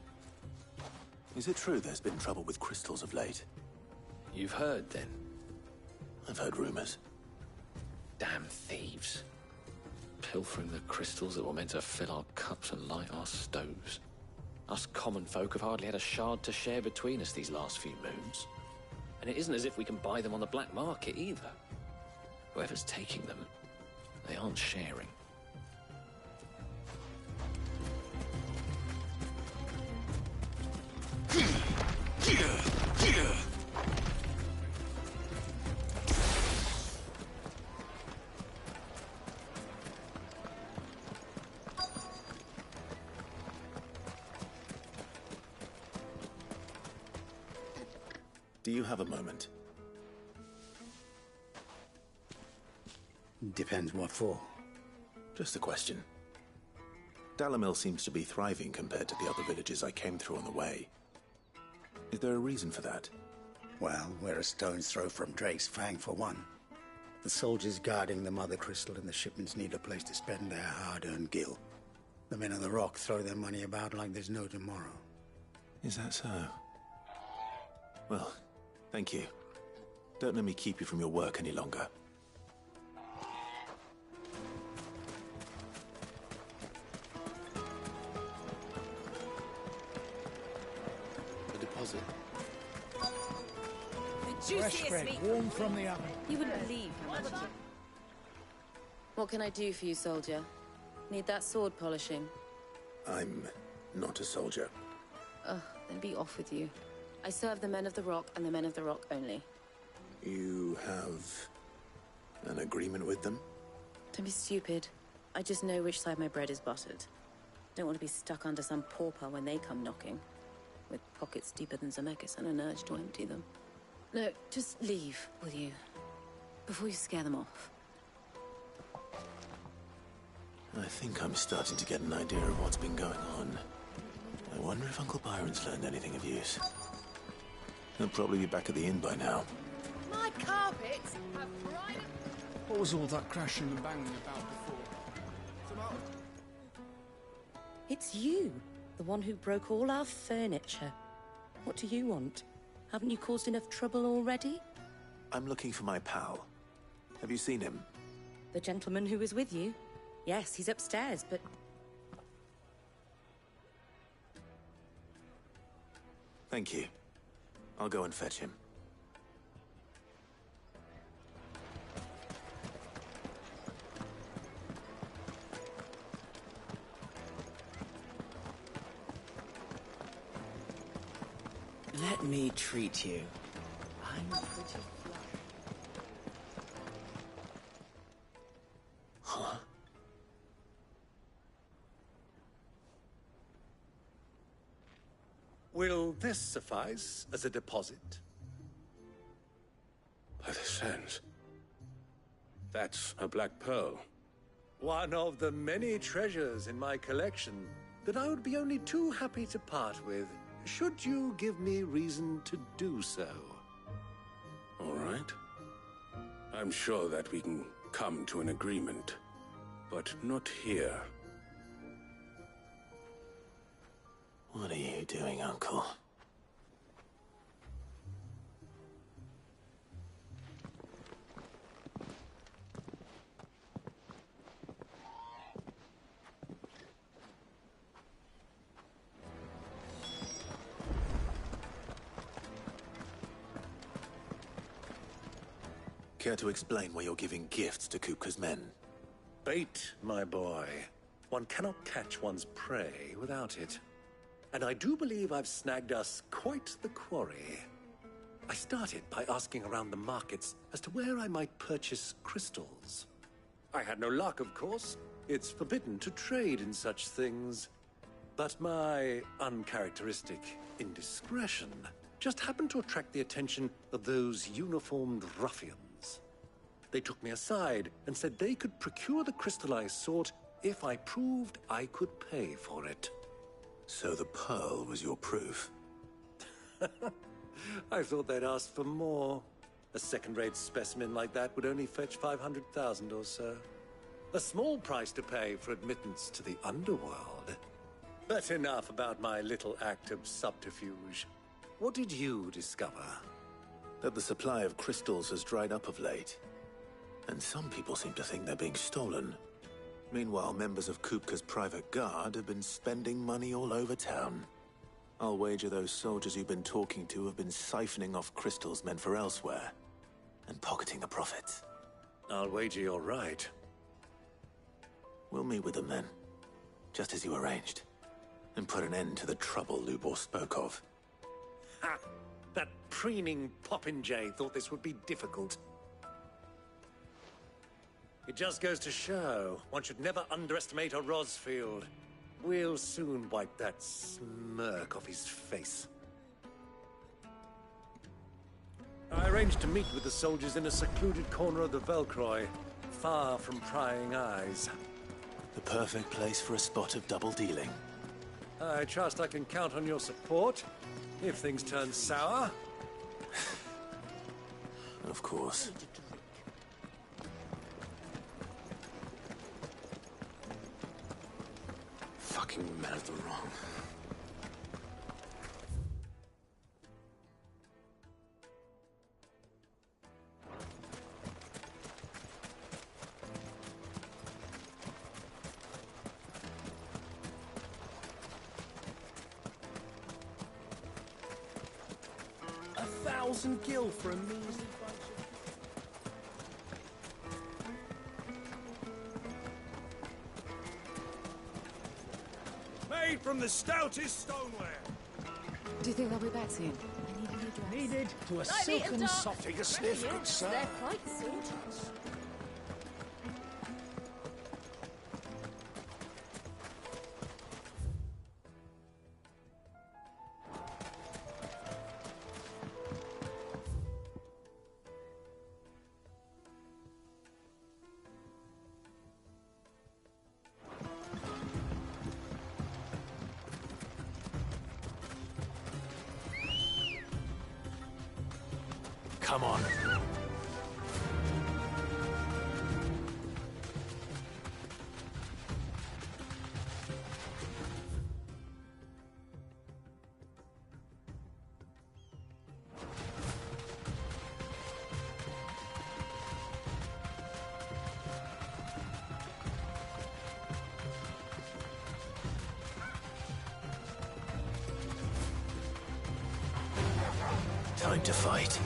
Is it true there's been trouble with crystals of late? You've heard, then? I've heard rumors. Damn thieves. Pilfering the crystals that were meant to fill our cups and light our stoves. Us common folk have hardly had a shard to share between us these last few moons. And it isn't as if we can buy them on the black market either. Whoever's taking them, they aren't sharing. Do you have a moment? Depends what for. Just a question. Dalamil seems to be thriving compared to the other villages I came through on the way. Is there a reason for that? Well, we're a stone's throw from Drake's Fang, for one. The soldiers guarding the Mother Crystal and the shipments need a place to spend their hard-earned gil. The men of the Rock throw their money about like there's no tomorrow. Is that so? Well, thank you. Don't let me keep you from your work any longer. The deposit. The juiciest meat, warm from the oven. You wouldn't believe how much. What can I do for you, soldier? Need that sword polishing? I'm not a soldier. Ugh, then be off with you. I serve the men of the Rock and the men of the Rock only. You have an agreement with them? Don't be stupid. I just know which side my bread is buttered. Don't want to be stuck under some pauper when they come knocking. With pockets deeper than Zemeckis and an urge to empty them. No, just leave, will you? Before you scare them off. I think I'm starting to get an idea of what's been going on. I wonder if Uncle Byron's learned anything of use. He'll probably be back at the inn by now. My carpets have bright... What was all that crashing and banging about before? It's you, the one who broke all our furniture. What do you want? Haven't you caused enough trouble already? I'm looking for my pal. Have you seen him? The gentleman who was with you? Yes, he's upstairs, but... Thank you. I'll go and fetch him. Let me treat you. I'm pretty flush. Huh? Will this suffice as a deposit? By the sands. That's a black pearl. One of the many treasures in my collection that I would be only too happy to part with, should you give me reason to do so. All right. I'm sure that we can come to an agreement, but not here. What are you doing, Uncle? Care to explain why you're giving gifts to Kupka's men? Bait, my boy. One cannot catch one's prey without it. And I do believe I've snagged us quite the quarry. I started by asking around the markets as to where I might purchase crystals. I had no luck, of course. It's forbidden to trade in such things. But my uncharacteristic indiscretion just happened to attract the attention of those uniformed ruffians. They took me aside and said they could procure the crystal I sought if I proved I could pay for it. So the pearl was your proof? I thought they'd ask for more. A second-rate specimen like that would only fetch 500,000 or so. A small price to pay for admittance to the underworld. But enough about my little act of subterfuge. What did you discover? That the supply of crystals has dried up of late. And some people seem to think they're being stolen. Meanwhile, members of Kupka's private guard have been spending money all over town. I'll wager those soldiers you've been talking to have been siphoning off crystals meant for elsewhere, and pocketing the profits. I'll wager you're right. We'll meet with them then, just as you arranged, and put an end to the trouble Lubor spoke of. Ha! That preening popinjay thought this would be difficult. It just goes to show, one should never underestimate a Rosfield. We'll soon wipe that smirk off his face. I arranged to meet with the soldiers in a secluded corner of the Velcroy, far from prying eyes. The perfect place for a spot of double dealing. I trust I can count on your support if things turn sour. Of course. Fucking men of the wrong. Gil for a measly bunch of... Made from the stoutest stoneware. Do you think they'll be back soon? I need a new dress. needed to a silken soft. Take a sniff, good sir. They're quite sorted. Come on. Time to fight.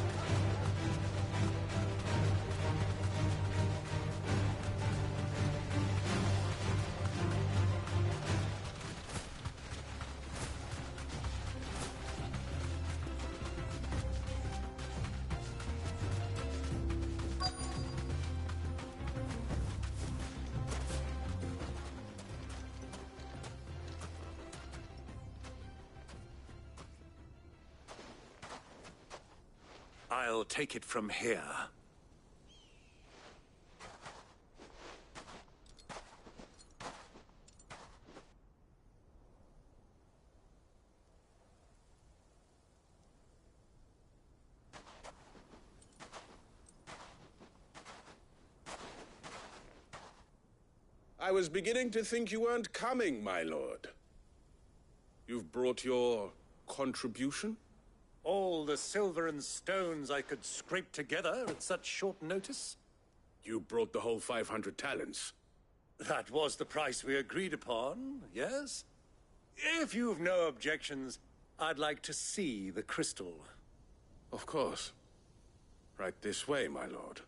I'll take it from here. I was beginning to think you weren't coming, my lord. You've brought your contribution? All the silver and stones I could scrape together at such short notice? You brought the whole 500 talents. That was the price we agreed upon, yes? If you've no objections, I'd like to see the crystal. Of course. Right this way, my lord.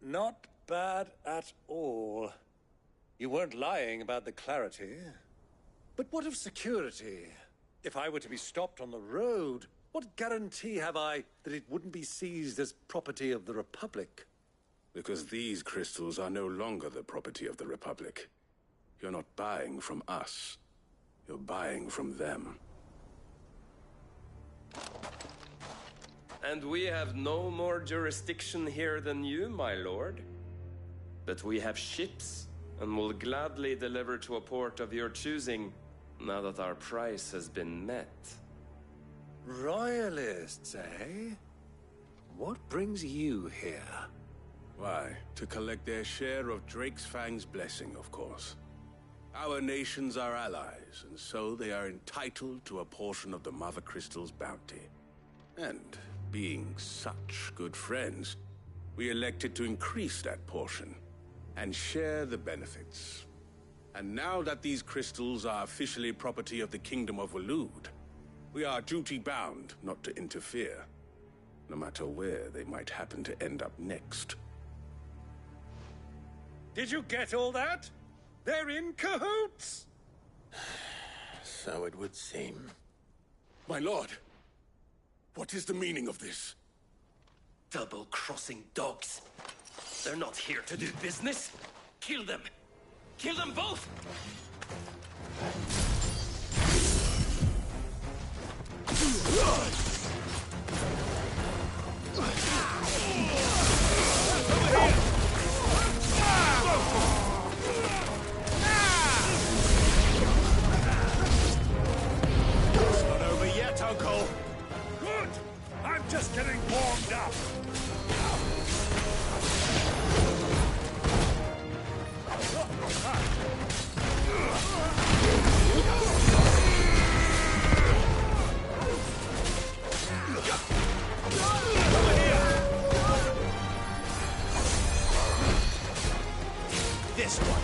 Not bad at all. You weren't lying about the clarity. But what of security? If I were to be stopped on the road, what guarantee have I that it wouldn't be seized as property of the Republic? Because these crystals are no longer the property of the Republic. You're not buying from us. You're buying from them. And we have no more jurisdiction here than you, my lord. But we have ships, and will gladly deliver to a port of your choosing, now that our price has been met. Royalists, eh? What brings you here? Why, to collect their share of Drake's Fang's blessing, of course. Our nations are allies, and so they are entitled to a portion of the Mother Crystal's bounty. And being such good friends, we elected to increase that portion and share the benefits. And now that these crystals are officially property of the Kingdom of Waloed, we are duty-bound not to interfere, no matter where they might happen to end up next. Did you get all that? They're in cahoots! So it would seem. My lord, what is the meaning of this? Double-crossing dogs. They're not here to do business. Kill them. Kill them both! This one.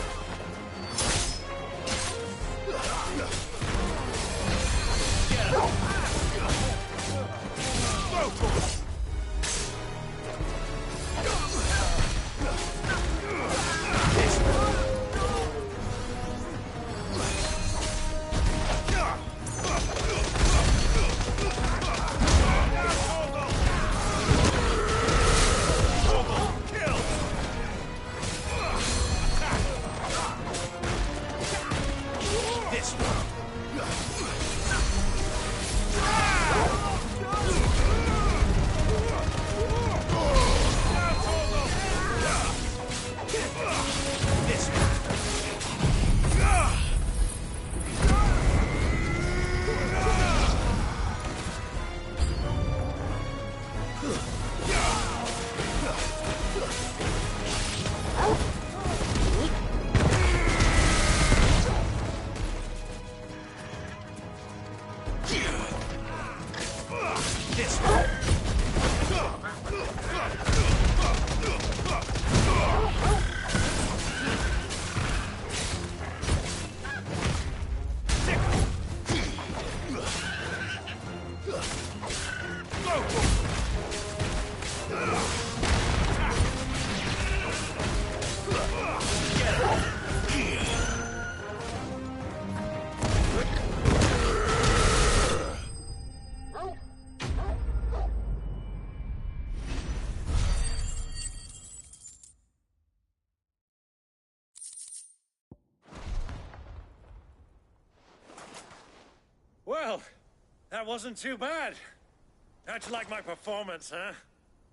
Get him. Go for it. Well, that wasn't too bad. How'd you like my performance, huh?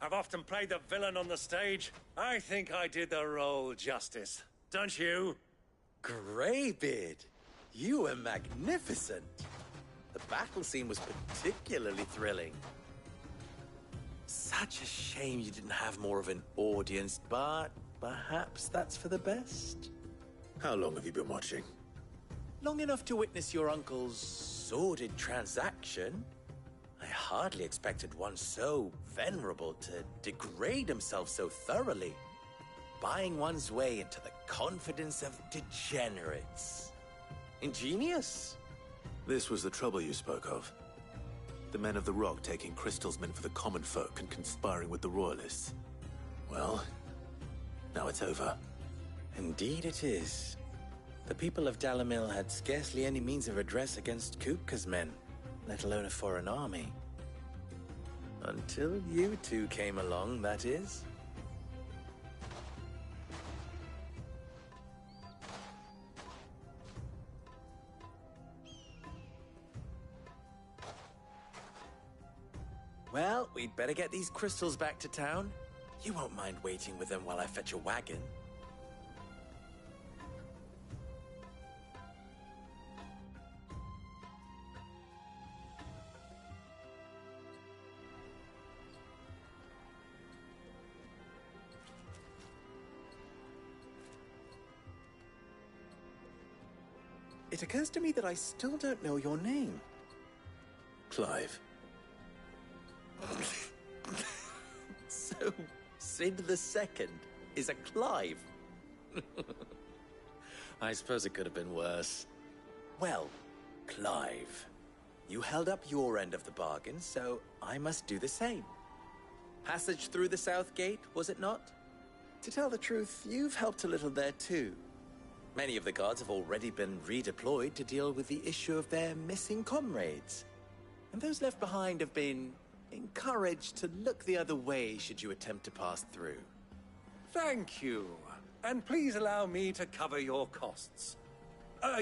I've often played the villain on the stage. I think I did the role justice. Don't you? Greybeard, you were magnificent. The battle scene was particularly thrilling. Such a shame you didn't have more of an audience, but perhaps that's for the best. How long have you been watching? Long enough to witness your uncle's sordid transaction. I hardly expected one so venerable to degrade himself so thoroughly, buying one's way into the confidence of degenerates. Ingenious. This was the trouble you spoke of. The men of the Rock taking crystals meant for the common folk and conspiring with the Royalists. Well, now it's over. Indeed it is. The people of Dalamil had scarcely any means of redress against Kupka's men, let alone a foreign army. Until you two came along, that is. Well, we'd better get these crystals back to town. You won't mind waiting with them while I fetch a wagon. It occurs to me that I still don't know your name. Clive. So, Sid the Second is a Clive? I suppose it could have been worse. Well, Clive, you held up your end of the bargain, so I must do the same. Passage through the South Gate, was it not? To tell the truth, you've helped a little there too. Many of the guards have already been redeployed to deal with the issue of their missing comrades. And those left behind have been encouraged to look the other way should you attempt to pass through. Thank you. And please allow me to cover your costs.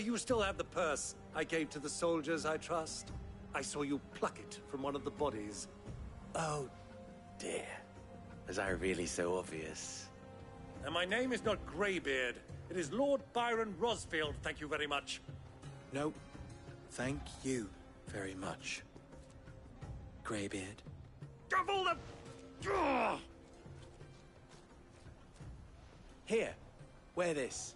You still have the purse I gave to the soldiers, I trust? I saw you pluck it from one of the bodies. Oh, dear. Was I really so obvious? And my name is not Greybeard. It is Lord Byron Rosfield, thank you very much. No, thank you very much, Greybeard. Of all the... Here, wear this.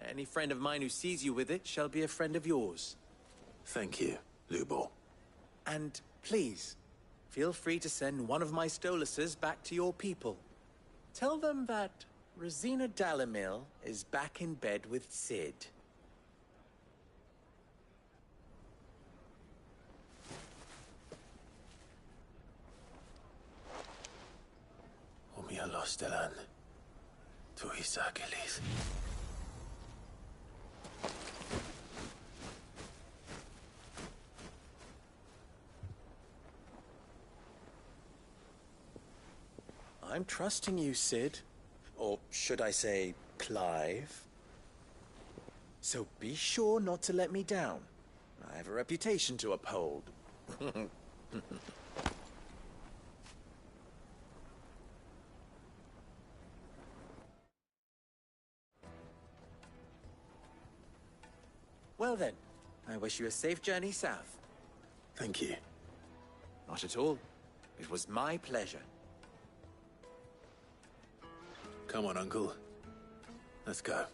Any friend of mine who sees you with it shall be a friend of yours. Thank you, Lubor. And please, feel free to send one of my Stoluses back to your people. Tell them that Rosina Dalamil is back in bed with Cid. Omia Lostelan. Tu Isakelis. I'm trusting you, Cid. Or should I say, Clive? So be sure not to let me down. I have a reputation to uphold. Well then, I wish you a safe journey south. Thank you. Not at all. It was my pleasure. Come on, Uncle. Let's go.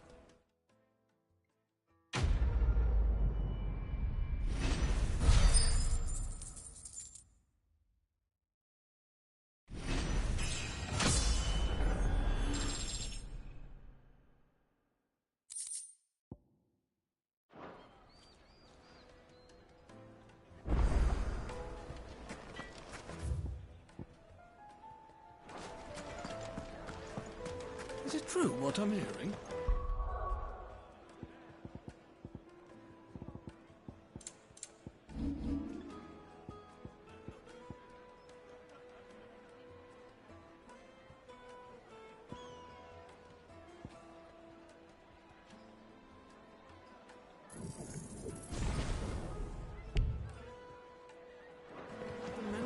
Is it true what I'm hearing?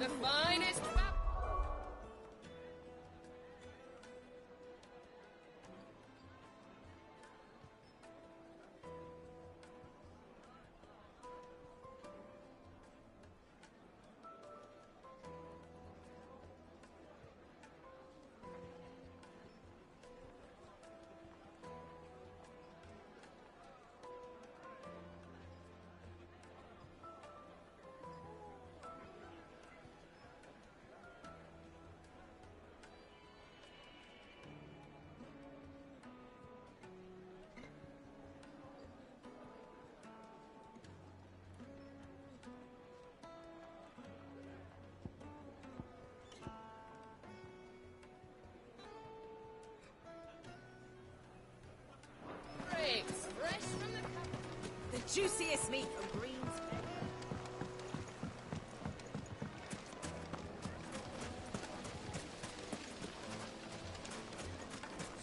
The finest. Fresh from the juiciest meat from Green's Bay.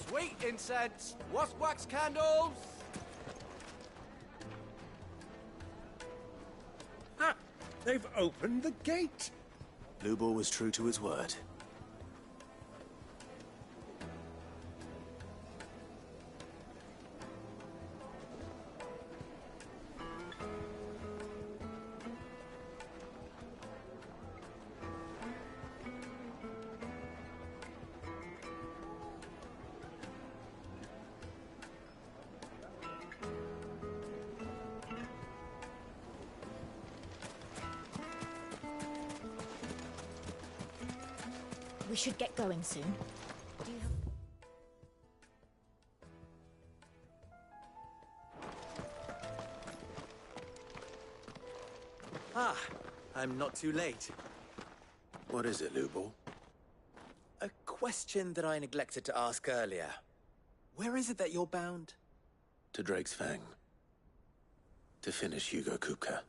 Sweet incense, wasp wax candles. Ah, they've opened the gate. Lubor was true to his word. We should get going soon. Do you have... Ah, I'm not too late. What is it, Lubor? A question that I neglected to ask earlier. Where is it that you're bound? To Drake's Fang. To finish Hugo Kupka.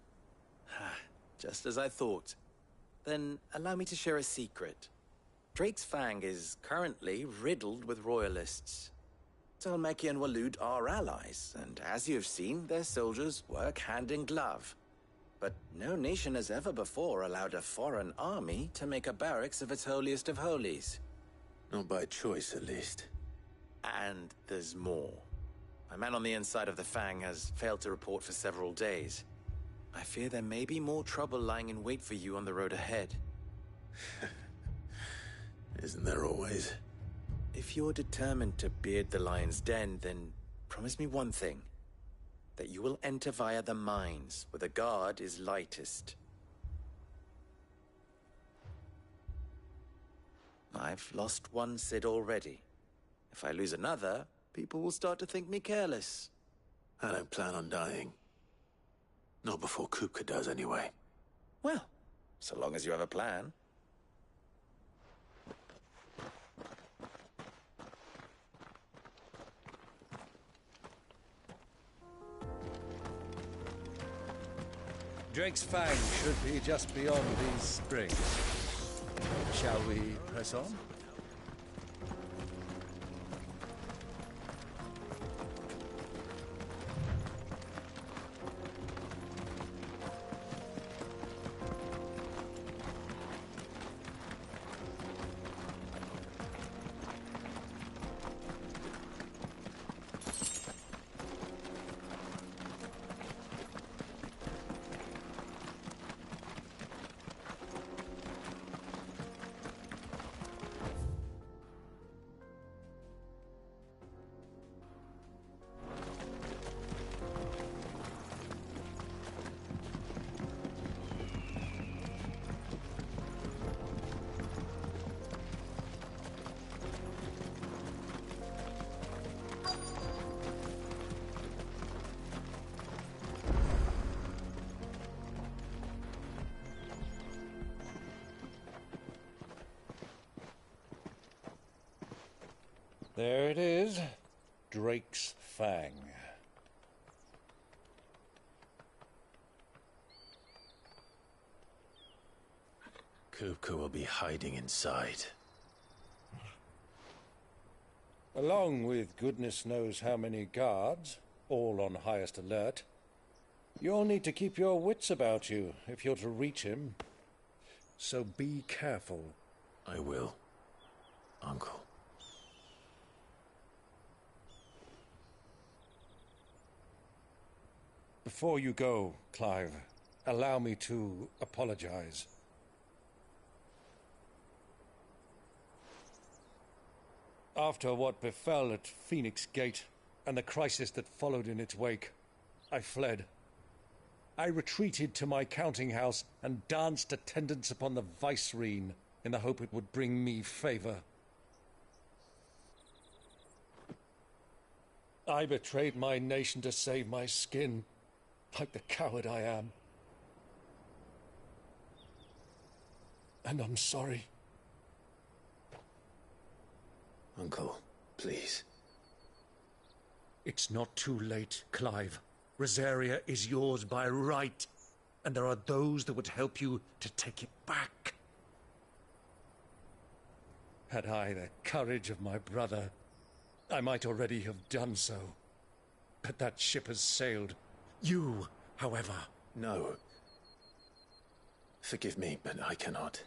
Just as I thought. Then allow me to share a secret. Drake's Fang is currently riddled with royalists. Dhalmekia and Waloed are allies, and as you've seen, their soldiers work hand in glove. But no nation has ever before allowed a foreign army to make a barracks of its holiest of holies. Not by choice, at least. And there's more. A man on the inside of the Fang has failed to report for several days. I fear there may be more trouble lying in wait for you on the road ahead. Isn't there always? If you're determined to beard the lion's den, then promise me one thing. That you will enter via the mines, where the guard is lightest. I've lost one Cid already. If I lose another, people will start to think me careless. I don't plan on dying. Not before Kupka does, anyway. Well, so long as you have a plan. Drake's Fang should be just beyond these springs. Shall we press on? There it is, Drake's Fang. Kupka will be hiding inside. Along with goodness knows how many guards, all on highest alert. You'll need to keep your wits about you if you're to reach him. So be careful. I will, Uncle. Before you go, Clive, allow me to apologize. After what befell at Phoenix Gate and the crisis that followed in its wake, I fled. I retreated to my counting house and danced attendance upon the Vicereine in the hope it would bring me favor. I betrayed my nation to save my skin, like the coward I am. And I'm sorry. Uncle, please. It's not too late, Clive. Rosaria is yours by right, and there are those that would help you to take it back. Had I the courage of my brother, I might already have done so. But that ship has sailed. You, however... No. Forgive me, but I cannot.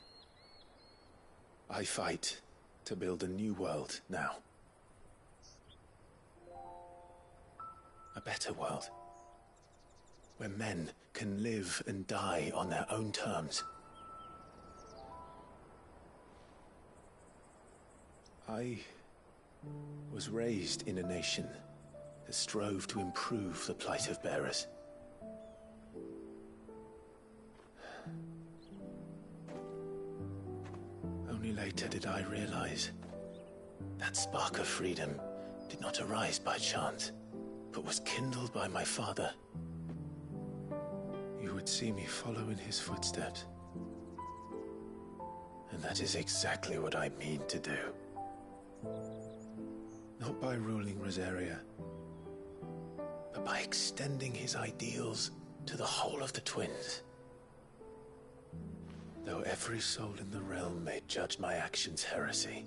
I fight to build a new world now. A better world. Where men can live and die on their own terms. I was raised in a nation that strove to improve the plight of bearers. Only later did I realize that spark of freedom did not arise by chance, but was kindled by my father. You would see me follow in his footsteps. And that is exactly what I mean to do. Not by ruling Rosaria, but by extending his ideals to the whole of the Twins. Though every soul in the realm may judge my actions heresy,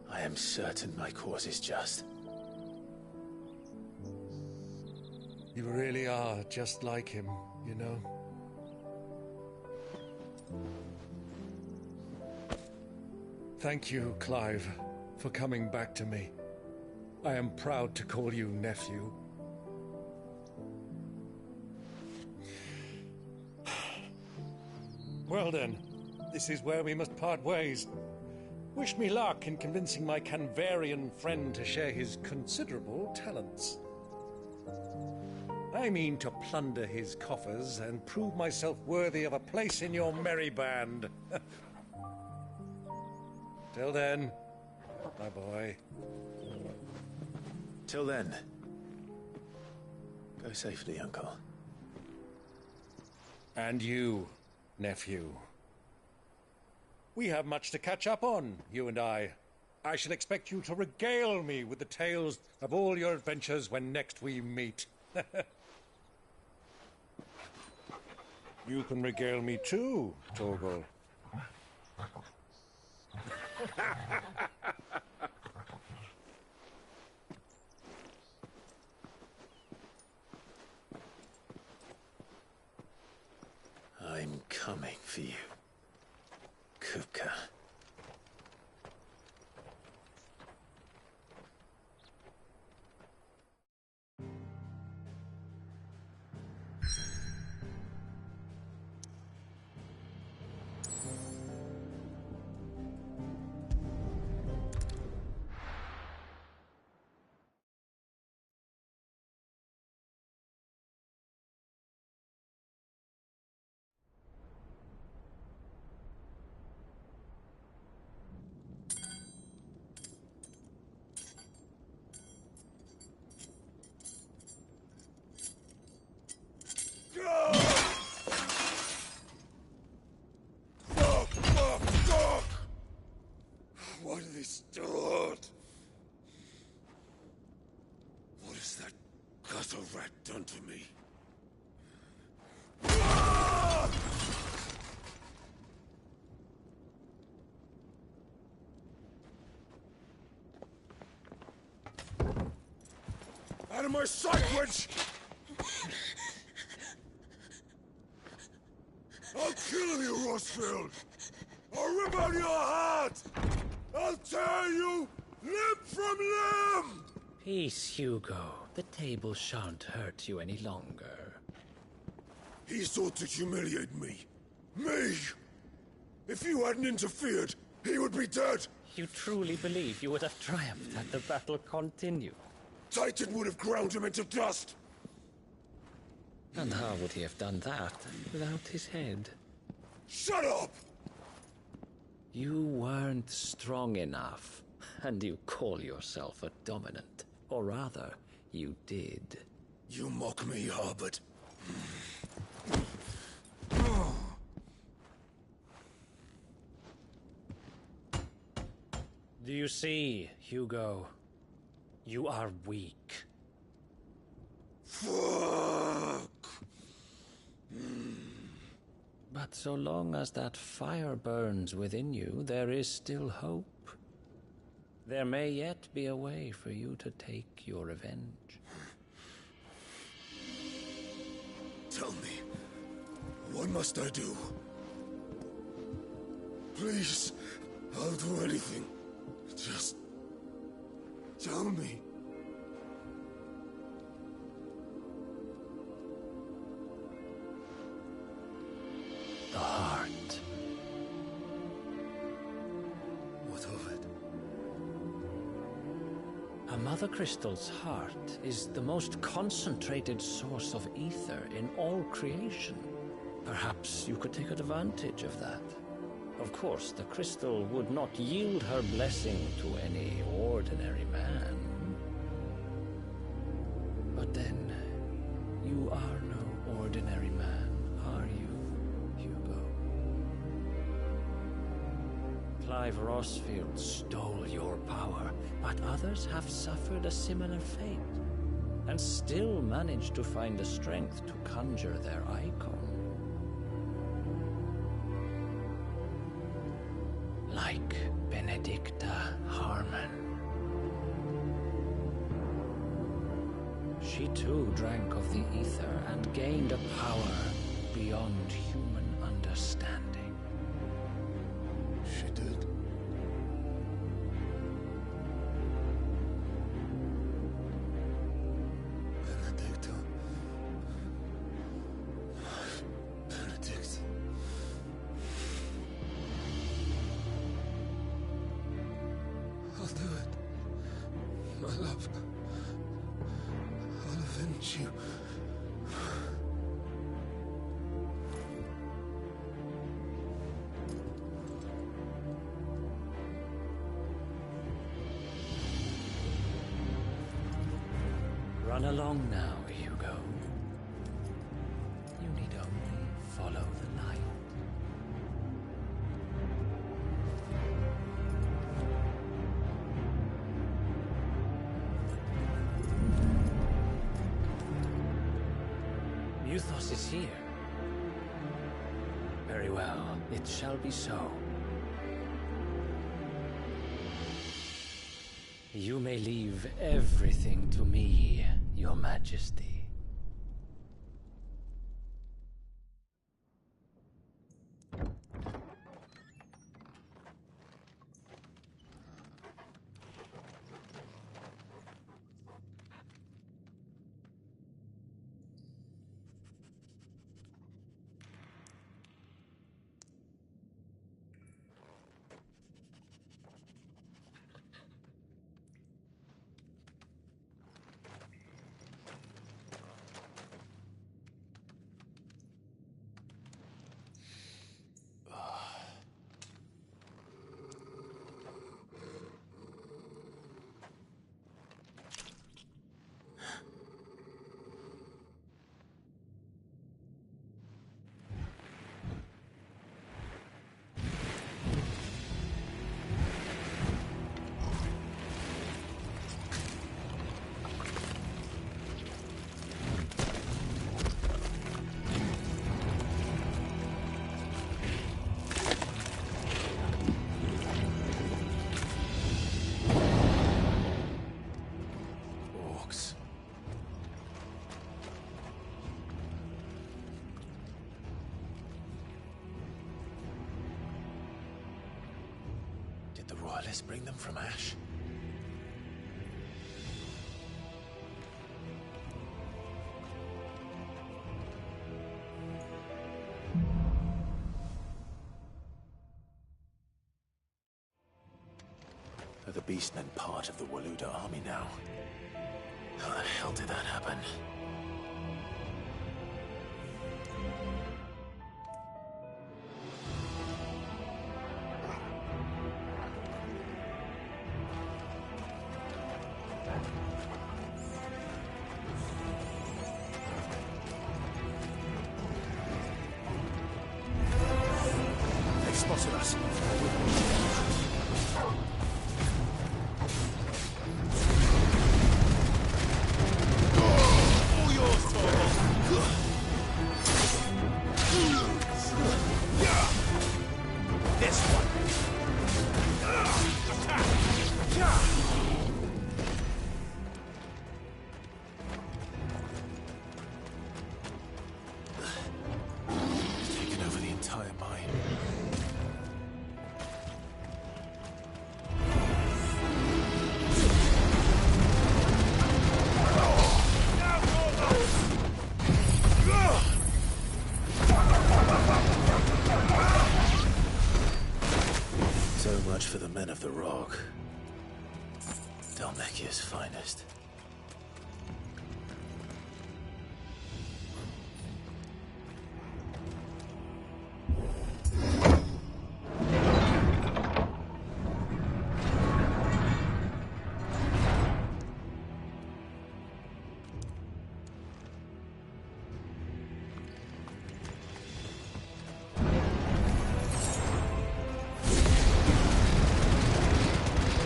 I am certain my cause is just. You really are just like him, you know? Thank you, Clive, for coming back to me. I am proud to call you nephew. Well then, this is where we must part ways. Wish me luck in convincing my Canvarian friend to share his considerable talents. I mean to plunder his coffers and prove myself worthy of a place in your merry band. Till then, my boy. Till then, go safely, Uncle. And you, nephew. We have much to catch up on, you and I. I shall expect you to regale me with the tales of all your adventures when next we meet. You can regale me too, Torgal. I'm coming for you, Kupka. Why do they start? What has that gutter rat done to me? Out of my sight, witch! I'll kill you, Rosfield! I'll rip out your heart! I'll tear you limb from limb! Peace, Hugo. The table shan't hurt you any longer. He sought to humiliate me. Me! If you hadn't interfered, he would be dead! You truly believe you would have triumphed had the battle continued? Titan would have ground him into dust! And how would he have done that without his head? Shut up! You weren't strong enough, and you call yourself a dominant. Or rather, you did. You mock me, Harbert. Do you see, Hugo? You are weak. Fuck! But so long as that fire burns within you, there is still hope. There may yet be a way for you to take your revenge. Tell me, what must I do? Please, I'll do anything. Just tell me. The heart. What of it? A Mother Crystal's heart is the most concentrated source of ether in all creation. Perhaps you could take advantage of that. Of course, the crystal would not yield her blessing to any ordinary man. But then, you are no ordinary man, are you, Hugo? Clive Rosfield stole your power, but others have suffered a similar fate, and still managed to find the strength to conjure their icon. Like Benedicta Harmon. She too drank of the ether and gained a power beyond human understanding. She did. Benedicta. Benedict. I'll do it. My love. I'll avenge you. Run along now, Hugo. You need only follow the light. Muthos is here. Very well, it shall be so. You may leave everything to me, Your Majesty. Did the Royalists bring them from Ash? Are the Beastmen part of the Waluda army now? How the hell did that happen? They spotted us. All yours, Torvald. This one. Taken over the entire mine. So much for the men of the Rock. Dhalmekia's finest.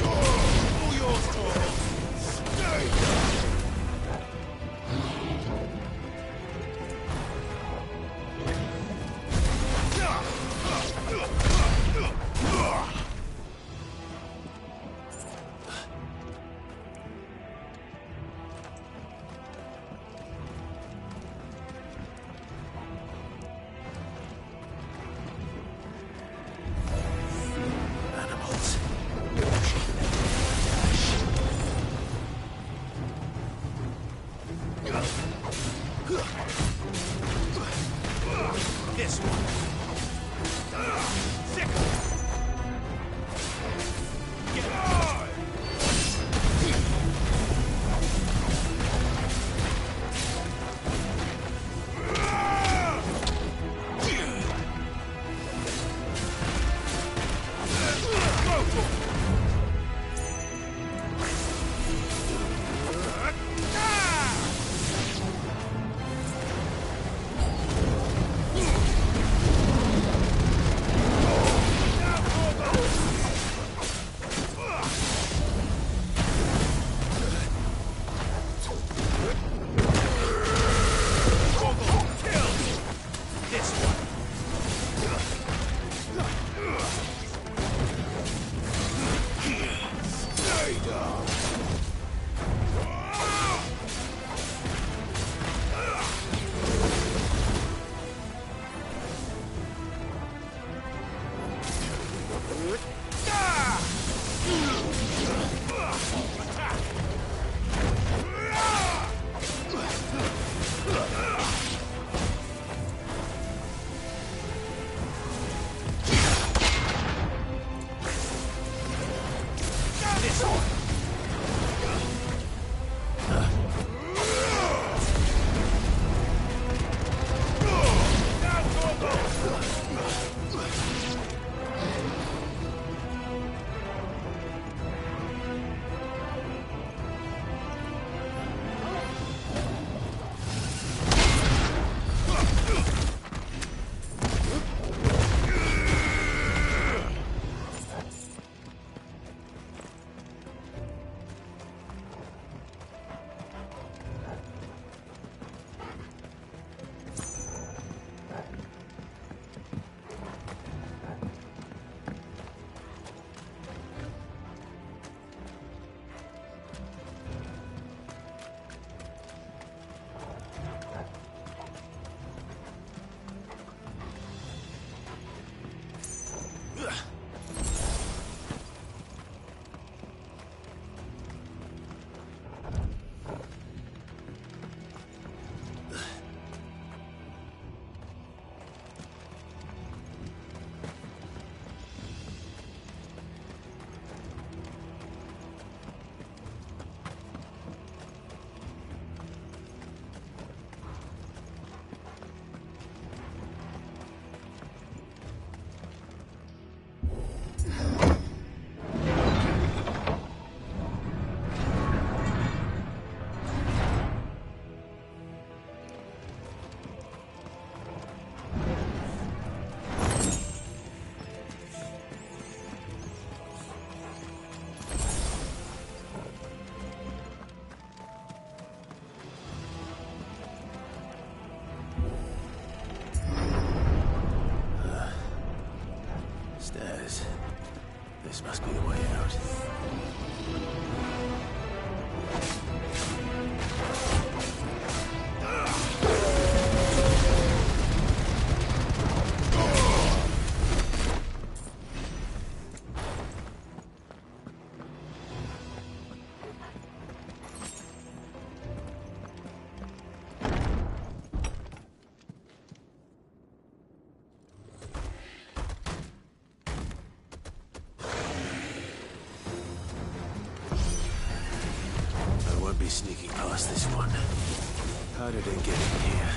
All yours, Torvald. Stay! Animals. This one. Sickle. Go for it. This must be the way out. Sneaking past this one. How did it get in here?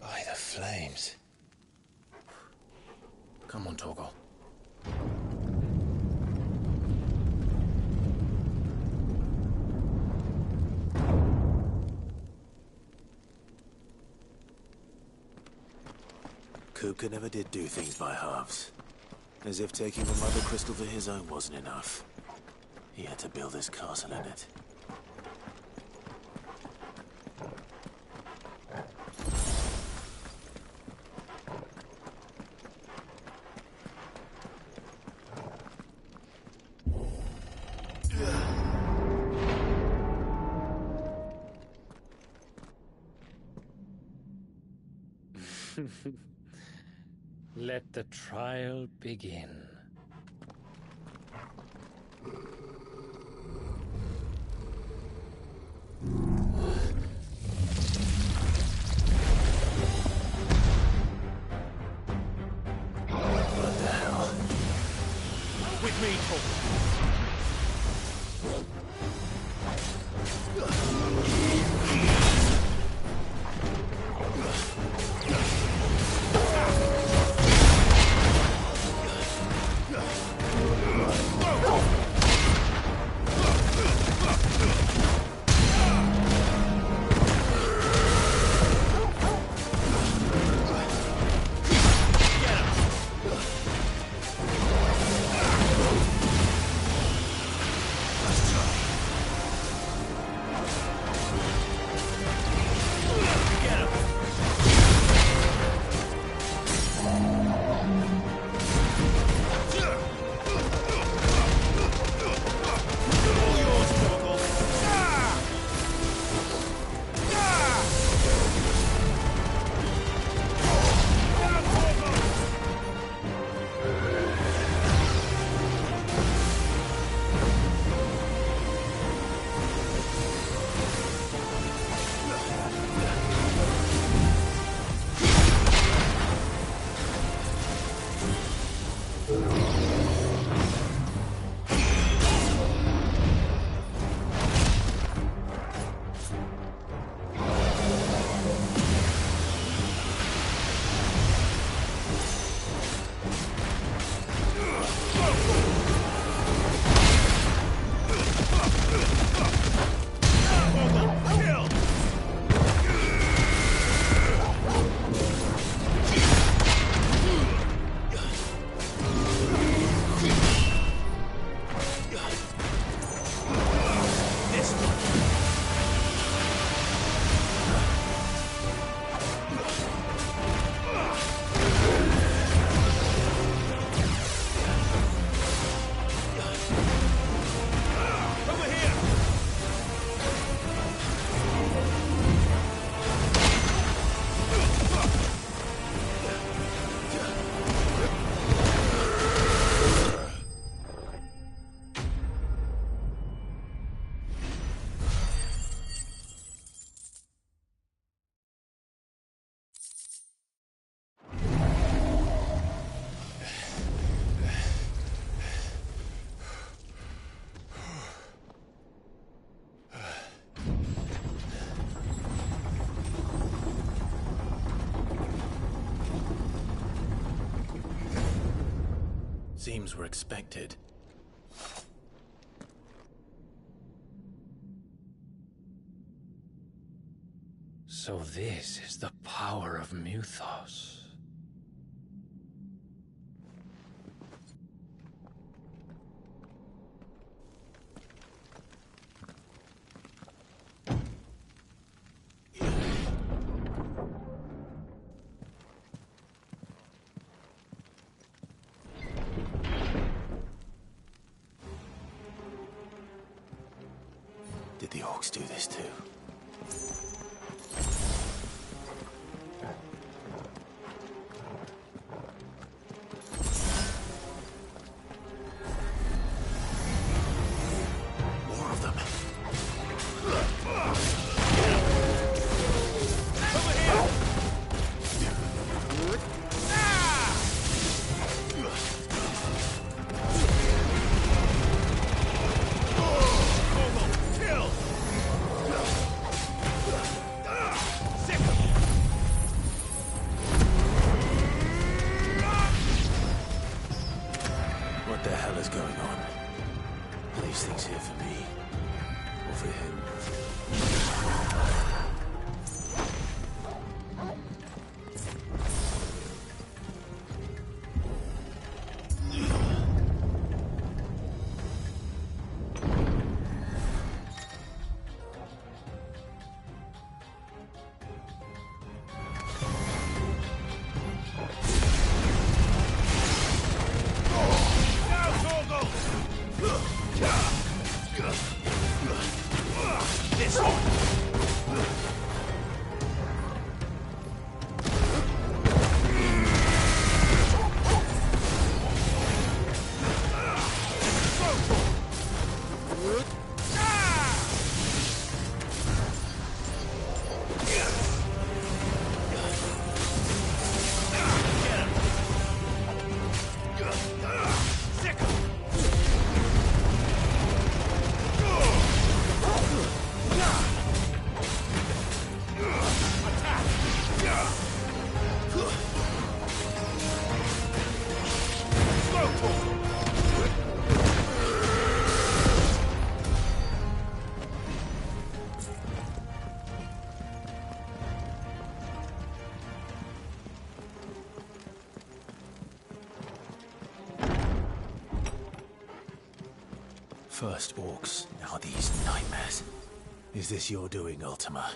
By the flames. Come on, Torgal. Kupka never did do things by halves. As if taking the Mother Crystal for his own wasn't enough. He had to build his castle in it. Let the trial begin. What the hell? With me, Torgal. seems were expected. So this is the power of Muthos. Did the orcs do this too? More of them. Over here! What the hell is going on? Are these things here for me? Or for him? This one! First orcs, now these nightmares. Is this your doing, Ultima?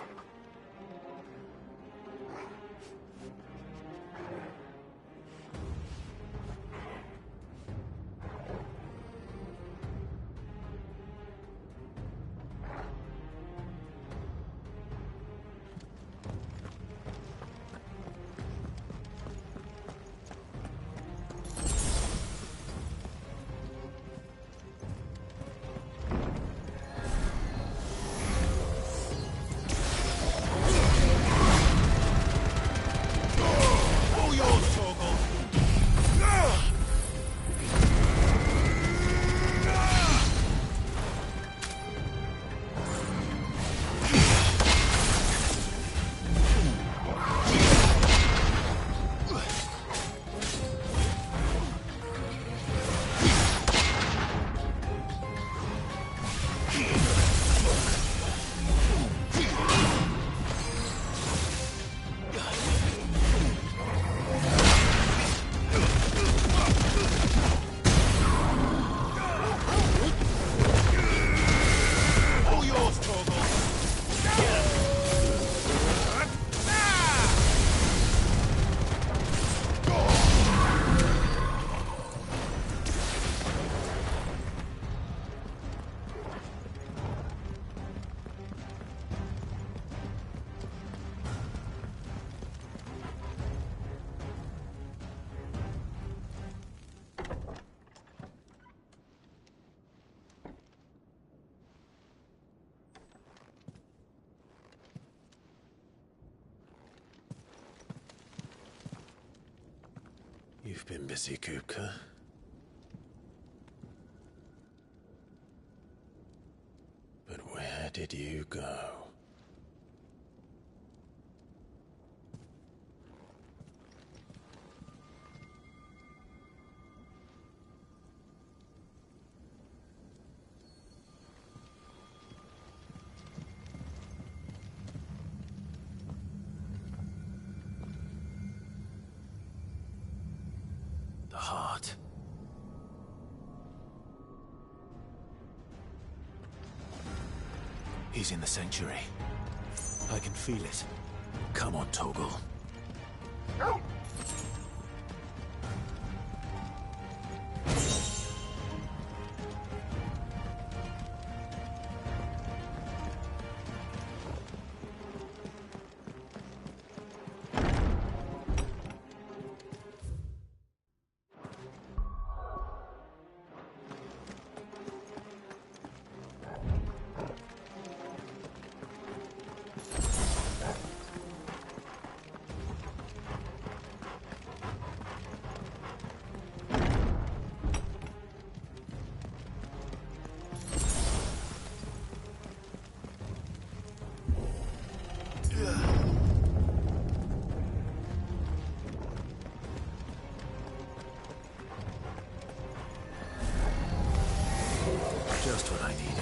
You've been busy, Kupka. But where did you go? The heart. He's in the sanctuary. I can feel it. Come on, Torgal. Just what I needed.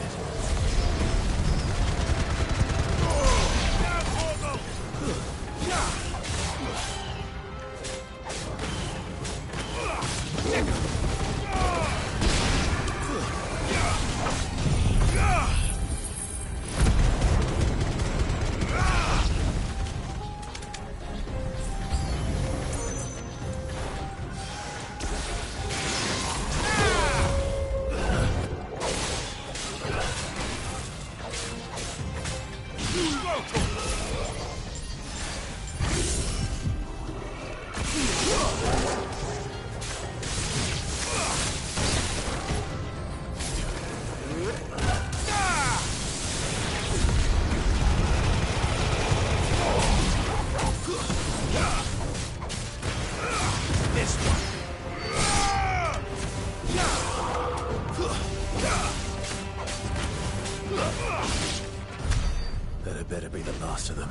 That better be the last of them.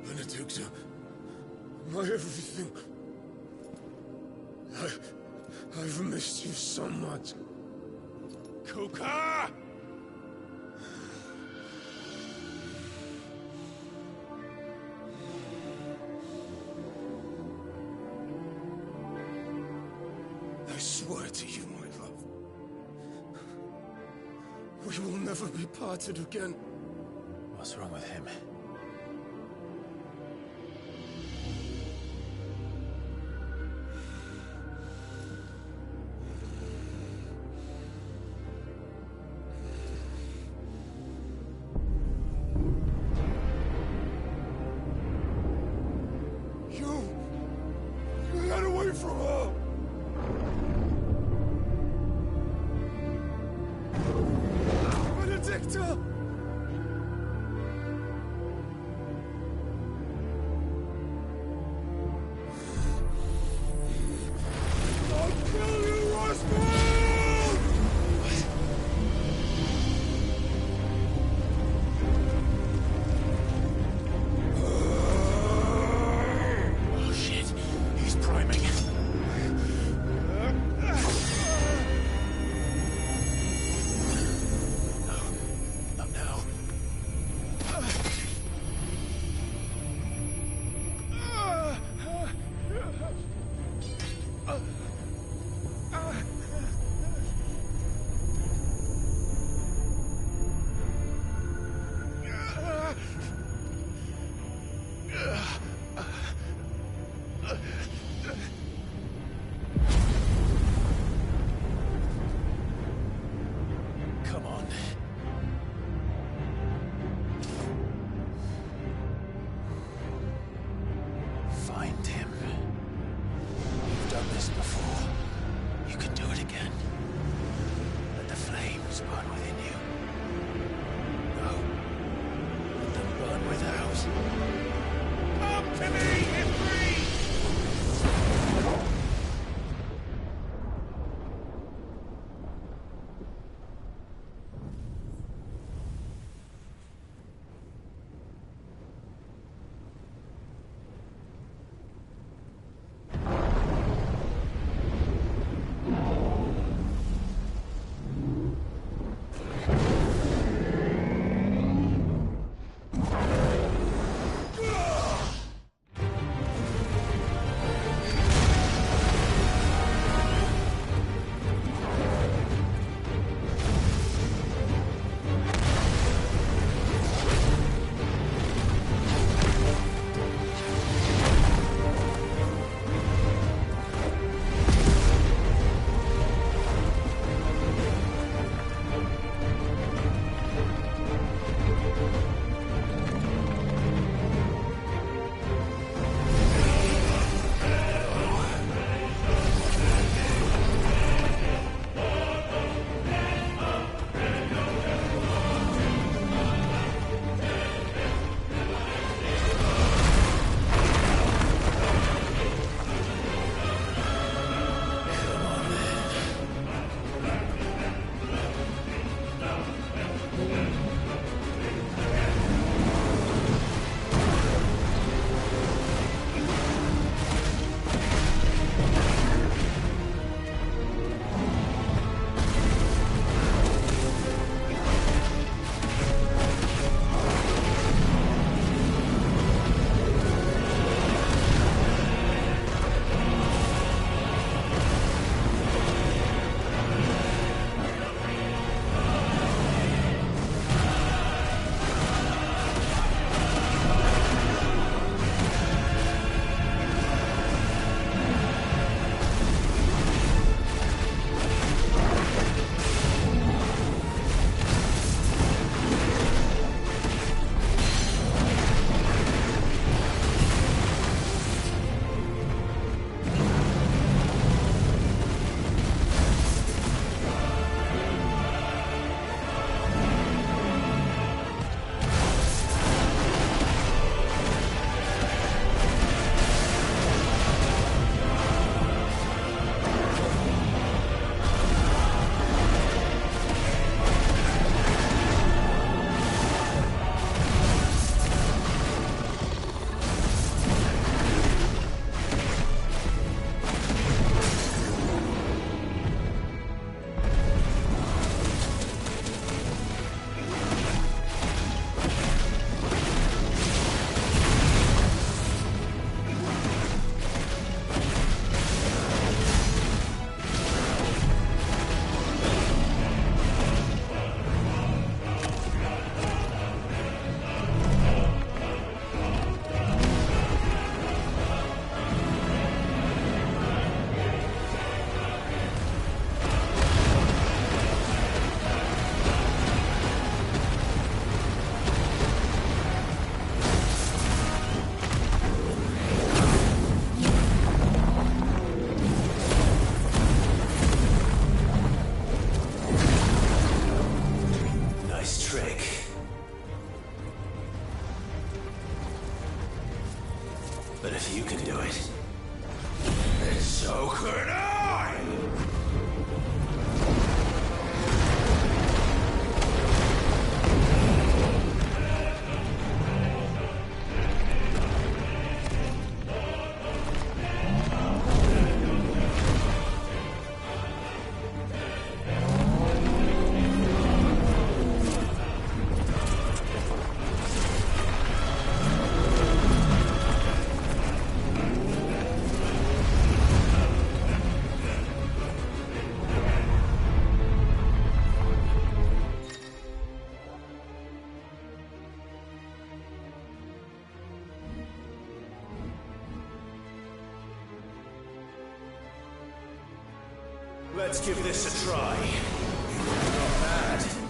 Benedikta, my everything. I've missed you so much. Kuka! I swear to you, my love, we will never be parted again. What's wrong with him? You got away from her! Benedikta! I'll kill you, Rosman! Oh shit, he's priming. trick. But if you can do it, then so could I! Let's give this a try. Not bad.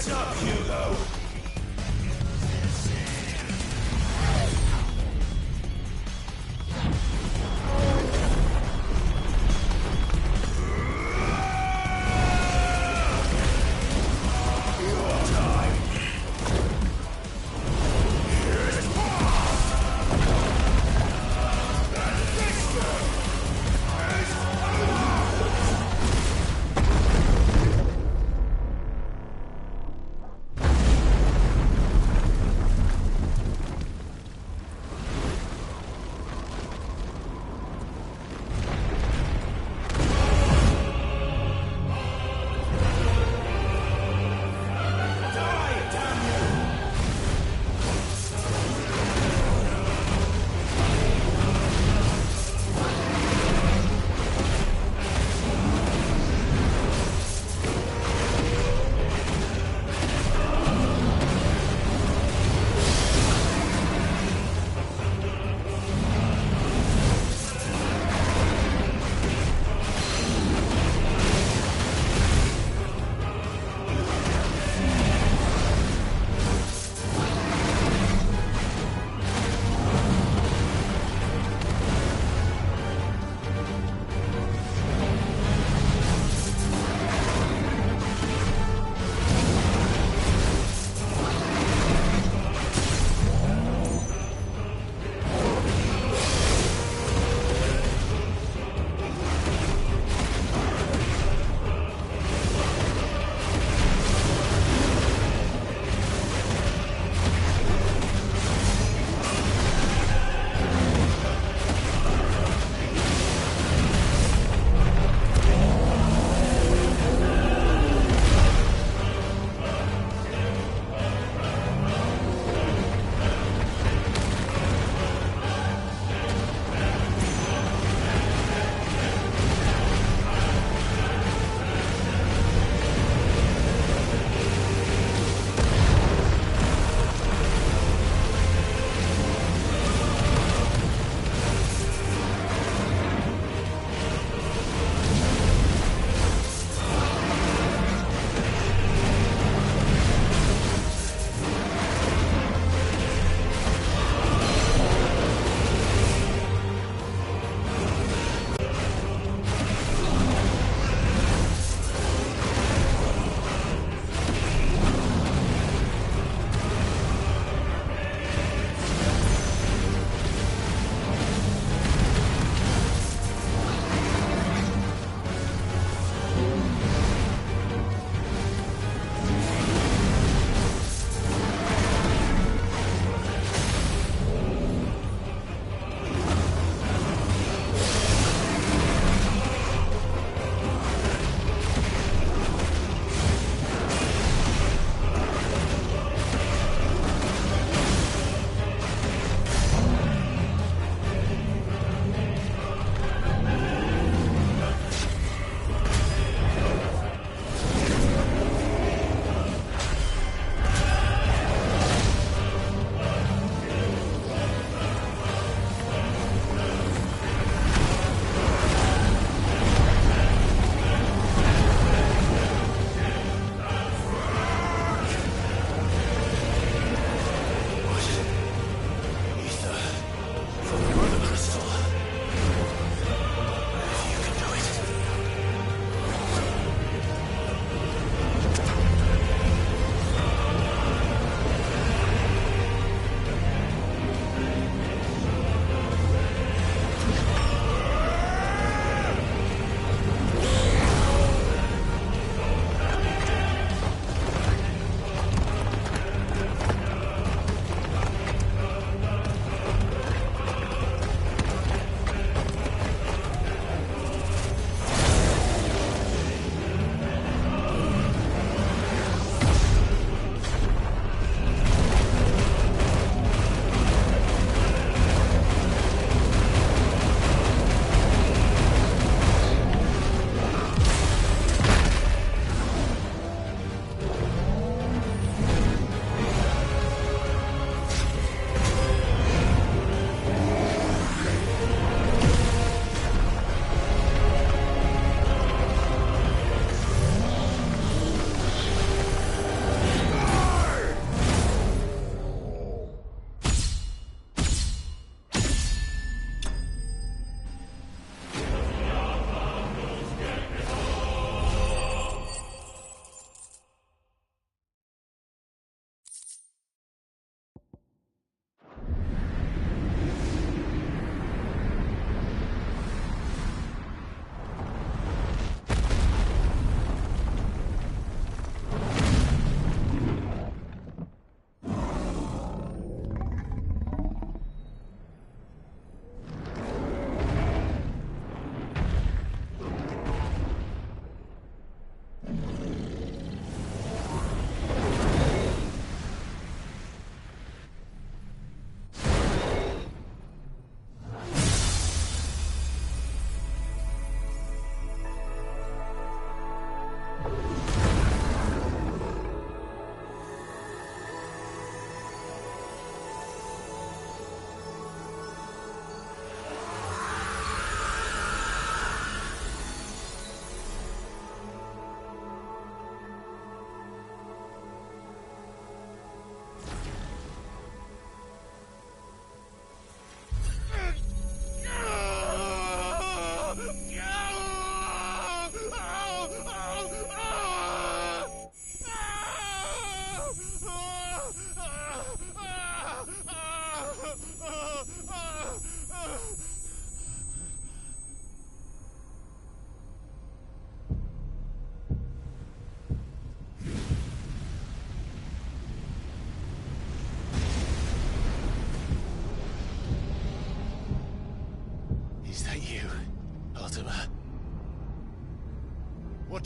What's up, Hugo?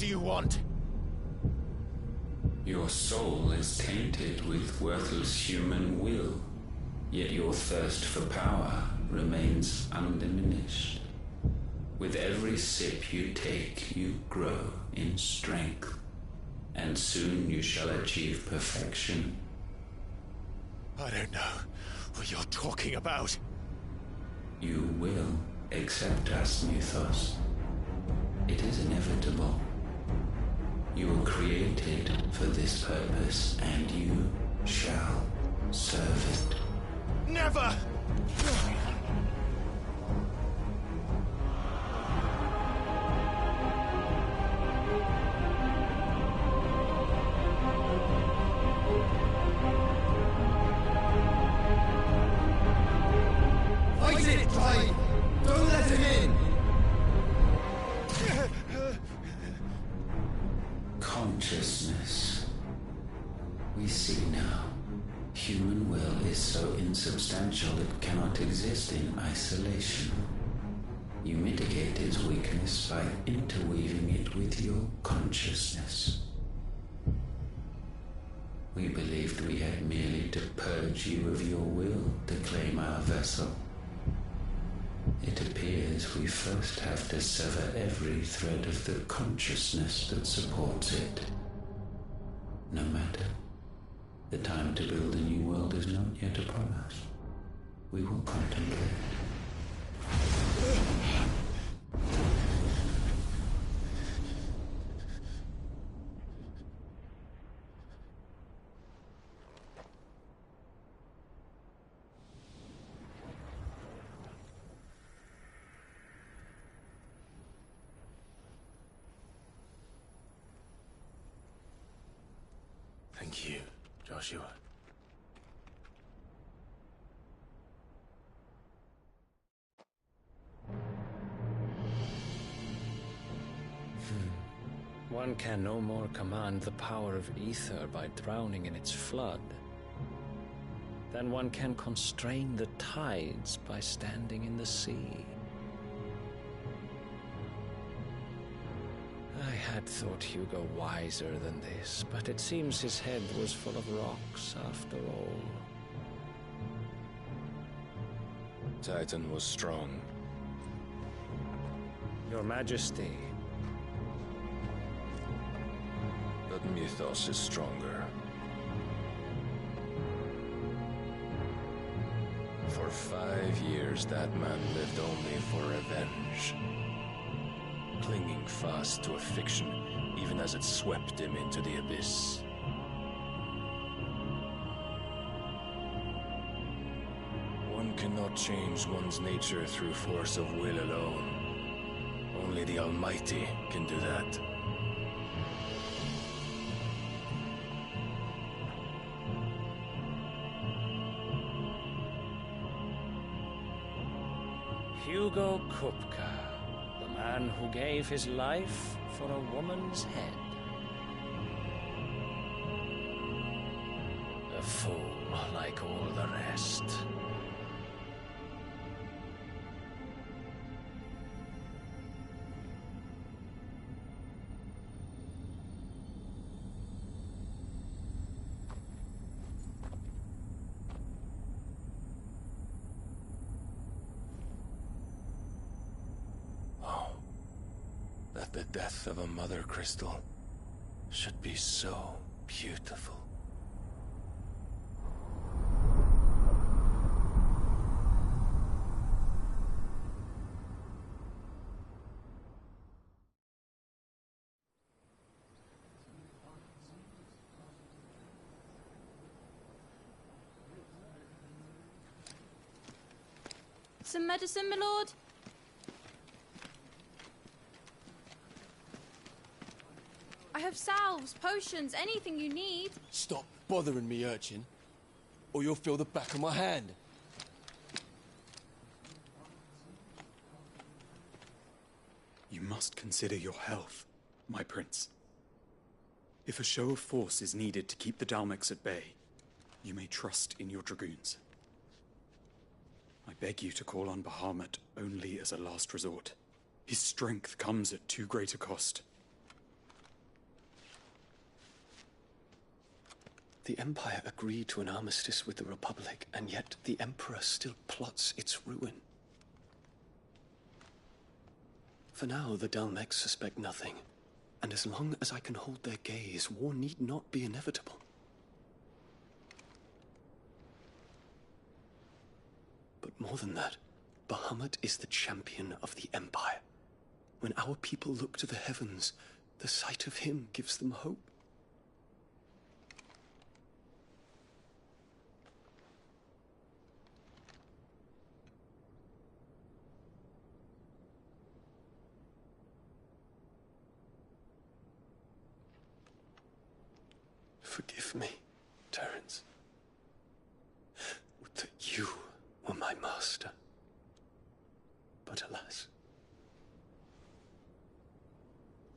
do you want? Your soul is tainted with worthless human will, yet your thirst for power remains undiminished. With every sip you take, you grow in strength, and soon you shall achieve perfection. I don't know what you're talking about. You will accept us, Mythos. It is inevitable. You were created for this purpose, and you shall serve it. Never! Fight it, Pride! Don't let him in! Consciousness. We see now. Human will is so insubstantial it cannot exist in isolation. You mitigate its weakness by interweaving it with your consciousness. We believed we had merely to purge you of your will to claim our vessel. It appears we first have to sever every thread of the consciousness that supports it. No matter. The time to build a new world is not yet upon us. We will contemplate. Thank you, Joshua. One can no more command the power of ether by drowning in its flood than one can constrain the tides by standing in the sea. I had thought Hugo wiser than this, but it seems his head was full of rocks after all. Titan was strong. Your Majesty. But Mythos is stronger. For 5 years, that man lived only for revenge. Clinging fast to a fiction, even as it swept him into the abyss. One cannot change one's nature through force of will alone. Only the Almighty can do that. Hugo Kupka, the man who gave his life for a woman's head. A fool like all the rest. That the death of a mother crystal should be so beautiful. Some medicine, my lord? I have salves, potions, anything you need. Stop bothering me, urchin, or you'll feel the back of my hand. You must consider your health, my prince. If a show of force is needed to keep the Dalmex at bay, you may trust in your dragoons. I beg you to call on Bahamut only as a last resort. His strength comes at too great a cost. The Empire agreed to an armistice with the Republic, and yet the Emperor still plots its ruin. For now, the Dalmex suspect nothing, and as long as I can hold their gaze, war need not be inevitable. But more than that, Bahamut is the champion of the Empire. When our people look to the heavens, the sight of him gives them hope. Forgive me, Terence. Would that you were my master. But alas.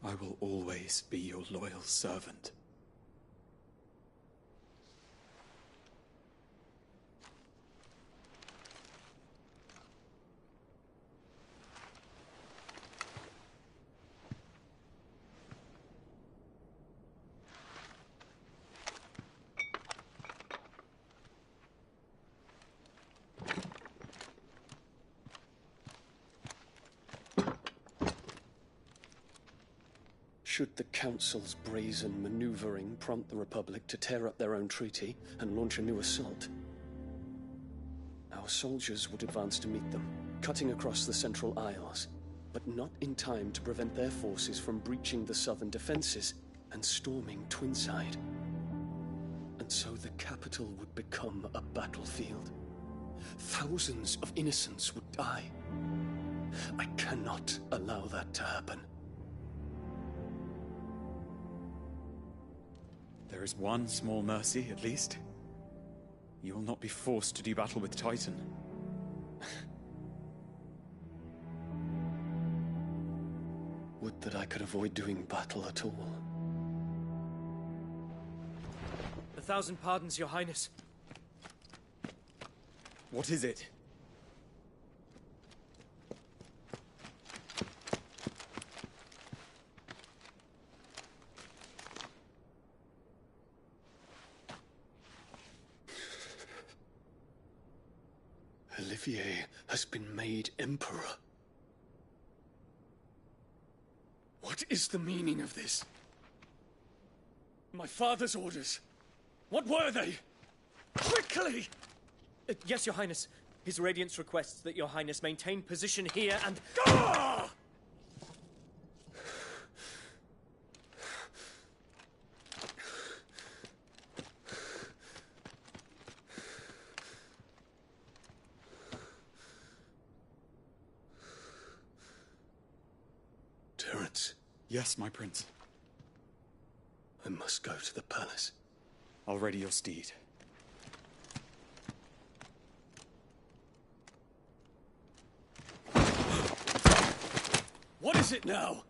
I will always be your loyal servant. Should the Council's brazen maneuvering prompt the Republic to tear up their own treaty and launch a new assault, our soldiers would advance to meet them, cutting across the Central Isles, but not in time to prevent their forces from breaching the southern defenses and storming Twinside. And so the capital would become a battlefield. Thousands of innocents would die. I cannot allow that to happen. There is one small mercy, at least. You will not be forced to do battle with Titan. Would that I could avoid doing battle at all. 1,000 pardons, Your Highness. What is it? Olivier has been made Emperor. What is the meaning of this? My father's orders. What were they? Quickly! Yes, Your Highness. His Radiance requests that Your Highness maintain position here and... Ah! Terence. Yes, my prince. I must go to the palace. I'll ready your steed. What is it now?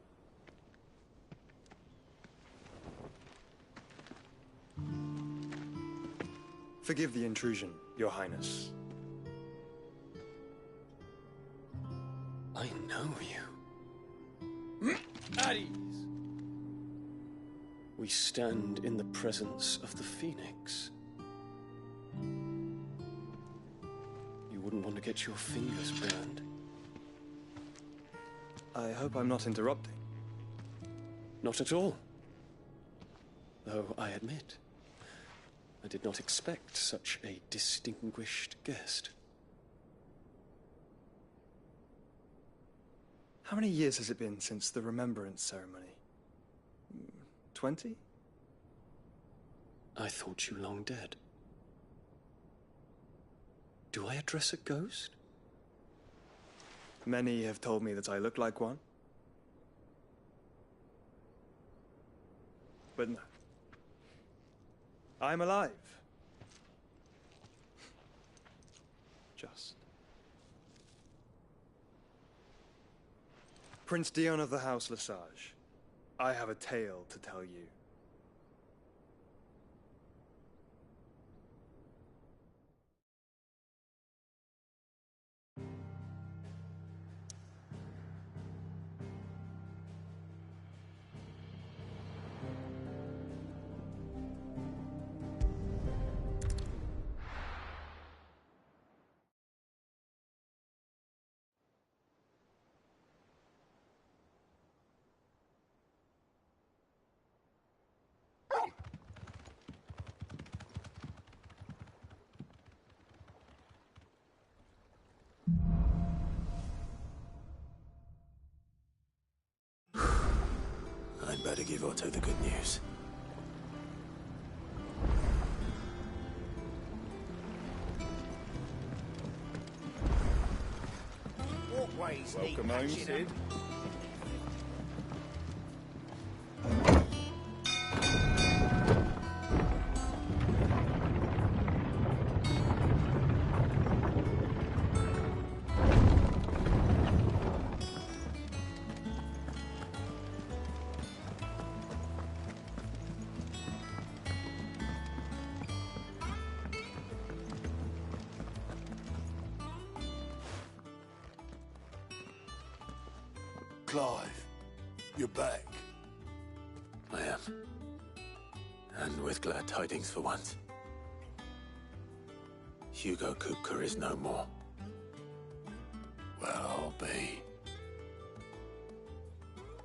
Forgive the intrusion, Your Highness. I know you. At ease. We stand in the presence of the Phoenix. You wouldn't want to get your fingers burned. I hope I'm not interrupting. Not at all. Though I admit, I did not expect such a distinguished guest. How many years has it been since the Remembrance ceremony? 20? I thought you long dead. Do I address a ghost? Many have told me that I look like one. But no. I'm alive. Just. Prince Dion of the House Lesage, I have a tale to tell you. better give Otto the good news. Walkways need Welcome home, patching Sid. up. Clive, you're back. I am. And with glad tidings for once. Hugo Kupka is no more. Well, I'll be.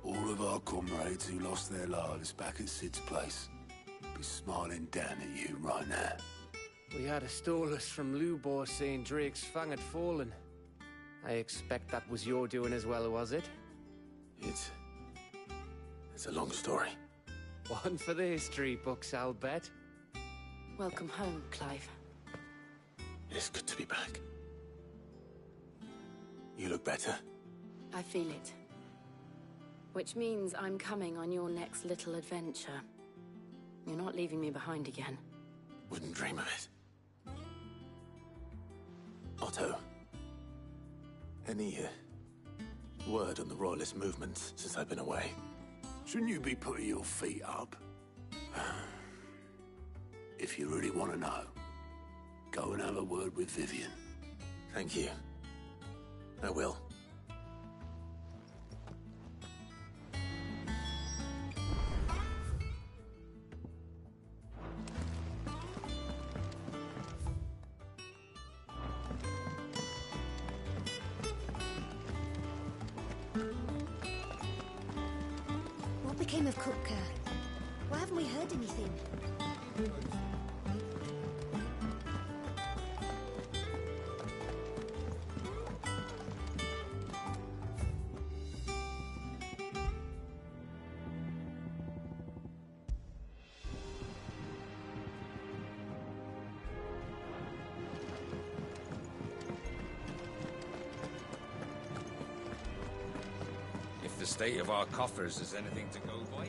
All of our comrades who lost their lives back at Sid's place be smiling down at you right now. We had a stolus from Lubor saying Drake's fang had fallen. I expect that was your doing as well, was it? It's a long story. One for the history books, I'll bet. Welcome home, Clive. It's good to be back. You look better. I feel it. Which means I'm coming on your next little adventure. You're not leaving me behind again. Wouldn't dream of it. Otto. Any word on the Royalist movements since I've been away? Shouldn't you be putting your feet up? If you really want to know, go and have a word with Vivian. Thank you. I will. What became of Kupka? Why haven't we heard anything? If the state of our coffers is anything to go by.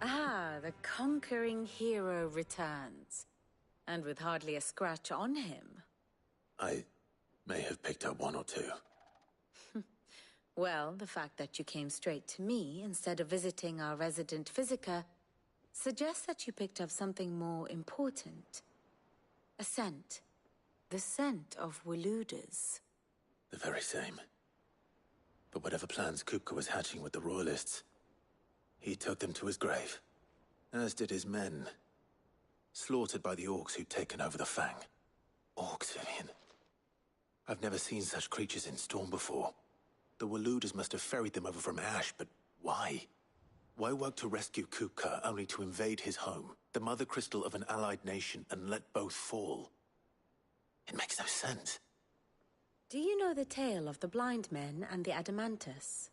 Ah, the conquering hero returns. And with hardly a scratch on him. I may have picked up one or two. Well, the fact that you came straight to me instead of visiting our resident Physica suggests that you picked up something more important. A scent. The scent of Waludas. The very same. But whatever plans Kupka was hatching with the Royalists, he took them to his grave. As did his men. Slaughtered by the Orcs who'd taken over the Fang. Orcs, Vivian. I've never seen such creatures in Storm before. The Waludas must have ferried them over from Ash, but why? Why work to rescue Kupka only to invade his home, the mother crystal of an allied nation, and let both fall? It makes no sense. Do you know the tale of the blind men and the Adamantus?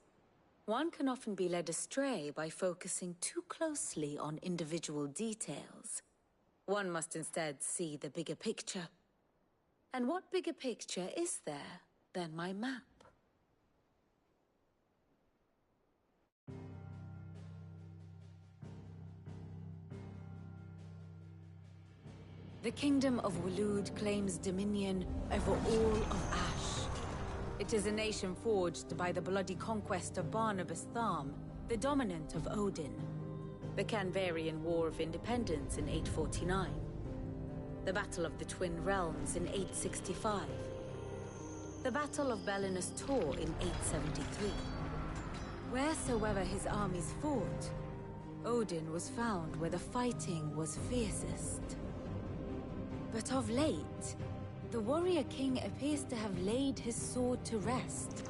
One can often be led astray by focusing too closely on individual details. One must instead see the bigger picture. And what bigger picture is there than my map? The Kingdom of Waloed claims dominion over all of Ash. It is a nation forged by the bloody conquest of Barnabas Tharm, the dominant of Odin. The Canvarian War of Independence in 849. The Battle of the Twin Realms in 865. The Battle of Belinus Tor in 873. Wheresoever his armies fought, Odin was found where the fighting was fiercest. But of late, the warrior king appears to have laid his sword to rest.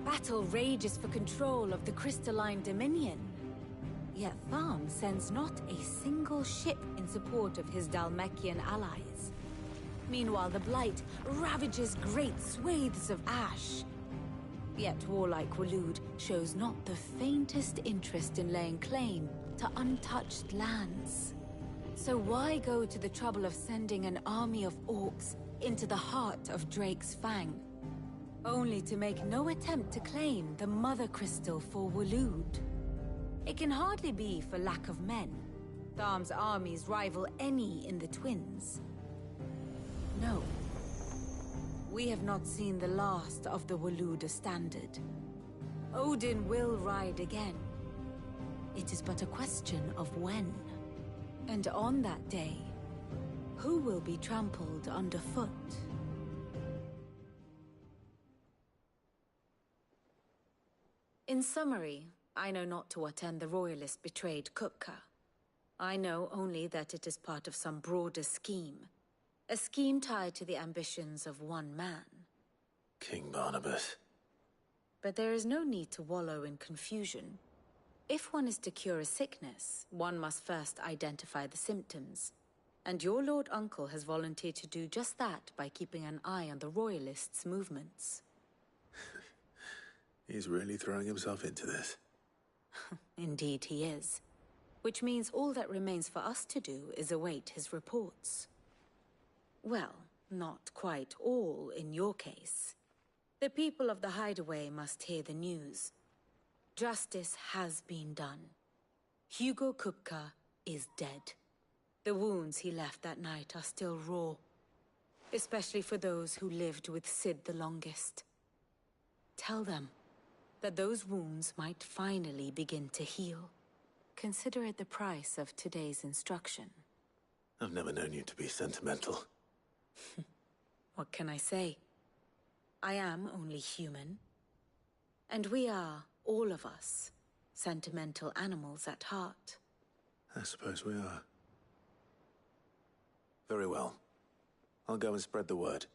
Battle rages for control of the crystalline dominion. Yet Tharm sends not a single ship in support of his Dhalmekian allies. Meanwhile, the Blight ravages great swathes of Ash. Yet warlike Waloed shows not the faintest interest in laying claim to untouched lands. So why go to the trouble of sending an army of orcs into the heart of Drake's Fang, only to make no attempt to claim the Mother Crystal for Waloed? It can hardly be for lack of men. Tharm's armies rival any in the Twins. No. We have not seen the last of the Waloed standard. Odin will ride again. It is but a question of when. And on that day, who will be trampled underfoot? In summary, I know not to what end the Royalists betrayed Kupka. I know only that it is part of some broader scheme. A scheme tied to the ambitions of one man. King Barnabas. But there is no need to wallow in confusion. If one is to cure a sickness, one must first identify the symptoms. And your Lord Uncle has volunteered to do just that by keeping an eye on the Royalists' movements. He's really throwing himself into this. Indeed he is. Which means all that remains for us to do is await his reports. Well, not quite all in your case. The people of the Hideaway must hear the news. Justice has been done. Hugo Kupka is dead. The wounds he left that night are still raw. Especially for those who lived with Sid the longest. Tell them that those wounds might finally begin to heal. Consider it the price of today's instruction. I've never known you to be sentimental. What can I say? I am only human. And we are, all of us, sentimental animals at heart. I suppose we are. Very well. I'll go and spread the word.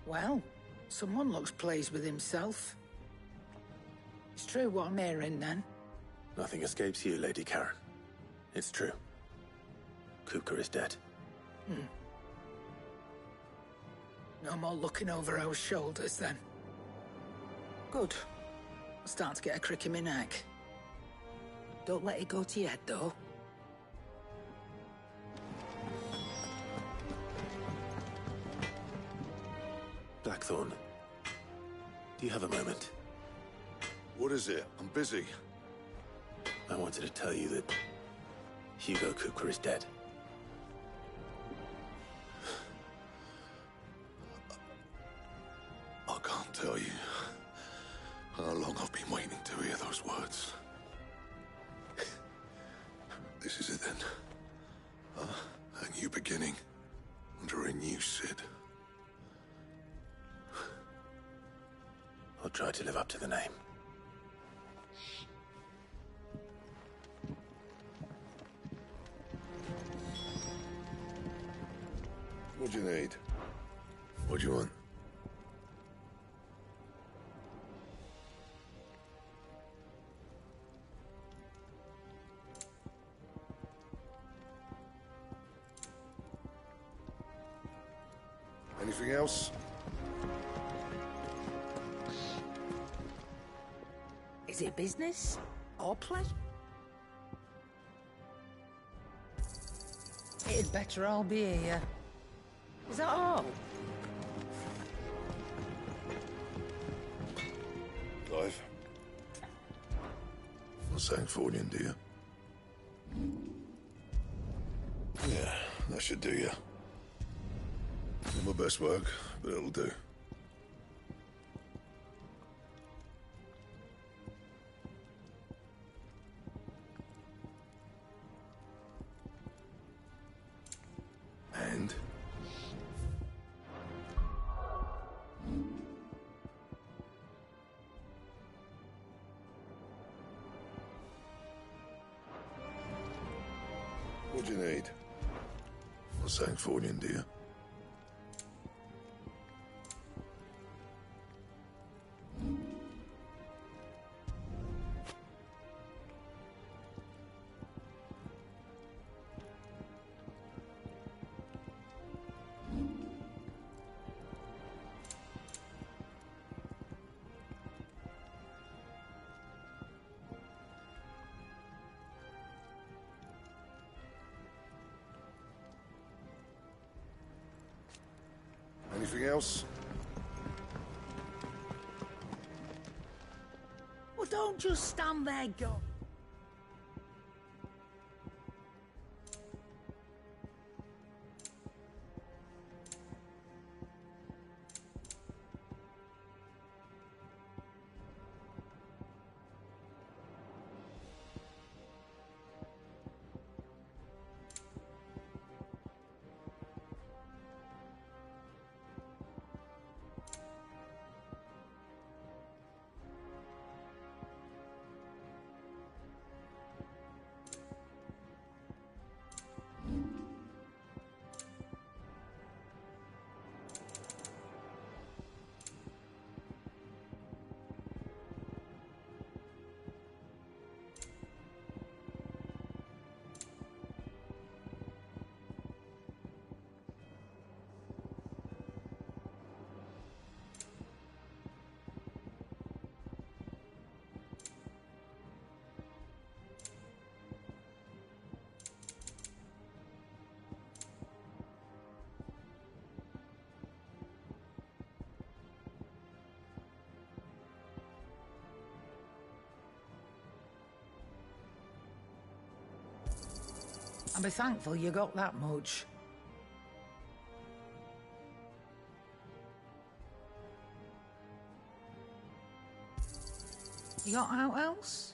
Well, someone looks pleased with himself. It's true what I'm hearing, then. Nothing escapes you, Lady Karen. It's true. Kupka is dead. No more looking over our shoulders, then. Good. I'm starting to get a crick in my neck. Don't let it go to your head, though. Blackthorn, do you have a moment? What is it? I'm busy. I wanted to tell you that Hugo Kupka is dead. I can't tell you how long I've been waiting to hear those words. This is it then. A new beginning under a new Sid. I'll try to live up to the name. What do you need? What do you want? Anything else? Is it business or pleasure? It'd better all be here. Is that all? Clive? Not Sangfordian, do you? Yeah, that should do you. Not my best work, but it'll do. And? What do you need? Not Sangfordian, do you? Anything else? Well, don't just stand there, go. I'll be thankful you got that much. You got out else?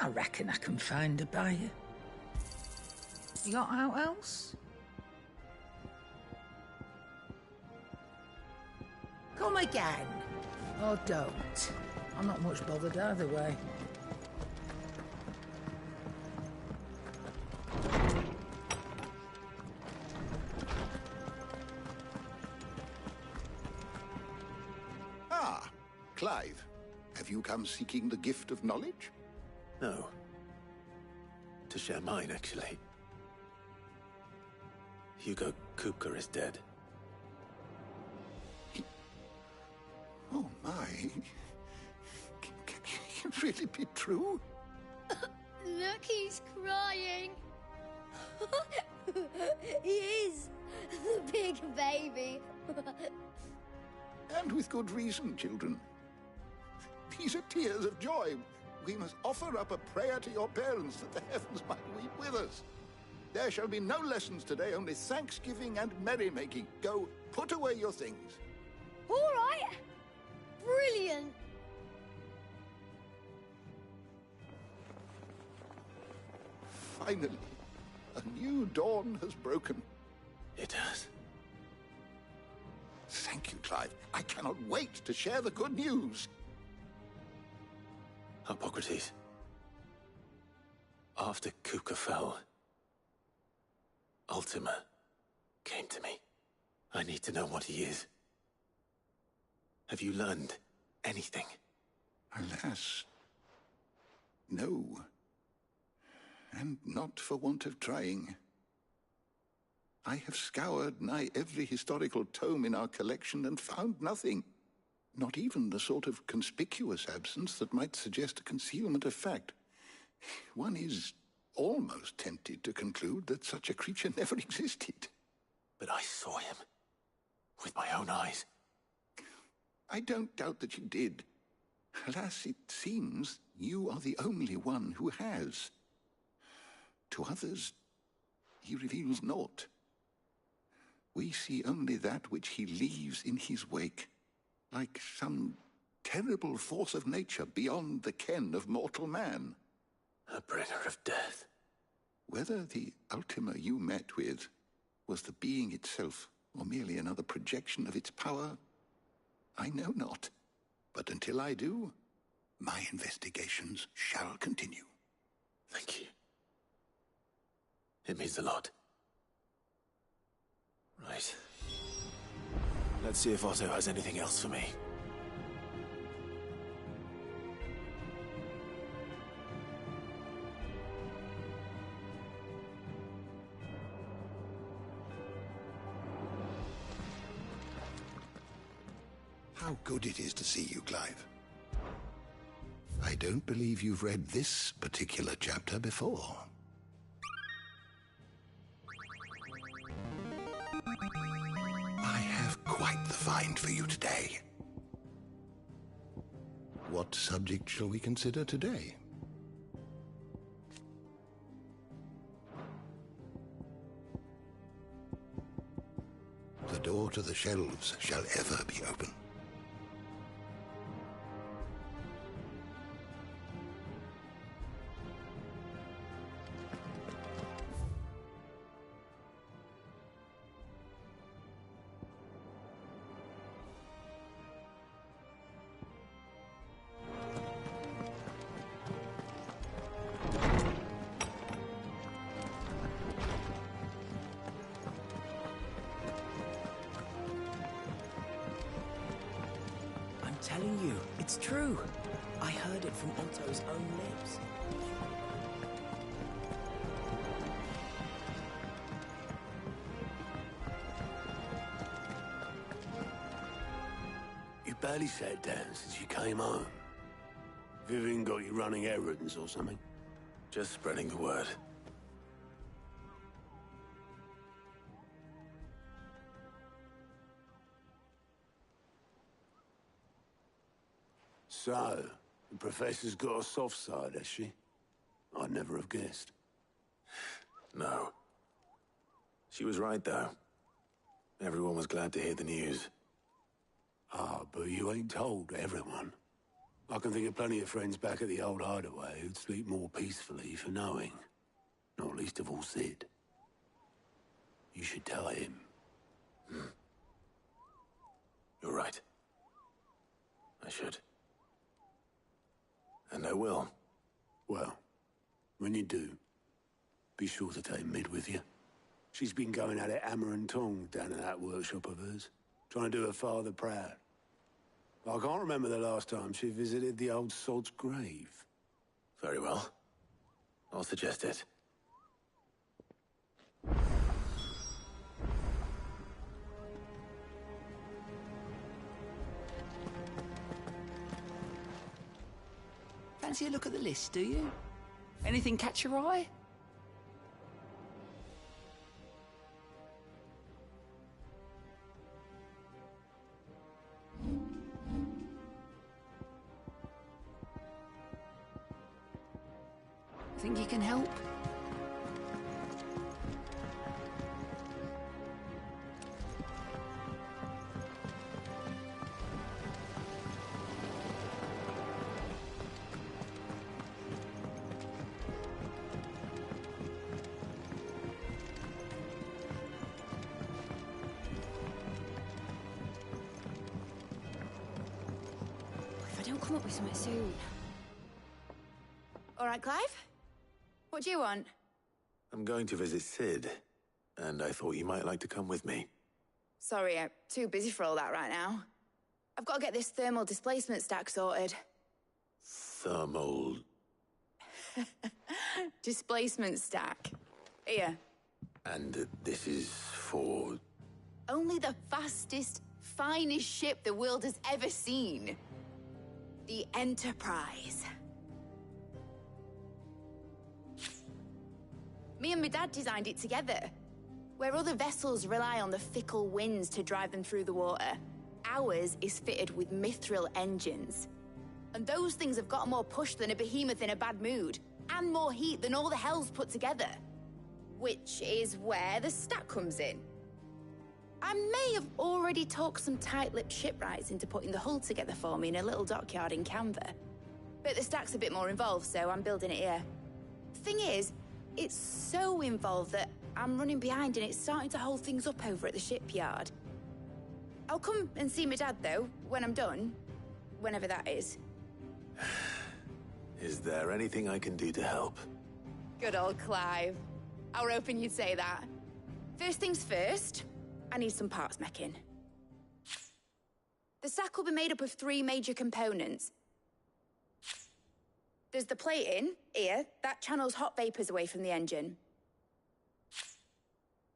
I reckon I can find a buyer. You got out else? Come again. Or don't. I'm not much bothered either way. Ah, Clive. Have you come seeking the gift of knowledge? No. To share mine, actually. Hugo Kupka is dead. Oh, my. Can it really be true? Look, he's crying. He is. The big baby. And with good reason, children. These are tears of joy. We must offer up a prayer to your parents that the heavens might weep with us. There shall be no lessons today, only thanksgiving and merrymaking. Go, put away your things. All right. Brilliant. Finally, a new dawn has broken. It has. Thank you, Clive. I cannot wait to share the good news. Hippocrates. After Kuka fell, Ultima came to me. I need to know what he is. Have you learned anything? Alas, no. And not for want of trying. I have scoured nigh every historical tome in our collection and found nothing. Not even the sort of conspicuous absence that might suggest a concealment of fact. One is almost tempted to conclude that such a creature never existed. But I saw him. With my own eyes. I don't doubt that you did. Alas, it seems you are the only one who has. To others, he reveals naught. We see only that which he leaves in his wake, like some terrible force of nature beyond the ken of mortal man. A bringer of death. Whether the Ultima you met with was the being itself, or merely another projection of its power, I know not. But until I do, my investigations shall continue. Thank you. It means a lot. Right. Let's see if Otto has anything else for me. How good it is to see you, Clive. I don't believe you've read this particular chapter before. I have quite the find for you today. What subject shall we consider today? The door to the shelves shall ever be open. Telling you, it's true. I heard it from Otto's own lips. You barely sat down since you came home. Vivian got you running errands or something? Just spreading the word. So, the Professor's got a soft side, has she? I'd never have guessed. No. She was right, though. Everyone was glad to hear the news. Ah, but you ain't told everyone. I can think of plenty of friends back at the old hideaway who'd sleep more peacefully for knowing. Not least of all Sid. You should tell him. You're right. I should. And I will. Well, when you do, be sure to take Mid with you. She's been going at it hammer and tong down in that workshop of hers, trying to do her father proud. I can't remember the last time she visited the old sod's grave. Very well. I'll suggest it. Fancy a look at the list, do you? Anything catch your eye? Think you can help? If I don't come up with something soon, right, Clive? What do you want? I'm going to visit Sid, and I thought you might like to come with me. Sorry, I'm too busy for all that right now. I've got to get this thermal displacement stack sorted. Thermal... Displacement stack. Here. And this is for... Only the fastest, finest ship the world has ever seen. The Enterprise. Me and my dad designed it together. Where other vessels rely on the fickle winds to drive them through the water, ours is fitted with mithril engines. And those things have got more push than a behemoth in a bad mood, and more heat than all the hells put together. Which is where the stack comes in. I may have already talked some tight-lipped shipwrights into putting the hull together for me in a little dockyard in Canva. But the stack's a bit more involved, so I'm building it here. Thing is, it's so involved that I'm running behind and it's starting to hold things up over at the shipyard. I'll come and see my dad, though, when I'm done. Whenever that is. Is there anything I can do to help? Good old Clive. I were hoping you'd say that. First things first, I need some parts meching. The stack will be made up of 3 major components. There's the plating, here, that channels hot vapors away from the engine.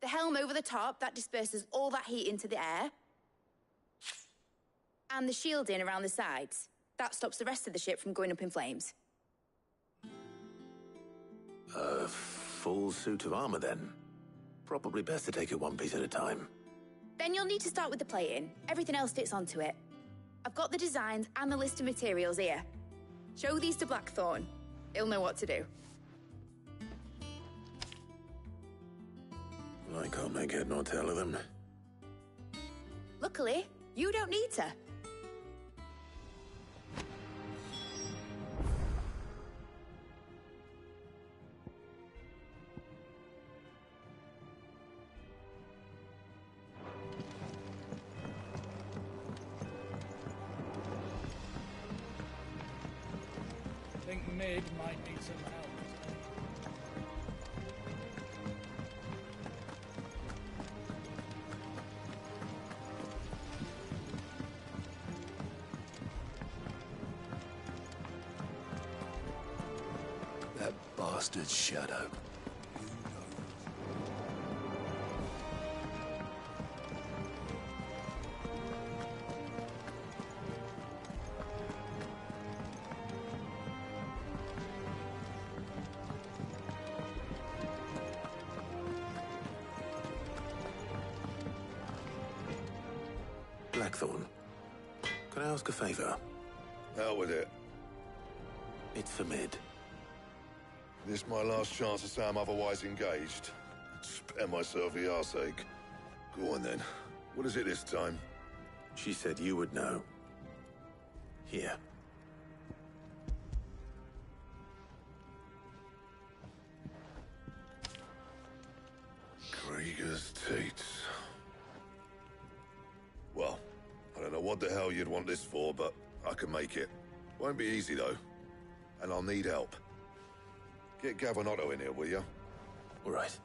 The helm over the top, that disperses all that heat into the air. And the shielding around the sides. That stops the rest of the ship from going up in flames. A full suit of armor, then? Probably best to take it one piece at a time. Then you'll need to start with the plating. Everything else fits onto it. I've got the designs and the list of materials here. Show these to Blackthorn. He'll know what to do. I can't make head nor tail of them. Luckily, you don't need to. I think Mid might need some help. That bastard Shadow. Blackthorn, can I ask a favor? Hell with it. It's for Mid. This my last chance to say I'm otherwise engaged. Spare myself the arseache. Go on then. What is it this time? She said you would know. Here. Krieger's Teats. Well, I don't know what the hell you'd want this for, but I can make it. Won't be easy, though. And I'll need help. Get Gavin-Otto in here, will you? All right.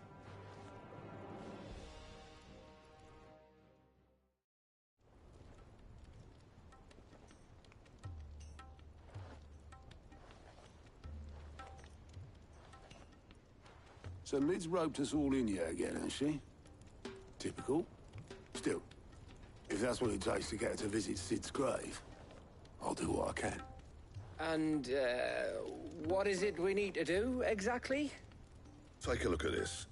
So Mid's roped us all in here again, has she? Typical. Still, if that's what it takes to get her to visit Sid's grave, I'll do what I can. And, what is it we need to do, exactly? Take a look at this.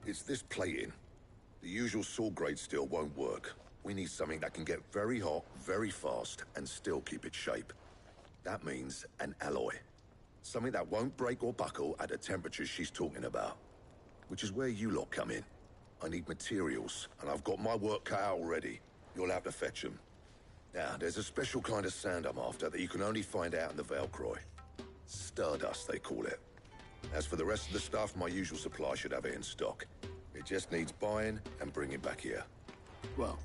It's this plating. The usual sword-grade steel won't work. We need something that can get very hot, very fast, and still keep its shape. That means an alloy. Something that won't break or buckle at the temperatures she's talking about. Which is where you lot come in. I need materials, and I've got my work cut out already. You'll have to fetch them. Now, there's a special kind of sand I'm after that you can only find out in the Valcroy. Stardust, they call it. As for the rest of the stuff, my usual supply should have it in stock. It just needs buying and bringing back here. Well,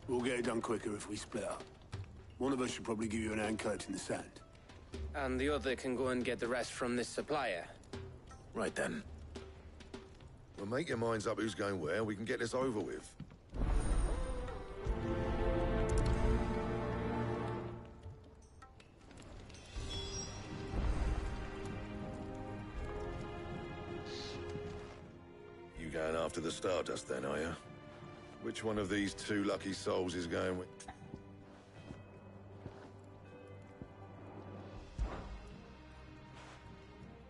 we'll get it done quicker if we split up. One of us should probably give you an hand coat in the sand. And the other can go and get the rest from this supplier. Right then. Well, make your minds up who's going where, and we can get this over with. You going after the Stardust then, are you? Which one of these two lucky souls is going with...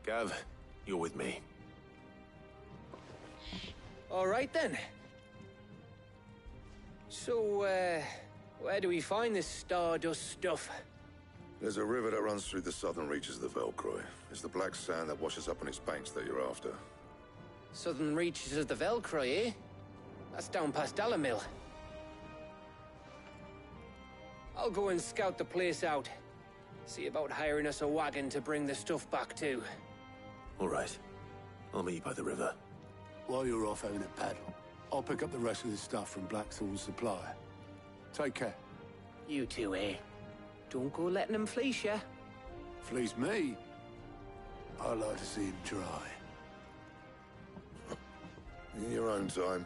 Gav, you're with me. All right, then. So, where do we find this Stardust stuff? There's a river that runs through the southern reaches of the Velcroy. It's the black sand that washes up on its banks that you're after. Southern reaches of the Velcroy, eh? That's down past Dalamil. I'll go and scout the place out. See about hiring us a wagon to bring the stuff back to. All right. I'll meet you by the river. While you're off having a paddle, I'll pick up the rest of the stuff from Blackthorn's supply. Take care. You two, eh? Don't go letting him fleece ya. Fleece me? I like to see him try. In your own time.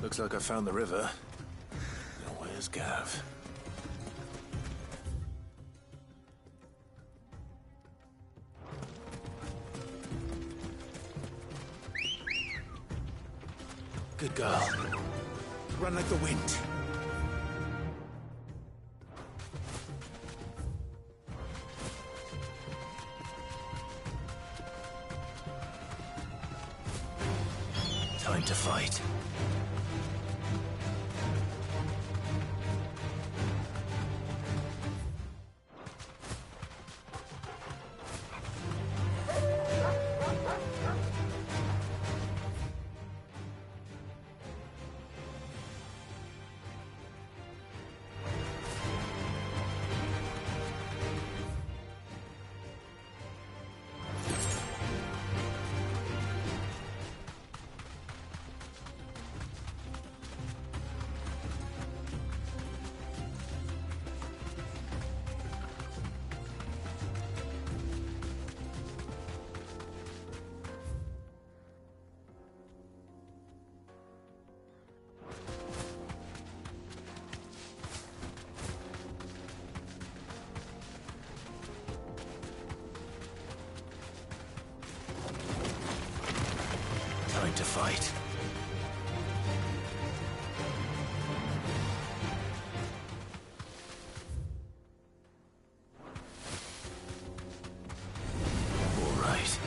Looks like I found the river. Now where's Gav? Good girl. Run like the wind. Time to fight. Time to fight. All right.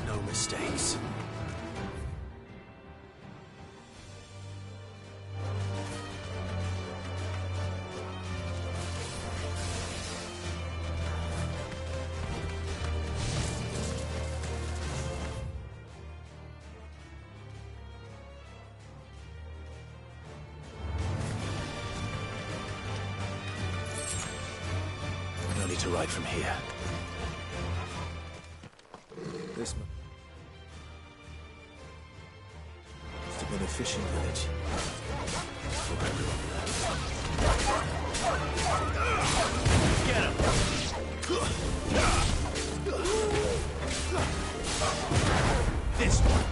No mistakes. only to ride from here. This must have been a fishing village. For everyone there. Get him! This one.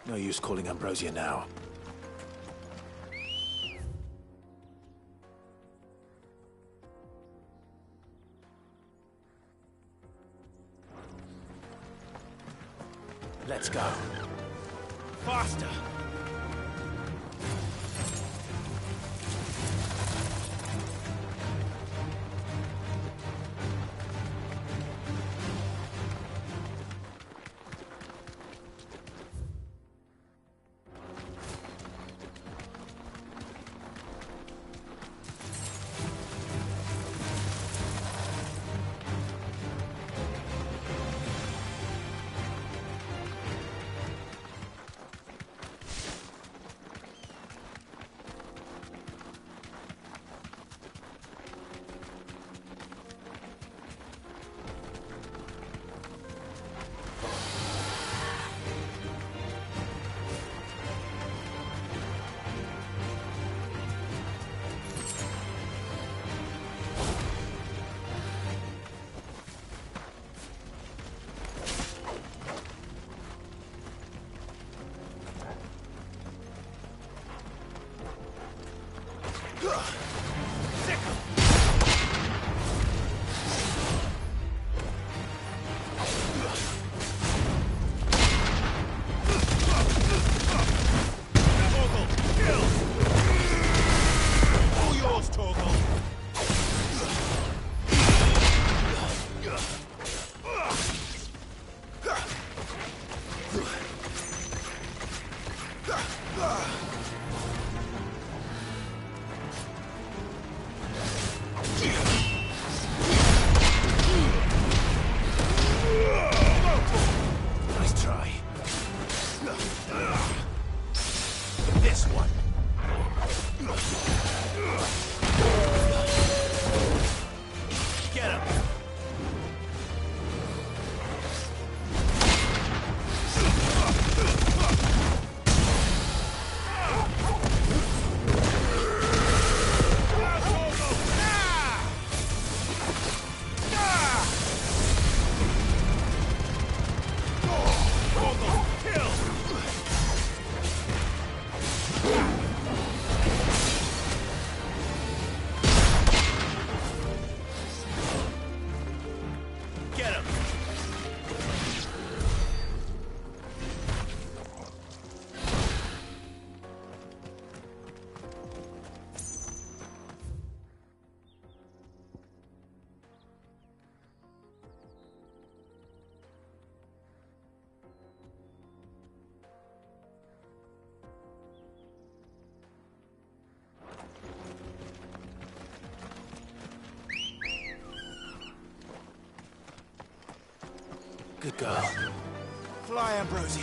No use calling Ambrosia now. Let's go. Faster! Good girl. Fly, Ambrosia.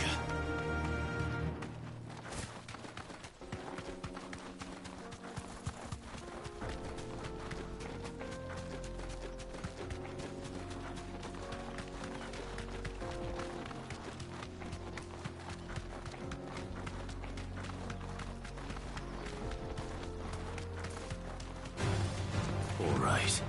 All right.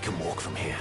can walk from here.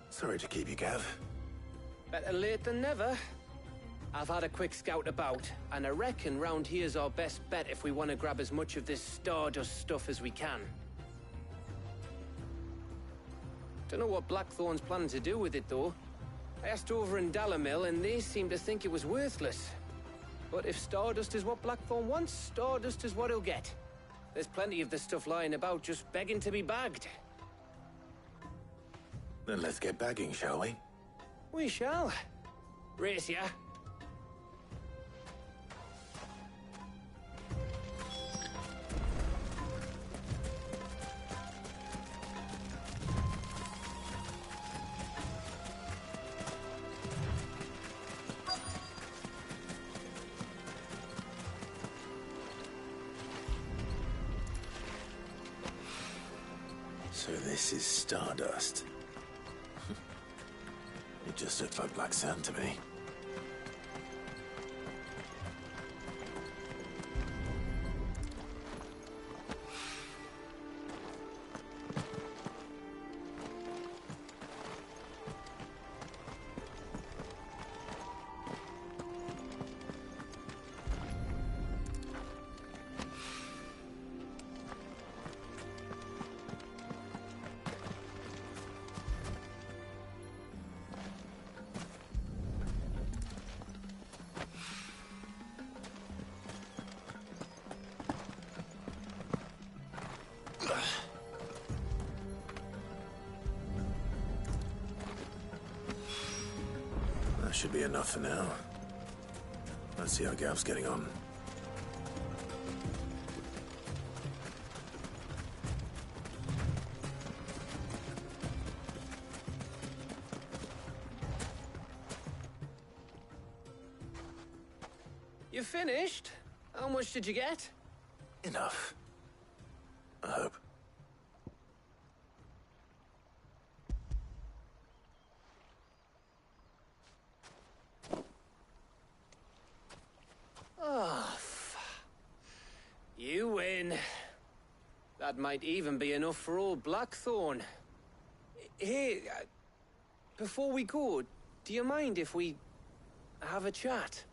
Sorry to keep you, Gav. Better late than never. I've had a quick scout about, and I reckon round here's our best bet if we want to grab as much of this Stardust stuff as we can. Don't know what Blackthorn's planning to do with it, though. I asked over in Dalamil, and they seem to think it was worthless. But if Stardust is what Blackthorn wants, Stardust is what he'll get. There's plenty of this stuff lying about, just begging to be bagged. Then let's get bagging, shall we? We shall. Race ya. So this is Stardust. It just looked like black sand to me. That should be enough for now. Let's see how Gav's getting on. You finished? How much did you get? Enough. I hope. Oh, you win. That might even be enough for old Blackthorn. Hey, before we go, do you mind if we have a chat?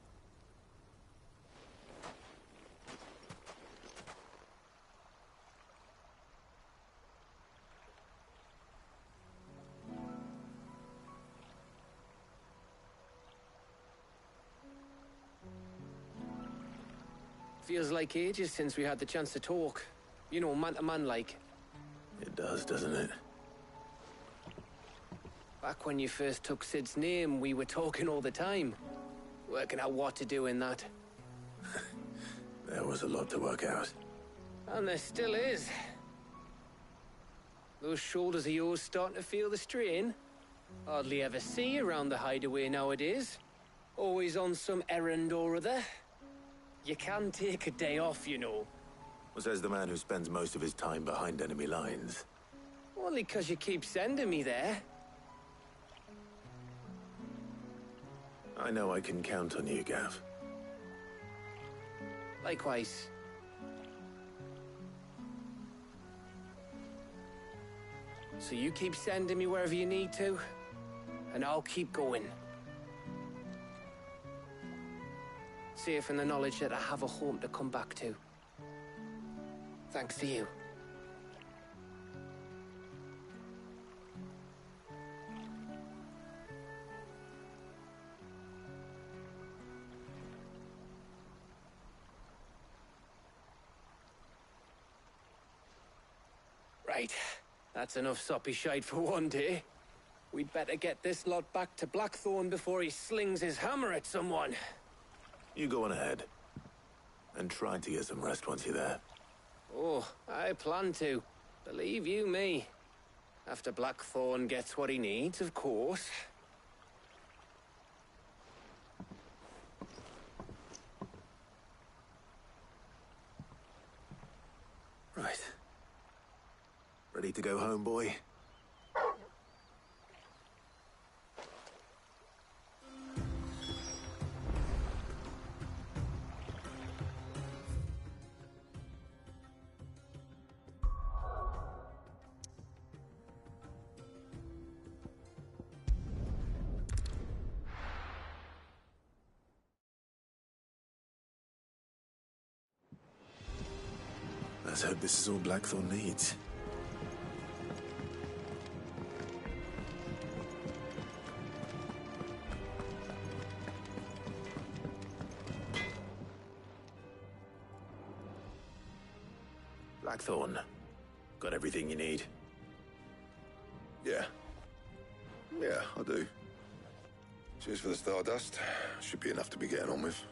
Feels like ages since we had the chance to talk. You know, man to man like. It does, doesn't it? Back when you first took Sid's name, we were talking all the time. Working out what to do in that. There was a lot to work out. And there still is. Those shoulders of yours starting to feel the strain. Hardly ever see you around the hideaway nowadays. Always on some errand or other. You can take a day off, you know. Well, says the man who spends most of his time behind enemy lines. Only 'cause you keep sending me there. I know I can count on you, Gav. Likewise. So you keep sending me wherever you need to, and I'll keep going. Safe in the knowledge that I have a home to come back to. Thanks to you. Right. That's enough soppy shite for one day. We'd better get this lot back to Blackthorn before he slings his hammer at someone. You go on ahead. And try to get some rest once you're there. Oh, I plan to. Believe you me. After Blackthorn gets what he needs, of course. Right. Ready to go home, boy? Let's hope this is all Blackthorn needs. Blackthorn, got everything you need? Yeah. Yeah, I do. Cheers for the Stardust. Should be enough to be getting on with.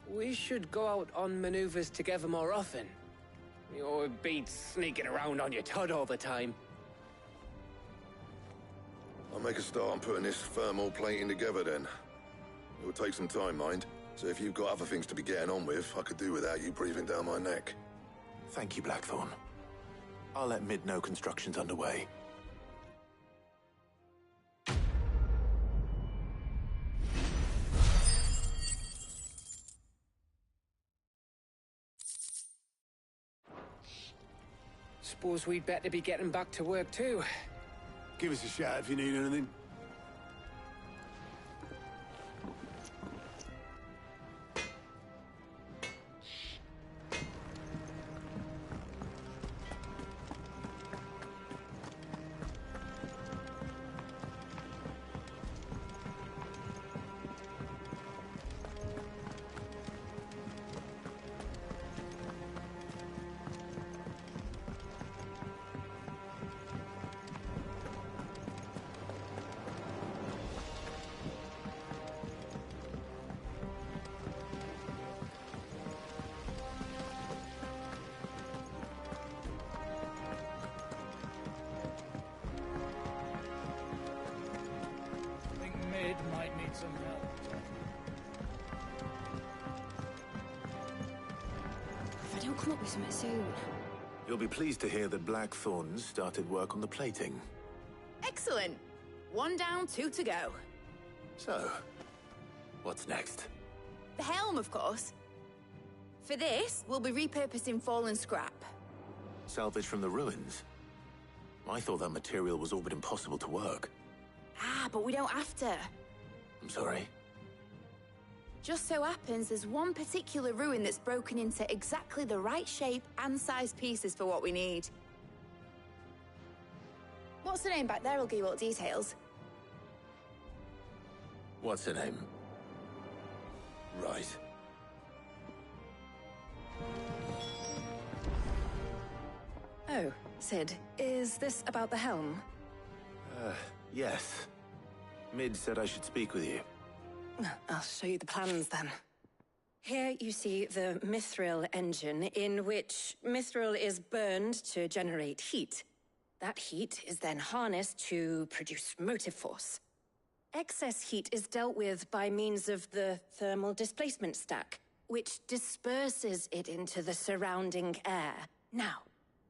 We should go out on maneuvers together more often. It beats sneaking around on your Todd all the time. I'll make a start on putting this thermal plating together then. It will take some time, mind. So if you've got other things to be getting on with, I could do without you breathing down my neck. Thank you, Blackthorn. I'll let Mid know construction's underway. Suppose we'd better be getting back to work too. Give us a shout if you need anything. Might need some help. If I don't come up with something soon. You'll be pleased to hear that Blackthorn started work on the plating. Excellent. 1 down, 2 to go. So, what's next? The helm, of course. For this, we'll be repurposing fallen scrap. Salvage from the ruins? I thought that material was all but impossible to work. Ah, but we don't have to. I'm sorry. Just so happens there's one particular ruin that's broken into exactly the right shape and size pieces for what we need. What's the name back there? I'll give you all the details. What's her name? Right. Oh, Cid, is this about the helm? Yes. Mid said I should speak with you. I'll show you the plans then. Here you see the Mithril engine, in which Mithril is burned to generate heat. That heat is then harnessed to produce motive force. Excess heat is dealt with by means of the thermal displacement stack, which disperses it into the surrounding air. Now,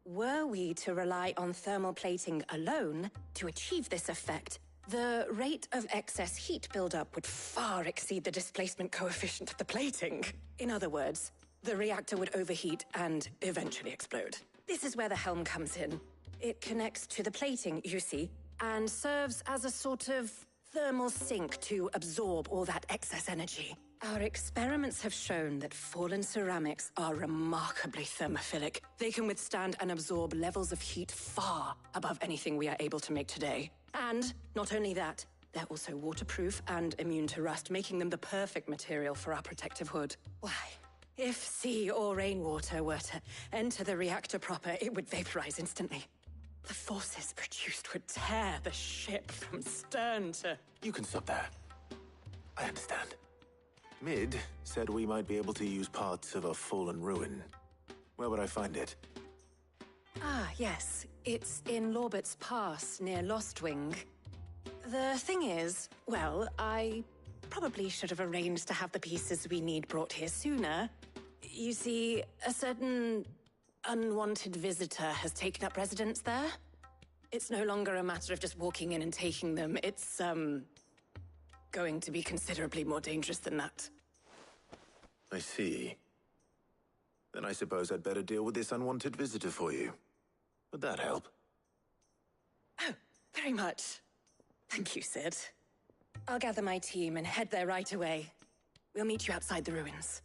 were we to rely on thermal plating alone to achieve this effect, the rate of excess heat buildup would far exceed the displacement coefficient of the plating. In other words, the reactor would overheat and eventually explode. This is where the helm comes in. It connects to the plating, you see, and serves as a sort of thermal sink to absorb all that excess energy. Our experiments have shown that fallen ceramics are remarkably thermophilic. They can withstand and absorb levels of heat far above anything we are able to make today. And not only that, they're also waterproof and immune to rust, making them the perfect material for our protective hood. Why, if sea or rainwater were to enter the reactor proper, it would vaporize instantly. The forces produced would tear the ship from stern to... You can stop there. I understand. Mid said we might be able to use parts of a fallen ruin. Where would I find it? Ah, yes. It's in Lorbert's Pass, near Lostwing. The thing is, well, I probably should have arranged to have the pieces we need brought here sooner. You see, a certain unwanted visitor has taken up residence there. It's no longer a matter of just walking in and taking them. It's, going to be considerably more dangerous than that. I see. Then I suppose I'd better deal with this unwanted visitor for you. Would that help? Oh, very much. Thank you, Cid. I'll gather my team and head there right away. We'll meet you outside the ruins.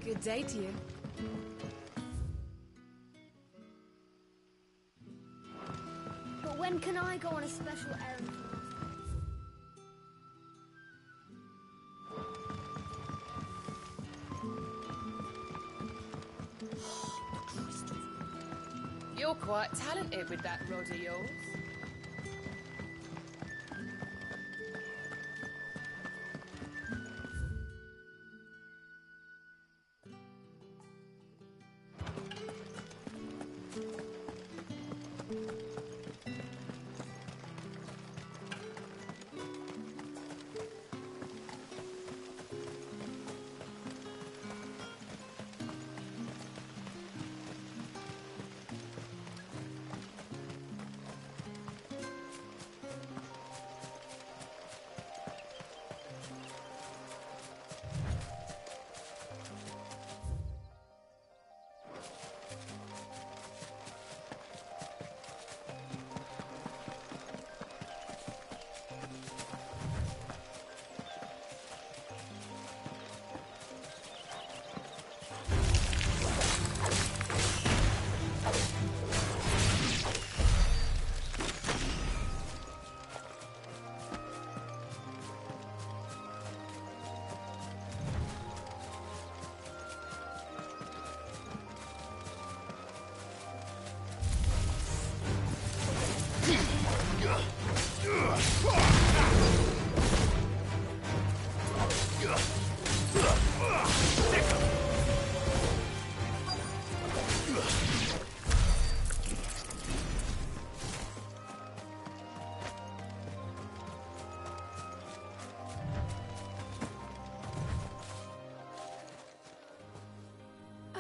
Good day to you. But when can I go on a special errand? You're quite talented with that rod of yours.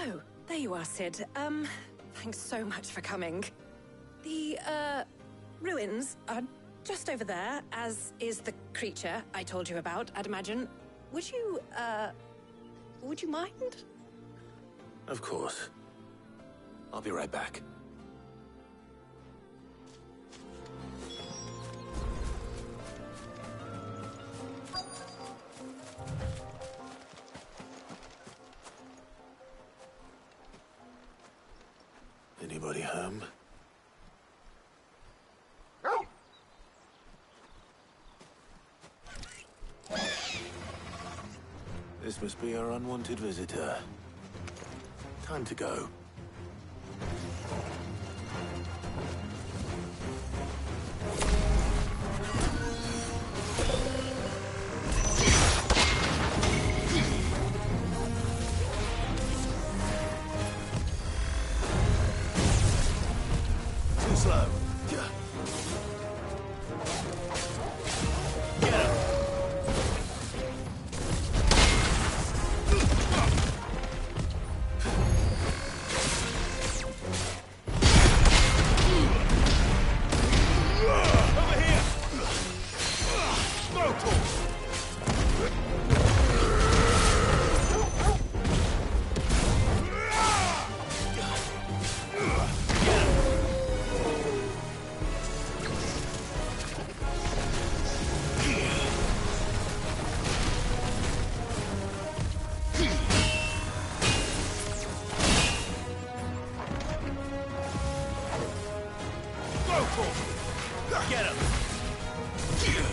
Oh, there you are, Cid. Thanks so much for coming. The, ruins are just over there, as is the creature I told you about, I'd imagine. Would you mind? Of course. I'll be right back. Anybody home? This must be our unwanted visitor. Time to go. Too slow. Get him. Get him!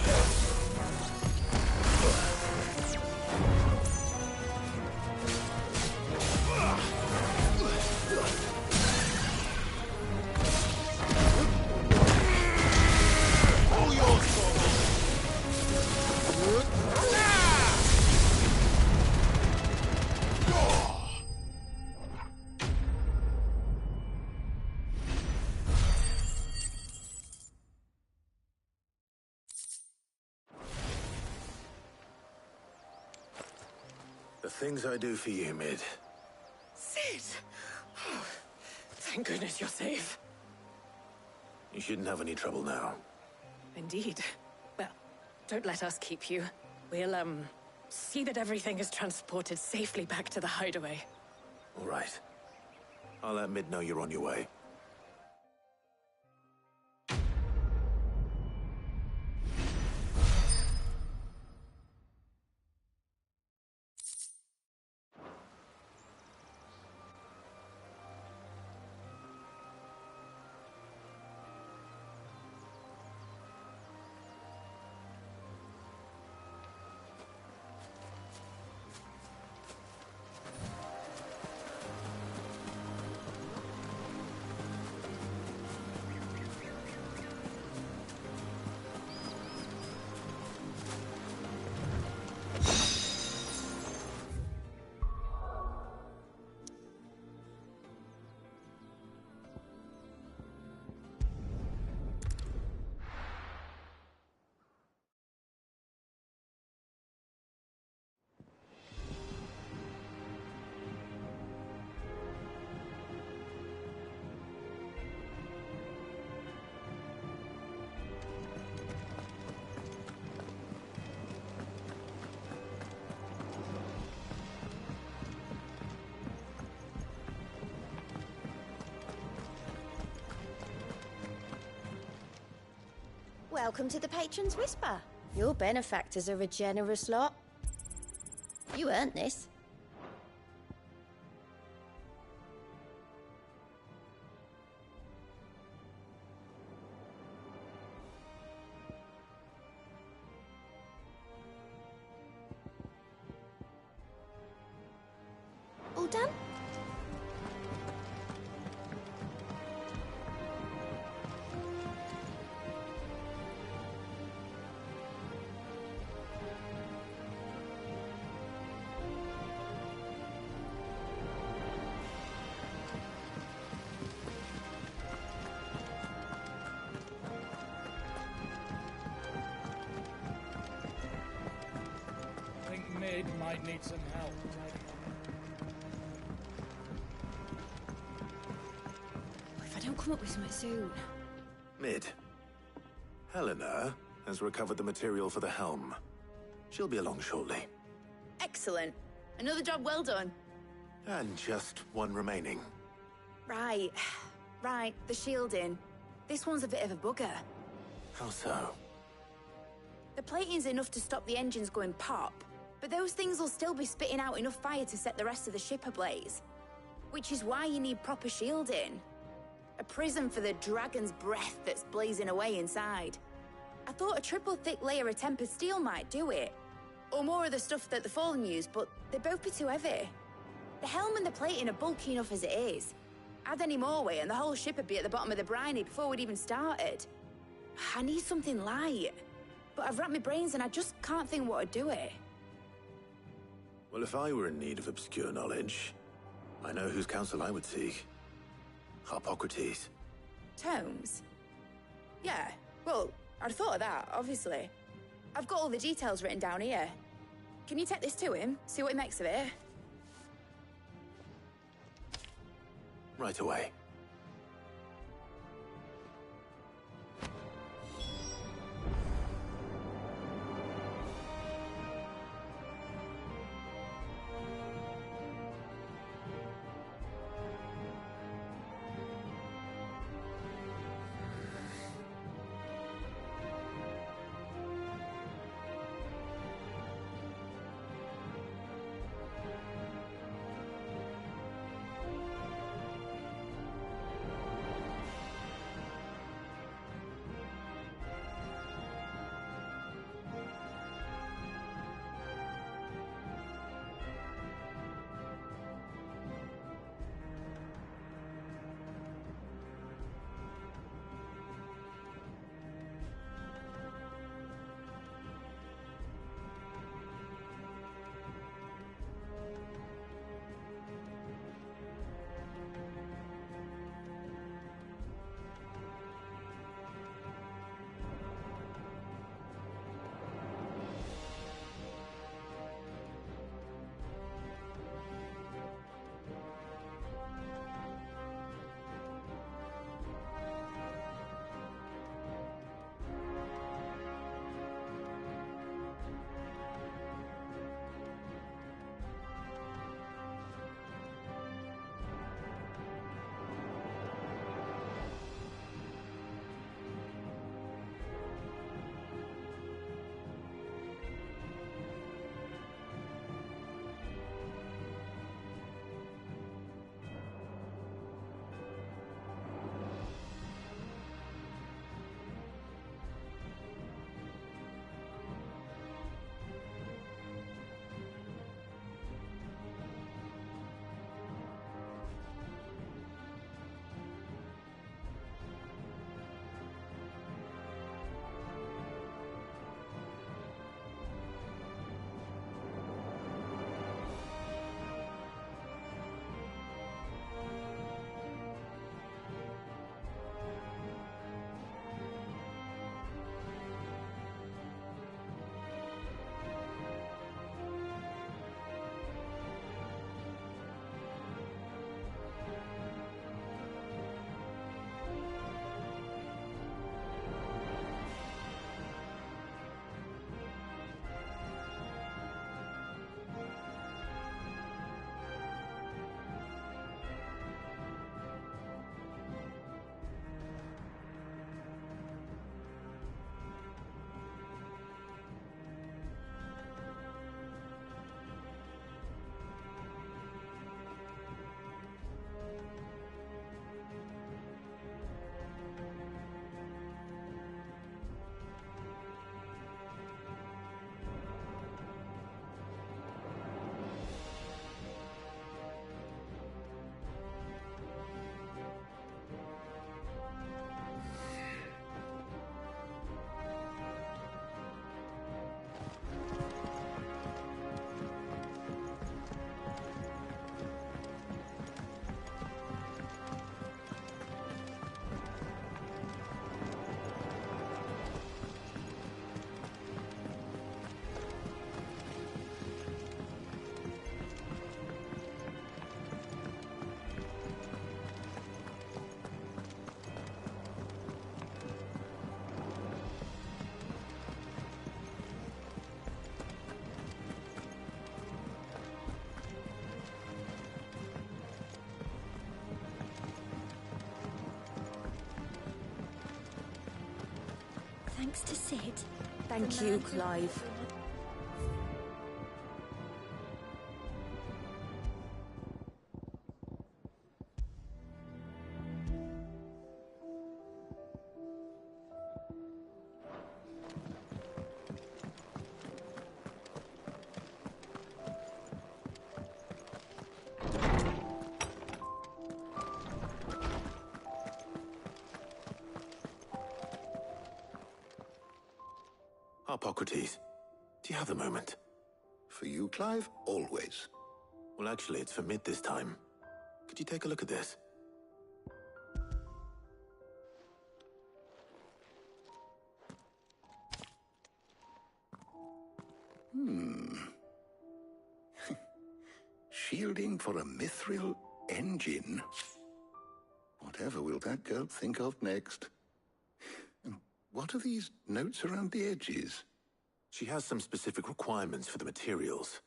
All yours, The things I do for you, Mid. Cid! Oh, thank goodness you're safe. You shouldn't have any trouble now. Indeed. Well, don't let us keep you. We'll, see that everything is transported safely back to the hideaway. All right. I'll let Mid know you're on your way. Welcome to the Patron's Whisper. Your benefactors are a generous lot. You earned this. All done? I think Mid might need some help. If I don't come up with something soon. Mid. Helena has recovered the material for the helm. She'll be along shortly. Excellent. Another job well done. And just one remaining. Right. Right, the shielding. This one's a bit of a bugger. How so? The plating's enough to stop the engines going pop, but those things will still be spitting out enough fire to set the rest of the ship ablaze. Which is why you need proper shielding. A prison for the dragon's breath that's blazing away inside. I thought a triple thick layer of tempered steel might do it. Or more of the stuff that the Fallen use, but they'd both be too heavy. The helm and the plating are bulky enough as it is. Add any more weight and the whole ship would be at the bottom of the briny before we'd even started. I need something light. But I've racked my brains and I just can't think what would do it. Well, if I were in need of obscure knowledge, I know whose counsel I would seek. Harpocrates. Tomes? Yeah, well, I'd thought of that, obviously. I've got all the details written down here. Can you take this to him, see what he makes of it? Right away. thanks to Cid. Thank you, Clive. Hippocrates, do you have a moment? For you, Clive, always. Well, actually, it's for mid this time. Could you take a look at this? Shielding for a mithril engine? Whatever will that girl think of next? And what are these notes around the edges? She has some specific requirements for the materials.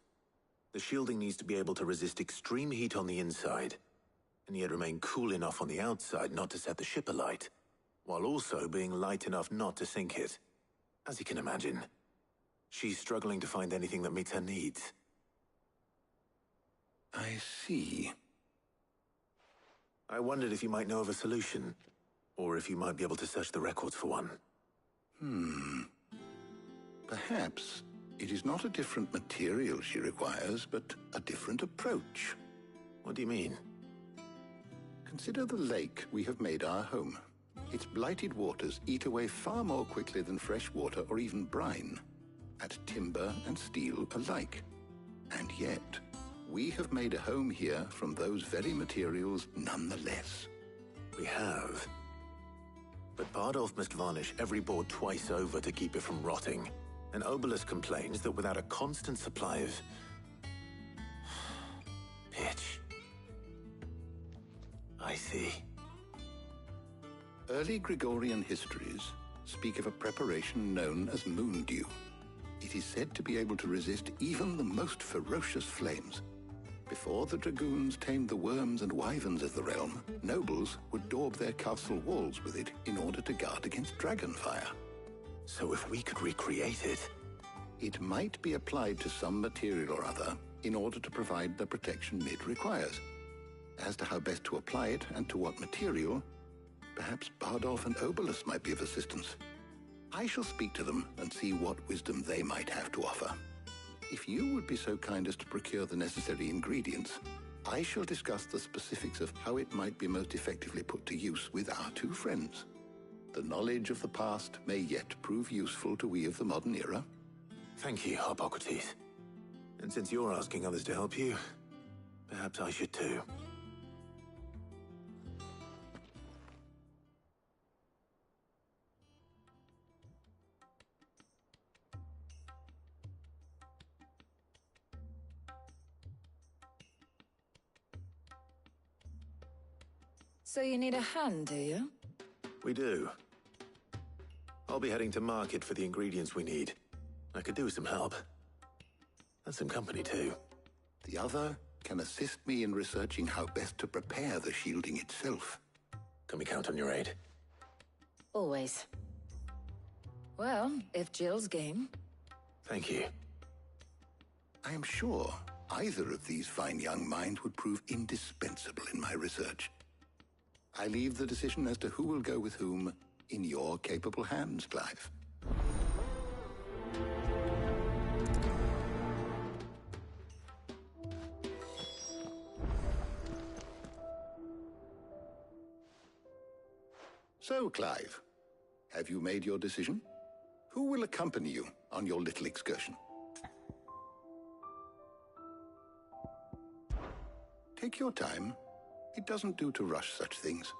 The shielding needs to be able to resist extreme heat on the inside, and yet remain cool enough on the outside not to set the ship alight, while also being light enough not to sink it. As you can imagine, she's struggling to find anything that meets her needs. I see. I wondered if you might know of a solution, or if you might be able to search the records for one. Perhaps it is not a different material she requires, but a different approach. What do you mean? Consider the lake we have made our home. Its blighted waters eat away far more quickly than fresh water or even brine, at timber and steel alike. And yet, we have made a home here from those very materials nonetheless. We have. But Bardolph must varnish every board twice over to keep it from rotting. And Obolus complains that without a constant supply of pitch. I see. Early Gregorian histories speak of a preparation known as moondew. It is said to be able to resist even the most ferocious flames. Before the dragoons tamed the worms and wyverns of the realm, nobles would daub their castle walls with it in order to guard against dragonfire. So if we could recreate it... It might be applied to some material or other in order to provide the protection Mid requires. As to how best to apply it and to what material, perhaps Bardolph and Obolus might be of assistance. I shall speak to them and see what wisdom they might have to offer. If you would be so kind as to procure the necessary ingredients, I shall discuss the specifics of how it might be most effectively put to use with our two friends. The knowledge of the past may yet prove useful to we of the modern era. Thank you, Hippocrates. And since you're asking others to help you, perhaps I should too. So you need a hand, do you? We do. I'll be heading to market for the ingredients we need. I could do with some help. And some company, too. The other can assist me in researching how best to prepare the shielding itself. Can we count on your aid? Always. Well, if Jill's game. Thank you. I am sure either of these fine young minds would prove indispensable in my research. I leave the decision as to who will go with whom in your capable hands, Clive. So, Clive, have you made your decision? Who will accompany you on your little excursion? Take your time. It doesn't do to rush such things.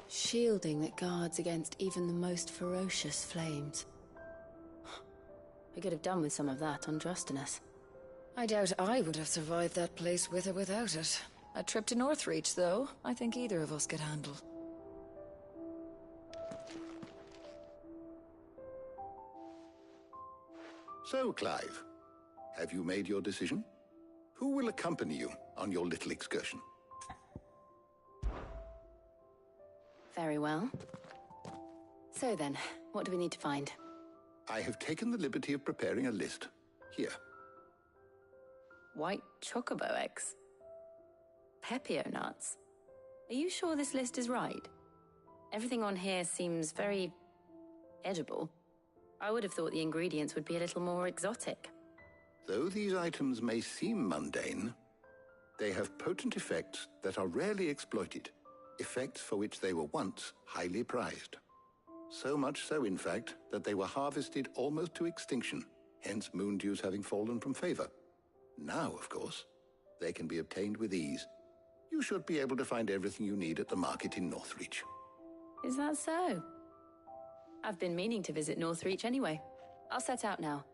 Shielding that guards against even the most ferocious flames. I could have done with some of that on Drustinus. I doubt I would have survived that place with or without it. A trip to Northreach, though, I think either of us could handle. So, Clive, have you made your decision? Who will accompany you on your little excursion? Very well. So then, what do we need to find? I have taken the liberty of preparing a list. Here. White chocobo eggs. Pepio nuts. Are you sure this list is right? Everything on here seems very edible. I would have thought the ingredients would be a little more exotic. Though these items may seem mundane, they have potent effects that are rarely exploited, effects for which they were once highly prized. So much so, in fact, that they were harvested almost to extinction, hence moon dews having fallen from favor. Now, of course, they can be obtained with ease. You should be able to find everything you need at the market in Northreach. Is that so? I've been meaning to visit Northreach anyway. I'll set out now.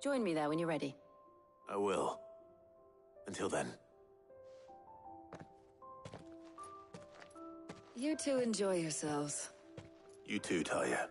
Join me there when you're ready. I will. Until then. You two enjoy yourselves. You too, Talia.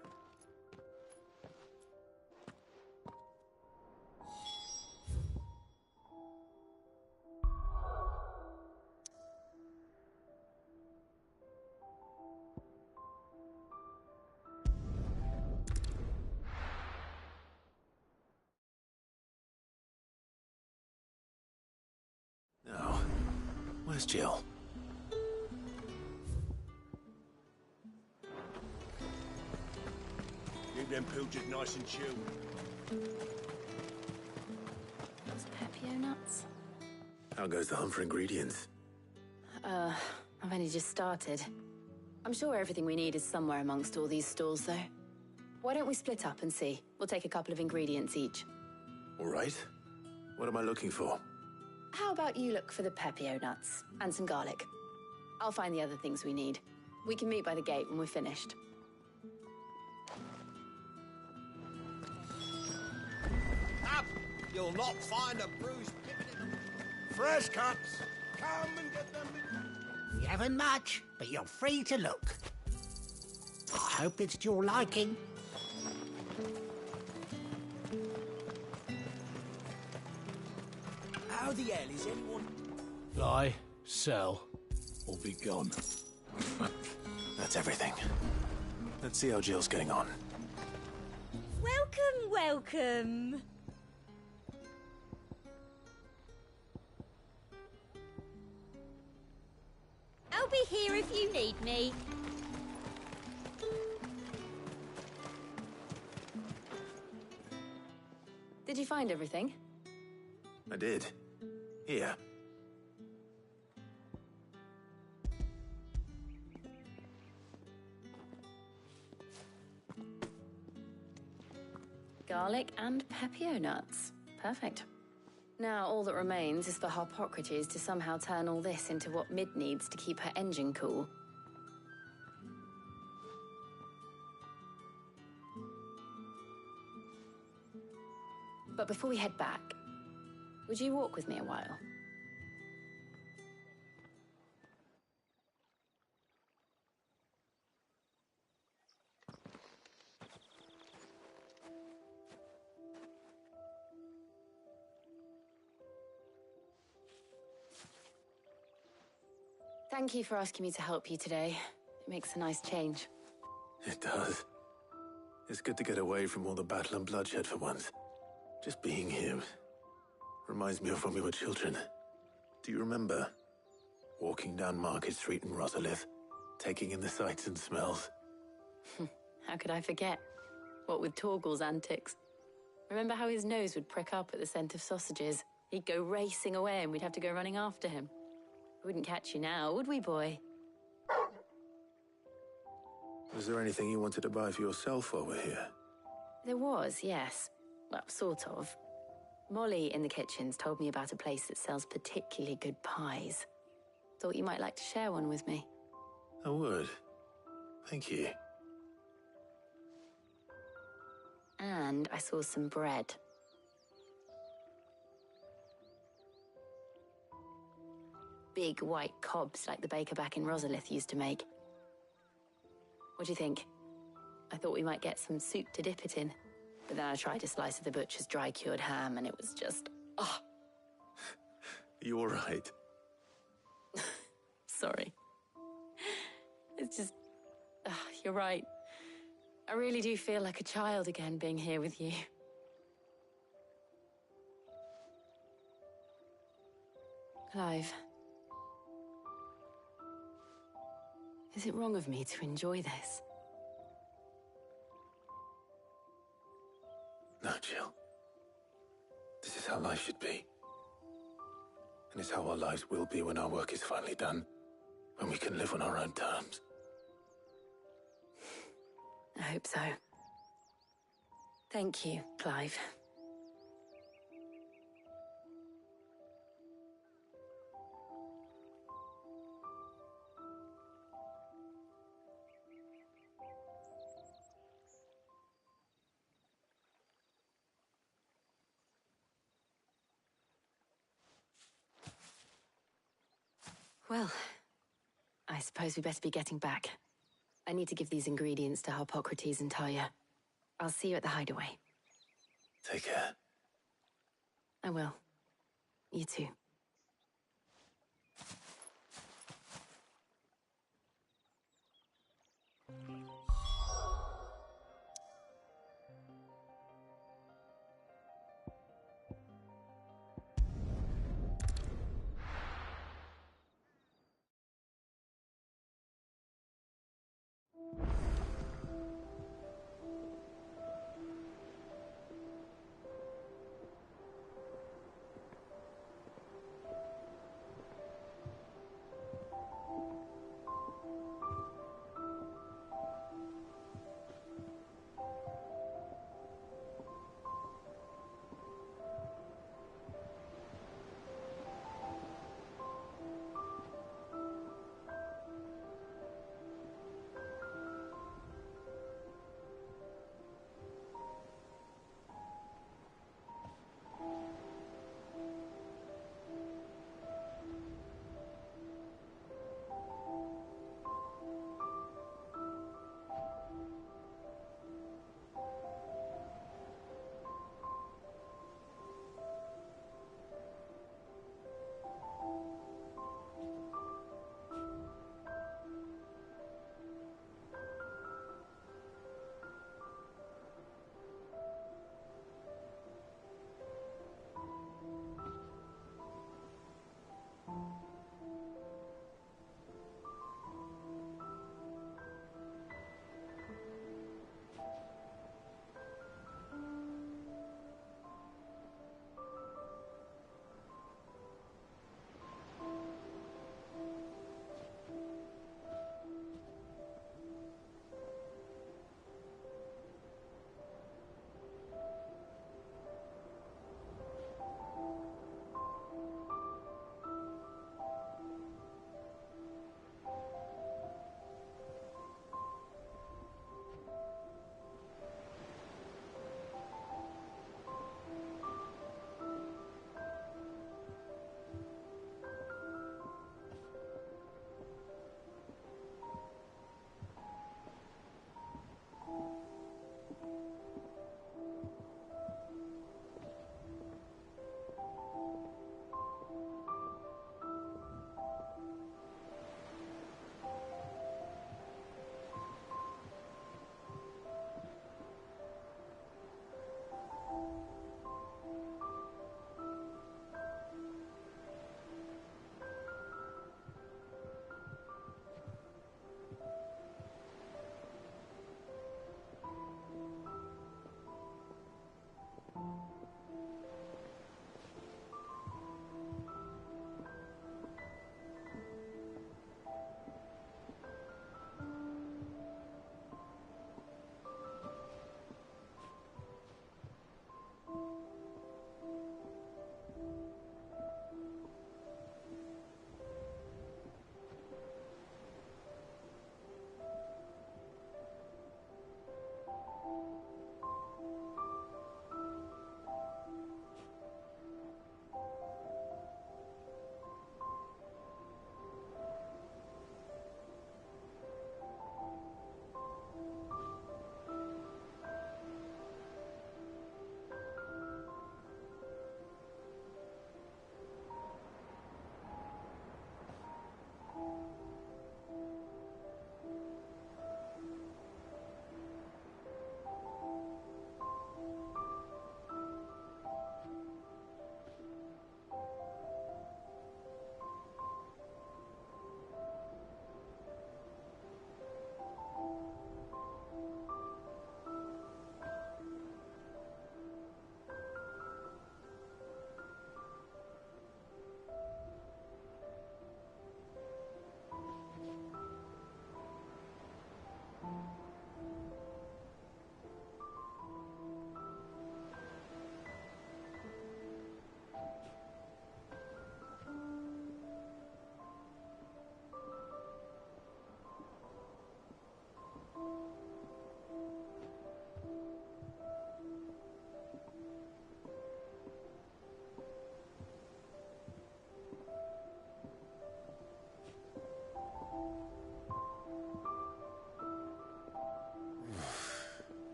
Now, where's Jill? Keep them pilchards nice and chilled. Those Pepio nuts? How goes the hunt for ingredients? I've only just started. I'm sure everything we need is somewhere amongst all these stalls, though. Why don't we split up and see? We'll take a couple of ingredients each. All right. What am I looking for? How about you look for the Pepio nuts and some garlic? I'll find the other things we need. We can meet by the gate when we're finished. Up! You'll not find a bruised pippin in them. Fresh cuts! Come and get them. You haven't much, but you're free to look. I hope it's to your liking. How the hell is anyone... Buy, sell, or be gone. That's everything. Let's see how Jill's getting on. Welcome, welcome. I'll be here if you need me. Did you find everything? I did. Here. Garlic and Pepio nuts. Perfect. Now all that remains is for Harpocrates to somehow turn all this into what Mid needs to keep her engine cool. But before we head back, would you walk with me a while? Thank you for asking me to help you today. It makes a nice change. It does. It's good to get away from all the battle and bloodshed for once. Just being here reminds me of when we were children. Do you remember? Walking down Market Street in Rosalith, taking in the sights and smells. How could I forget? What with Torgal's antics. Remember how his nose would prick up at the scent of sausages? He'd go racing away and we'd have to go running after him. We wouldn't catch you now, would we, boy? Was there anything you wanted to buy for yourself while we're here? There was, yes. Well, sort of. Molly in the kitchens told me about a place that sells particularly good pies. Thought you might like to share one with me. I would. Thank you. And I saw some bread. Big white cobs like the baker back in Rosalith used to make. What do you think? I thought we might get some soup to dip it in. But then I tried a slice of the butcher's dry-cured ham and it was just... oh. You all right? Sorry. It's just... you're right. I really do feel like a child again being here with you. Clive. Is it wrong of me to enjoy this? No, Jill. This is how life should be. And it's how our lives will be when our work is finally done. When we can live on our own terms. I hope so. Thank you, Clive. Well, I suppose we better be getting back. I need to give these ingredients to Harpocrates and Talia. I'll see you at the hideaway. Take care. I will. You too.